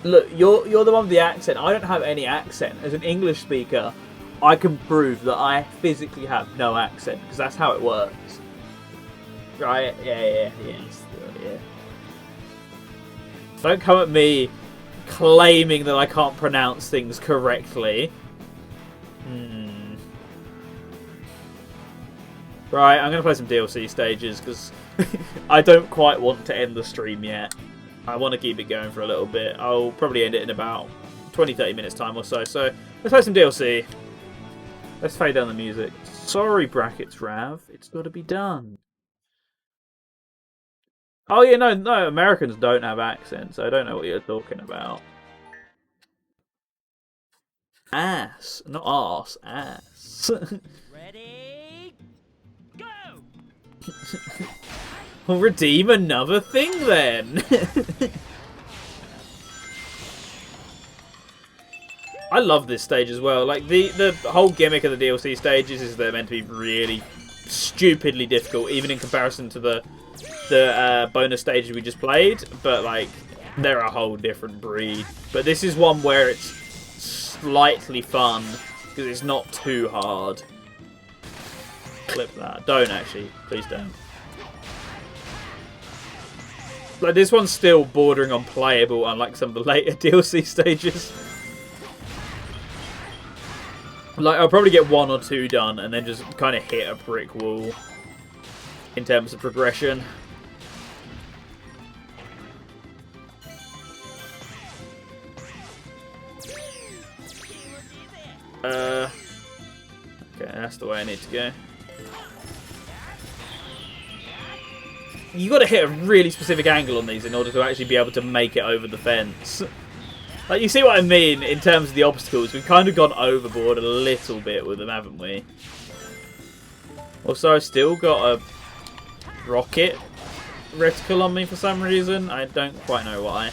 you're the one with the accent. I don't have any accent. As an English speaker, I can prove that I physically have no accent because that's how it works. Right? Yeah. Don't come at me claiming that I can't pronounce things correctly. Right, I'm going to play some DLC stages because I don't quite want to end the stream yet. I want to keep it going for a little bit. I'll probably end it in about 20-30 minutes time or so. So let's play some DLC. Let's fade down the music. Sorry, brackets Rav. It's got to be done. Oh yeah, no, Americans don't have accents. I don't know what you're talking about. Ass, not arse, ass. Ready? Go! We'll redeem another thing then. I love this stage as well. Like the whole gimmick of the DLC stages is they're meant to be really stupidly difficult, even in comparison to the bonus stages we just played. But like they're a whole different breed. But this is one where it's slightly fun because it's not too hard. Clip that. Don't actually. Please don't. Like this one's still bordering on playable, unlike some of the later DLC stages. Like I'll probably get 1 or 2 done and then just kind of hit a brick wall in terms of progression. Okay, that's the way I need to go. You got to hit a really specific angle on these in order to actually be able to make it over the fence. Like, you see what I mean in terms of the obstacles? We've kind of gone overboard a little bit with them, haven't we? Also, I've still got a rocket reticle on me for some reason. I don't quite know why.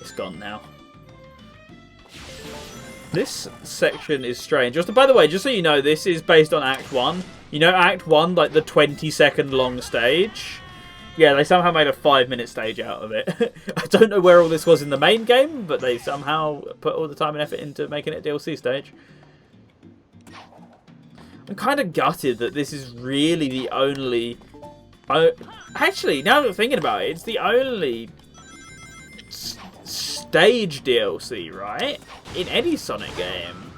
It's gone now. This section is strange. Just by the way, just so you know, this is based on Act 1. You know Act 1, like the 20-second long stage? Yeah, they somehow made a 5-minute stage out of it. I don't know where all this was in the main game, but they somehow put all the time and effort into making it a DLC stage. I'm kind of gutted that this is really the only... Actually, now that I'm thinking about it, it's the only stage DLC, right? In any Sonic game.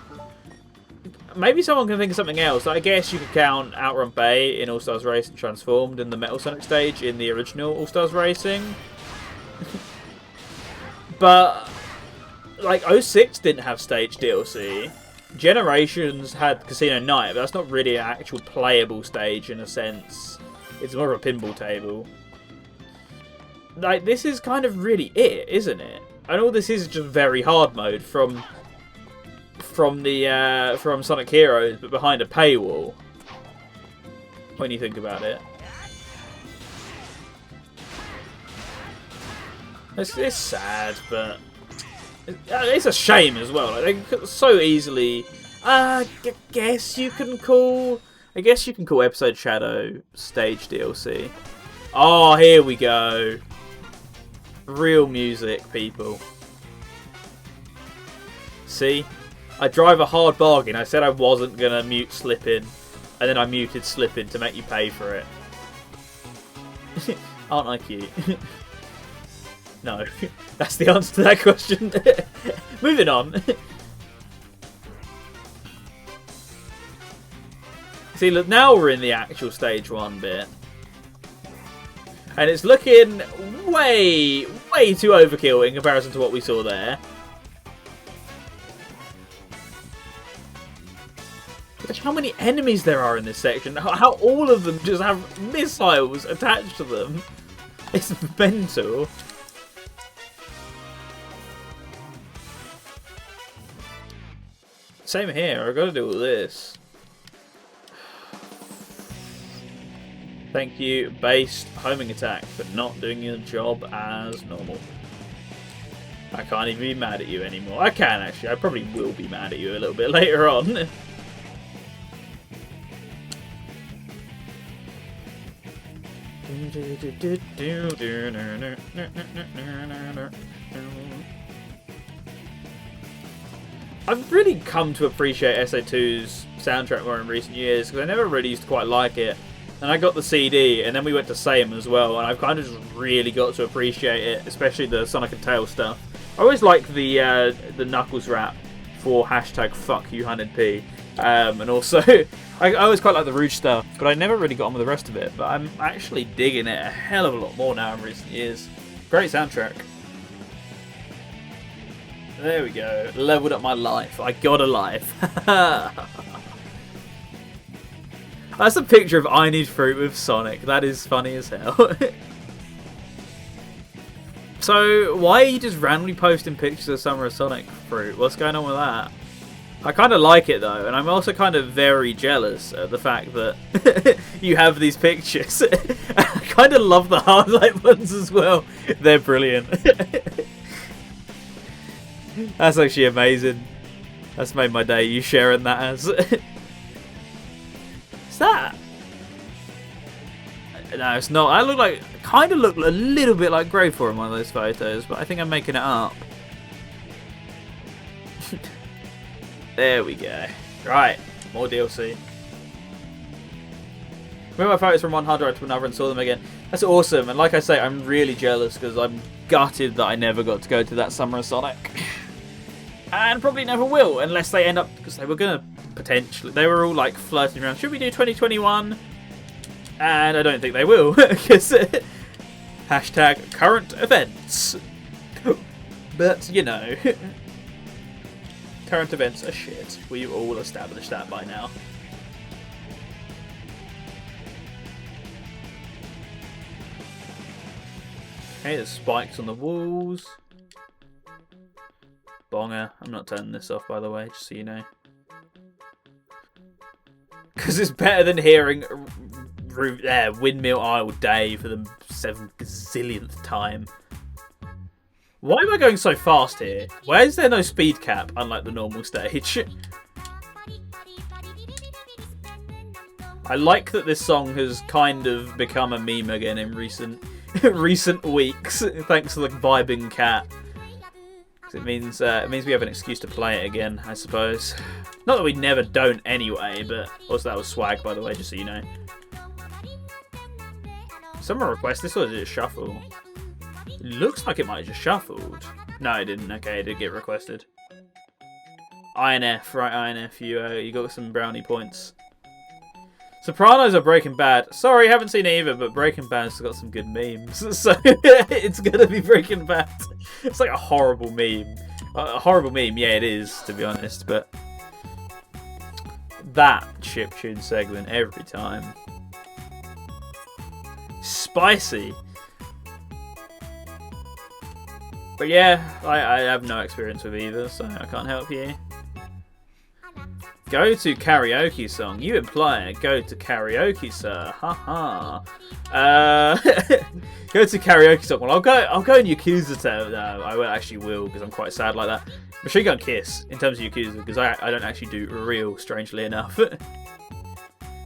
Maybe someone can think of something else. I guess you could count Outrun Bay in All-Stars Racing Transformed and the Metal Sonic stage in the original All-Stars Racing. But, like, 06 didn't have stage DLC. Generations had Casino Night, but that's not really an actual playable stage in a sense. It's more of a pinball table. like, this is kind of really it, isn't it? And all this is just very hard mode from Sonic Heroes, but behind a paywall. When you think about it, it's sad, but it's a shame as well. Like, they could so easily. I guess you can call Episode Shadow stage DLC. Oh, here we go. Real music, people. See? I drive a hard bargain. I said I wasn't going to mute Slippin', and then I muted Slippin' to make you pay for it. Aren't I cute? No. That's the answer to that question. Moving on. See, look, now we're in the actual stage 1 bit. And it's looking way too overkill in comparison to what we saw there. Look how many enemies there are in this section. How all of them just have missiles attached to them. It's mental. Same here. I've got to do all this. Thank you, based homing attack, for not doing your job as normal. I can't even be mad at you anymore. I can, actually. I probably will be mad at you a little bit later on. I've really come to appreciate SA2's soundtrack more in recent years, because I never really used to quite like it. And I got the CD, and then we went to Same as well, and I've kind of just really got to appreciate it, especially the Sonic and Tails stuff. I always liked the Knuckles rap for #FuckYou100p, and also I always quite like the Rouge stuff, but I never really got on with the rest of it. But I'm actually digging it a hell of a lot more now in recent years. Great soundtrack. There we go. Leveled up my life. I got a life. That's a picture of I Need Fruit with Sonic. That is funny as hell. So, why are you just randomly posting pictures of Summer of Sonic Fruit? What's going on with that? I kind of like it though, and I'm also kind of very jealous of the fact that you have these pictures. I kind of love the highlight ones as well. They're brilliant. That's actually amazing. That's made my day, you sharing that as... that? No, it's not. I look like, kind of look a little bit like Greyfor in one of those photos, but I think I'm making it up. There we go. Right, more DLC. Moved my photos from one hard drive to another and saw them again. That's awesome, and like I say, I'm really jealous because I'm gutted that I never got to go to that Summer of Sonic. And probably never will, unless they end up, because they were going to potentially, they were all like flirting around, should we do 2021? And I don't think they will, because hashtag current events. But, you know, current events are shit. We've all established that by now. Okay, there's spikes on the walls. Bonger. I'm not turning this off, by the way, just so you know. Because it's better than hearing Windmill Isle Day for the 7 gazillionth time. Why am I going so fast here? Why is there no speed cap, unlike the normal stage? I like that this song has kind of become a meme again in recent weeks, thanks to the vibing cat. It means we have an excuse to play it again, I suppose. Not that we never don't anyway, but also that was swag, by the way, just so you know. Someone request this, or did it shuffle? It looks like it might have just shuffled. No, it didn't. Okay, it did get requested. INF, right? INF, you got some brownie points. Sopranos or Breaking Bad? Sorry, haven't seen either, but Breaking Bad's got some good memes, so it's gonna be Breaking Bad. It's like a horrible meme. A horrible meme, yeah, it is, to be honest, but that chiptune segment every time. Spicy. But yeah, I have no experience with either, so I can't help you. Go to karaoke song. You imply go to karaoke, sir. Haha. Go to karaoke song. Well, I'll go in Yakuza town. No, I actually will because I'm quite sad like that. Machine Gun Kiss in terms of Yakuza because I don't actually do real, strangely enough.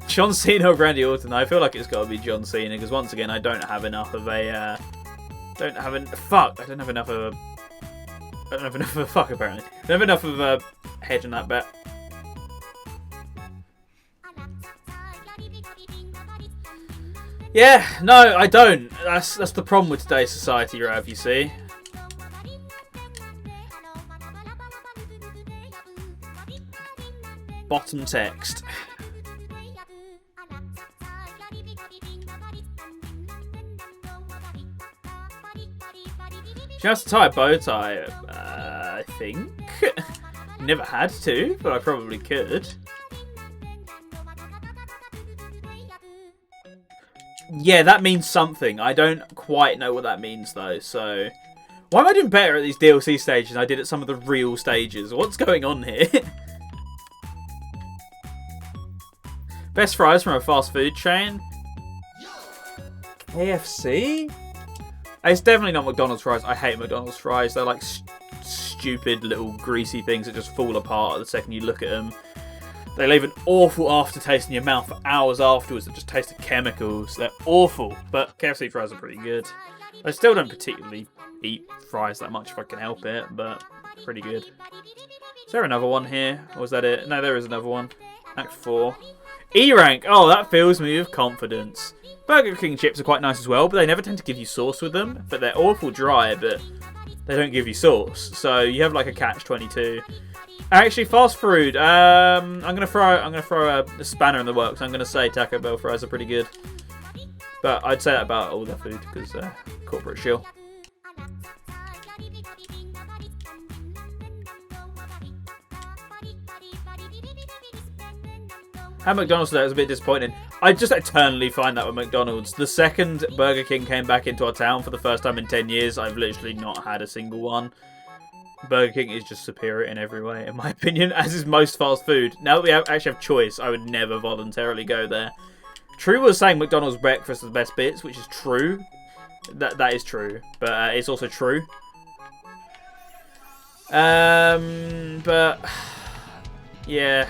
John Cena or Randy Orton. I feel like it's got to be John Cena because once again I don't have enough of a. Fuck! I don't have enough of a fuck apparently. I don't have enough of a hedge on that bet. Yeah, no, I don't. That's the problem with today's society, Rav, you see. Bottom text. She has to tie a bow tie, I think. Never had to, but I probably could. Yeah, that means something. I don't quite know what that means, though, so... Why am I doing better at these DLC stages than I did at some of the real stages? What's going on here? Best fries from a fast food chain? KFC? It's definitely not McDonald's fries. I hate McDonald's fries. They're like stupid little greasy things that just fall apart the second you look at them. They leave an awful aftertaste in your mouth for hours afterwards that just taste of chemicals. They're awful, but KFC fries are pretty good. I still don't particularly eat fries that much if I can help it, but pretty good. Is there another one here? Or was that it? No, there is another one. Act 4. E-rank! Oh, that fills me with confidence. Burger King chips are quite nice as well, but they never tend to give you sauce with them. But they're awful dry, but they don't give you sauce. So you have like a catch-22. Actually, fast food. I'm gonna throw a spanner in the works. I'm gonna say Taco Bell fries are pretty good, but I'd say that about all their food because corporate shill. Had McDonald's today was a bit disappointing. I just eternally find that with McDonald's. The second Burger King came back into our town for the first time in 10 years, I've literally not had a single one. Burger King is just superior in every way, in my opinion, as is most fast food. Now that we actually have choice, I would never voluntarily go there. True was saying McDonald's breakfast are the best bits, which is true. That is true, but it's also true. But yeah,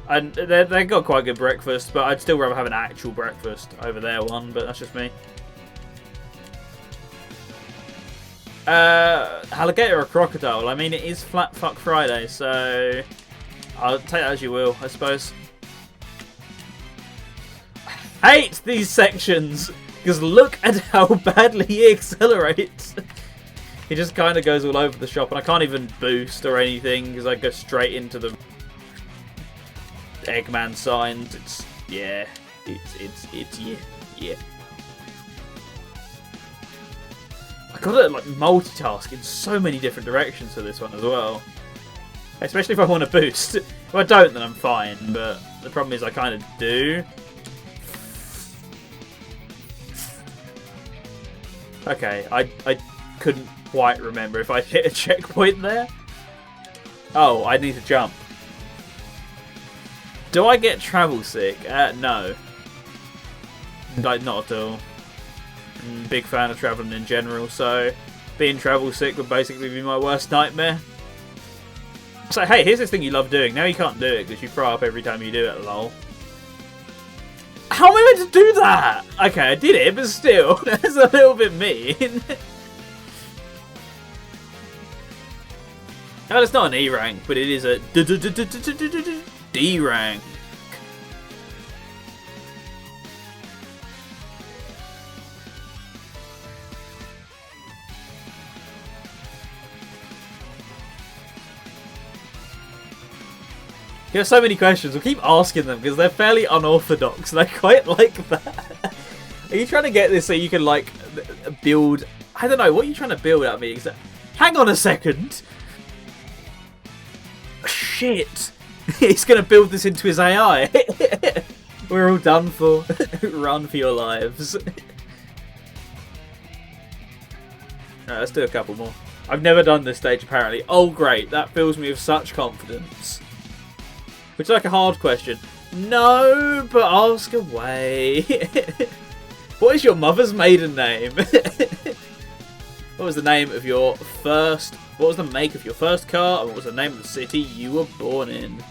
they got quite good breakfast, but I'd still rather have an actual breakfast over their one. But that's just me. Alligator or crocodile? I mean, it is Flat Fuck Friday, so I'll take that as you will, I suppose. I hate these sections because look at how badly he accelerates. He just kind of goes all over the shop, and I can't even boost or anything because I go straight into the Eggman signs. It's yeah. I gotta like multitask in so many different directions for this one as well. Especially if I want to boost. If I don't, then I'm fine, but the problem is I kind of do. Okay, I couldn't quite remember if I hit a checkpoint there. Oh, I need to jump. Do I get travel sick? No. Like, not at all. Big fan of travelling in general, so being travel sick would basically be my worst nightmare. So hey, here's this thing you love doing. Now you can't do it because you throw up every time you do it, lol. How am I meant to do that? Okay, I did it, but still, that's a little bit mean. Well, it's not an E rank, but it is a D rank. You have so many questions. We'll keep asking them because they're fairly unorthodox and I quite like that. Are you trying to get this so you can, like, build... I don't know, what are you trying to build at me? Hang on a second. Shit. He's going to build this into his AI. We're all done for. Run for your lives. Alright, let's do a couple more. I've never done this stage apparently. Oh great, that fills me with such confidence. Which is like a hard question. No, but ask away. What is your mother's maiden name? What was the name of your first... What was the make of your first car? And what was the name of the city you were born in?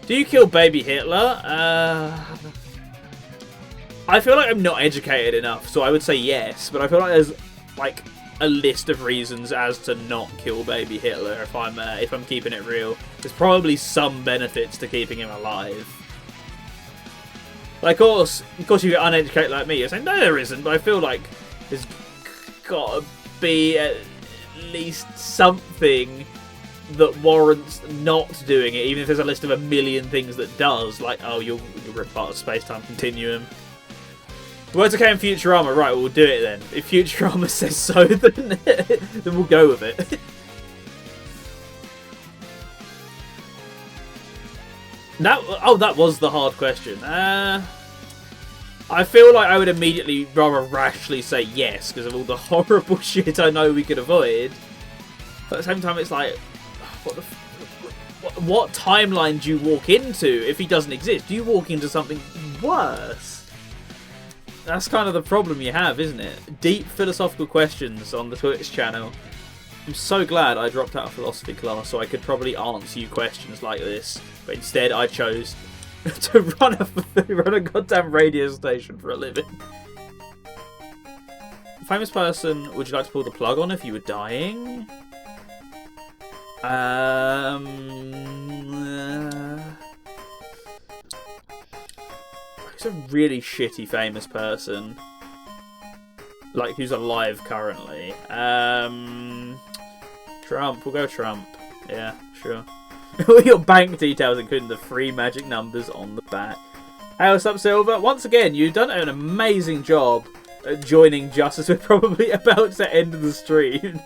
Do you kill baby Hitler? I feel like I'm not educated enough, so I would say yes. But I feel like there's like a list of reasons as to not kill baby Hitler if I'm keeping it real. There's probably some benefits to keeping him alive. Like, of course, you get uneducated like me. You're saying, no, there isn't. But I feel like there's got to be at least something that warrants not doing it, even if there's a list of a million things that does. Like, oh, you'll rip apart the space-time continuum. Words okay in Futurama. Right, we'll do it then. If Futurama says so, then we'll go with it. That was the hard question. I feel like I would immediately rather rashly say yes because of all the horrible shit I know we could avoid. But at the same time, it's like, what timeline do you walk into if he doesn't exist? Do you walk into something worse? That's kind of the problem you have, isn't it? Deep philosophical questions on the Twitch channel. I'm so glad I dropped out of philosophy class so I could probably answer you questions like this. But instead I chose to run a goddamn radio station for a living. Famous person would you like to pull the plug on if you were dying? Who's a really shitty famous person? Like, who's alive currently? Trump. We'll go Trump. Yeah, sure. All your bank details, including the 3 magic numbers on the back. Hey, what's up, Silver? Once again, you've done an amazing job at joining just as we're probably about to end the stream.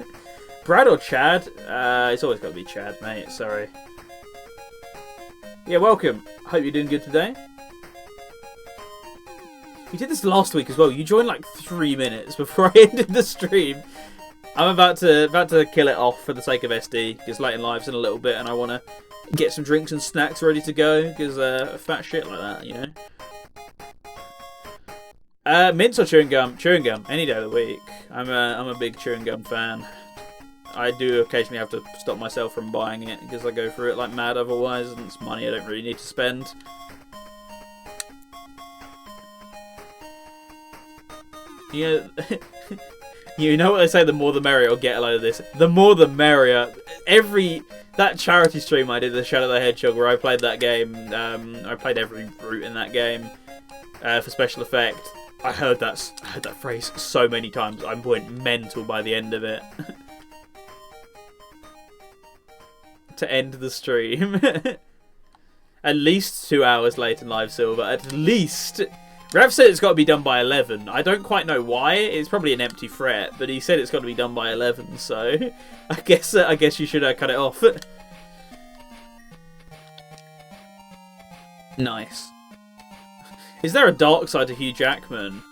Brad or Chad? It's always got to be Chad, mate. Sorry. Yeah, welcome. Hope you're doing good today. You did this last week as well. You joined like 3 minutes before I ended the stream. I'm about to kill it off for the sake of SD, because late in life's in a little bit, and I want to get some drinks and snacks ready to go, because fat shit like that, you know. Mints or chewing gum? Chewing gum, any day of the week. I'm a big chewing gum fan. I do occasionally have to stop myself from buying it, because I go through it like mad otherwise, and it's money I don't really need to spend. Yeah. You know what they say, the more the merrier, or get a load of this. The more the merrier. That charity stream I did, the Shadow the Hedgehog, where I played that game, I played every route in that game for special effect. I heard that phrase so many times, I went mental by the end of it. To end the stream. At least 2 hours late in live, Silver. At least. Rev said it's got to be done by 11. I don't quite know why. It's probably an empty threat, but he said it's got to be done by 11. So I guess you should cut it off. Nice. Is there a dark side to Hugh Jackman?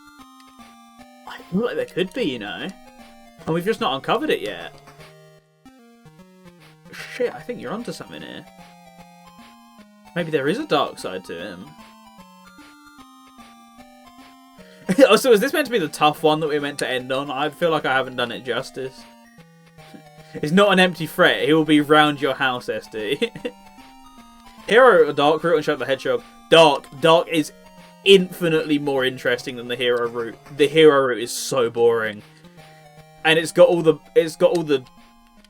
I feel like there could be, you know. And we've just not uncovered it yet. Shit, I think you're onto something here. Maybe there is a dark side to him. Oh, so is this meant to be the tough one that we're meant to end on? I feel like I haven't done it justice. It's not an empty threat. He will be round your house, SD. Hero or Dark route on Shadow the Hedgehog? Dark. Dark is infinitely more interesting than the Hero route. The Hero route is so boring. And it's got all the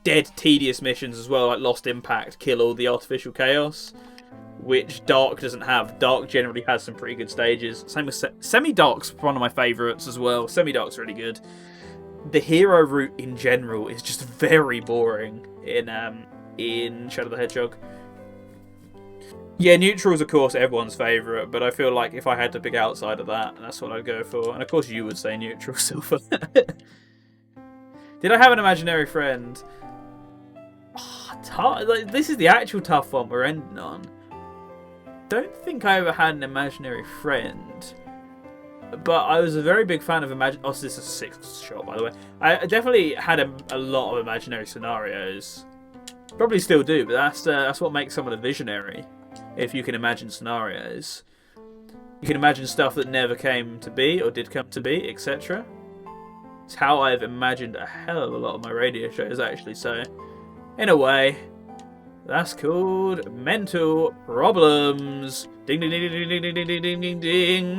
dead, tedious missions as well, like Lost Impact, kill all the artificial chaos, which Dark doesn't have. Dark generally has some pretty good stages. Same with Semi-Dark's one of my favourites as well. Semi-Dark's really good. The Hero route in general is just very boring in Shadow the Hedgehog. Yeah, Neutral's of course everyone's favourite, but I feel like if I had to pick outside of that, that's what I'd go for. And of course you would say Neutral, Silver. Did I have an imaginary friend? Oh, like, this is the actual tough one we're ending on. Don't think I ever had an imaginary friend. but I was a very big fan of Imagine. Oh, this is a sixth shot, by the way. I definitely had a lot of imaginary scenarios. Probably still do, but that's what makes someone a visionary. If you can imagine scenarios, you can imagine stuff that never came to be or did come to be, etc. It's how I've imagined a hell of a lot of my radio shows, actually. So, in a way, that's called mental problems. Ding ding ding ding ding ding ding ding ding ding.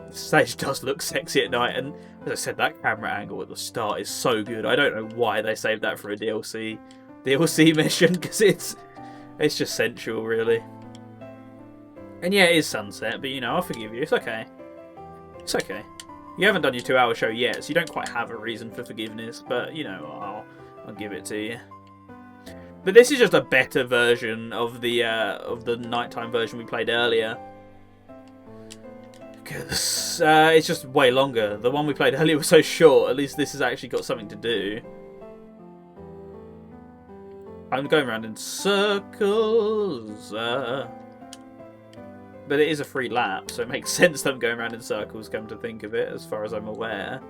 The stage does look sexy at night, and as I said, that camera angle at the start is so good. I don't know why they saved that for a DLC mission, because it's just sensual, really. And yeah, it is sunset, but you know, I'll forgive you. It's okay. It's okay. You haven't done your 2-hour show yet, so you don't quite have a reason for forgiveness. But you know, I'll give it to you. But this is just a better version of the nighttime version we played earlier. Because it's just way longer. The one we played earlier was so short. At least this has actually got something to do. I'm going around in circles. But it is a free lap, so it makes sense that I'm going around in circles, come to think of it, as far as I'm aware.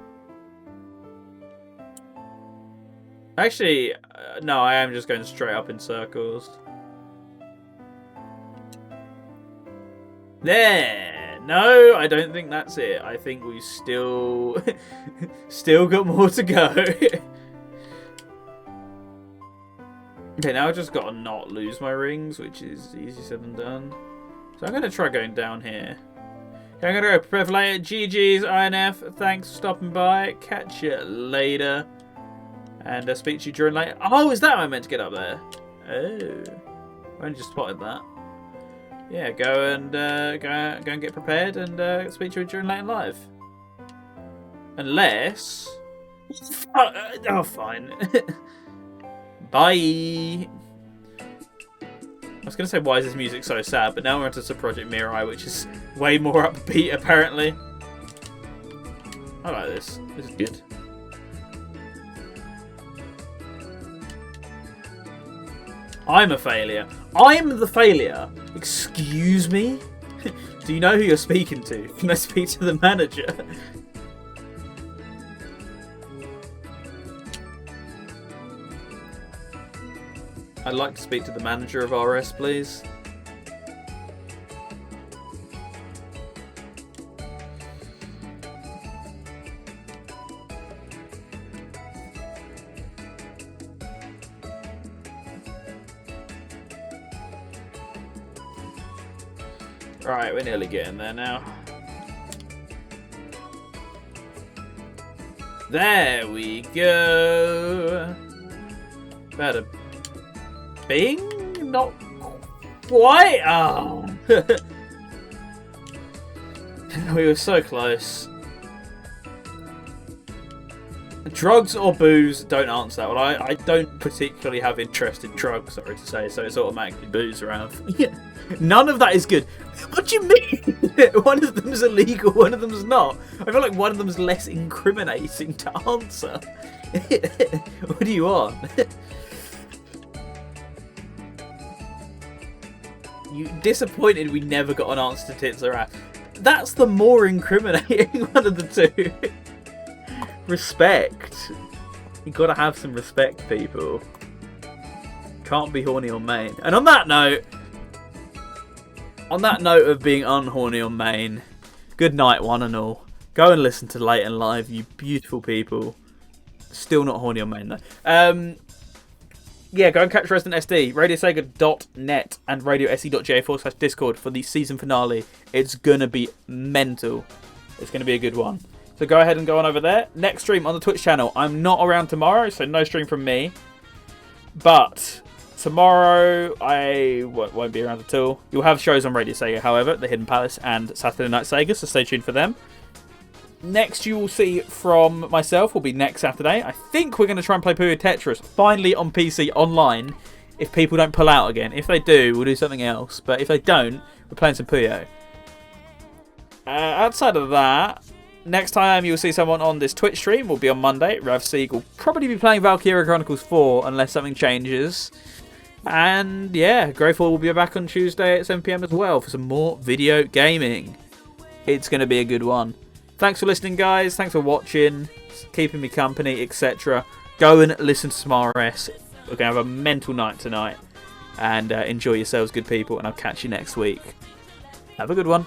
Actually, no, I am just going straight up in circles. There! No, I don't think that's it. I think we still got more to go. Okay, now I've just got to not lose my rings, which is easier said than done. So I'm going to try going down here. Okay, I'm going to go prepare for later. GG's, INF. Thanks for stopping by. Catch you later. And speak to you during later. Oh, is that how I meant to get up there? Oh. I only just spotted that. Yeah, go and get prepared and speak to you during late live. Unless... Oh, fine. Bye! I was going to say, why is this music so sad? But now we're into Project Mirai, which is way more upbeat, apparently. I like this. This is good. I'm a failure. I'm the failure? Excuse me? Do you know who you're speaking to? Can I speak to the manager? I'd like to speak to the manager of RS, please. Right, we're nearly getting there now. There we go. Better. Bing? Not quite. Oh. We were so close. Drugs or booze? Don't answer that one. I don't particularly have interest in drugs, sorry to say, so it's automatically booze around. Yeah. None of that is good. What do you mean? One of them's illegal, one of them's not. I feel like one of them's less incriminating to answer. What do you want? You disappointed we never got an answer to tits or ass. That's the more incriminating one of the two. Respect. You gotta have some respect, people. Can't be horny on main. And on that note of being unhorny on main, good night, one and all. Go and listen to Late and Live, you beautiful people. Still not horny on main though. Yeah, go and catch Resident SD, radiosega.net and radiose.ja/Discord for the season finale. It's gonna be mental. It's gonna be a good one. So go ahead and go on over there. Next stream on the Twitch channel. I'm not around tomorrow, so no stream from me. But tomorrow I won't be around at all. You'll have shows on Radio Sega, however, The Hidden Palace and Saturday Night Sega, so stay tuned for them. Next you will see from myself will be next Saturday. I think we're going to try and play Puyo Tetris finally on PC online if people don't pull out again. If they do, we'll do something else. But if they don't, we're playing some Puyo. Outside of that, next time you'll see someone on this Twitch stream will be on Monday. Ravseek will probably be playing Valkyria Chronicles 4 unless something changes. And yeah, Greyfall will be back on Tuesday at 7 PM as well for some more video gaming. It's going to be a good one. Thanks for listening, guys. Thanks for watching, keeping me company, etc. Go and listen to some RS. We're going to have a mental night tonight. And enjoy yourselves, good people. And I'll catch you next week. Have a good one.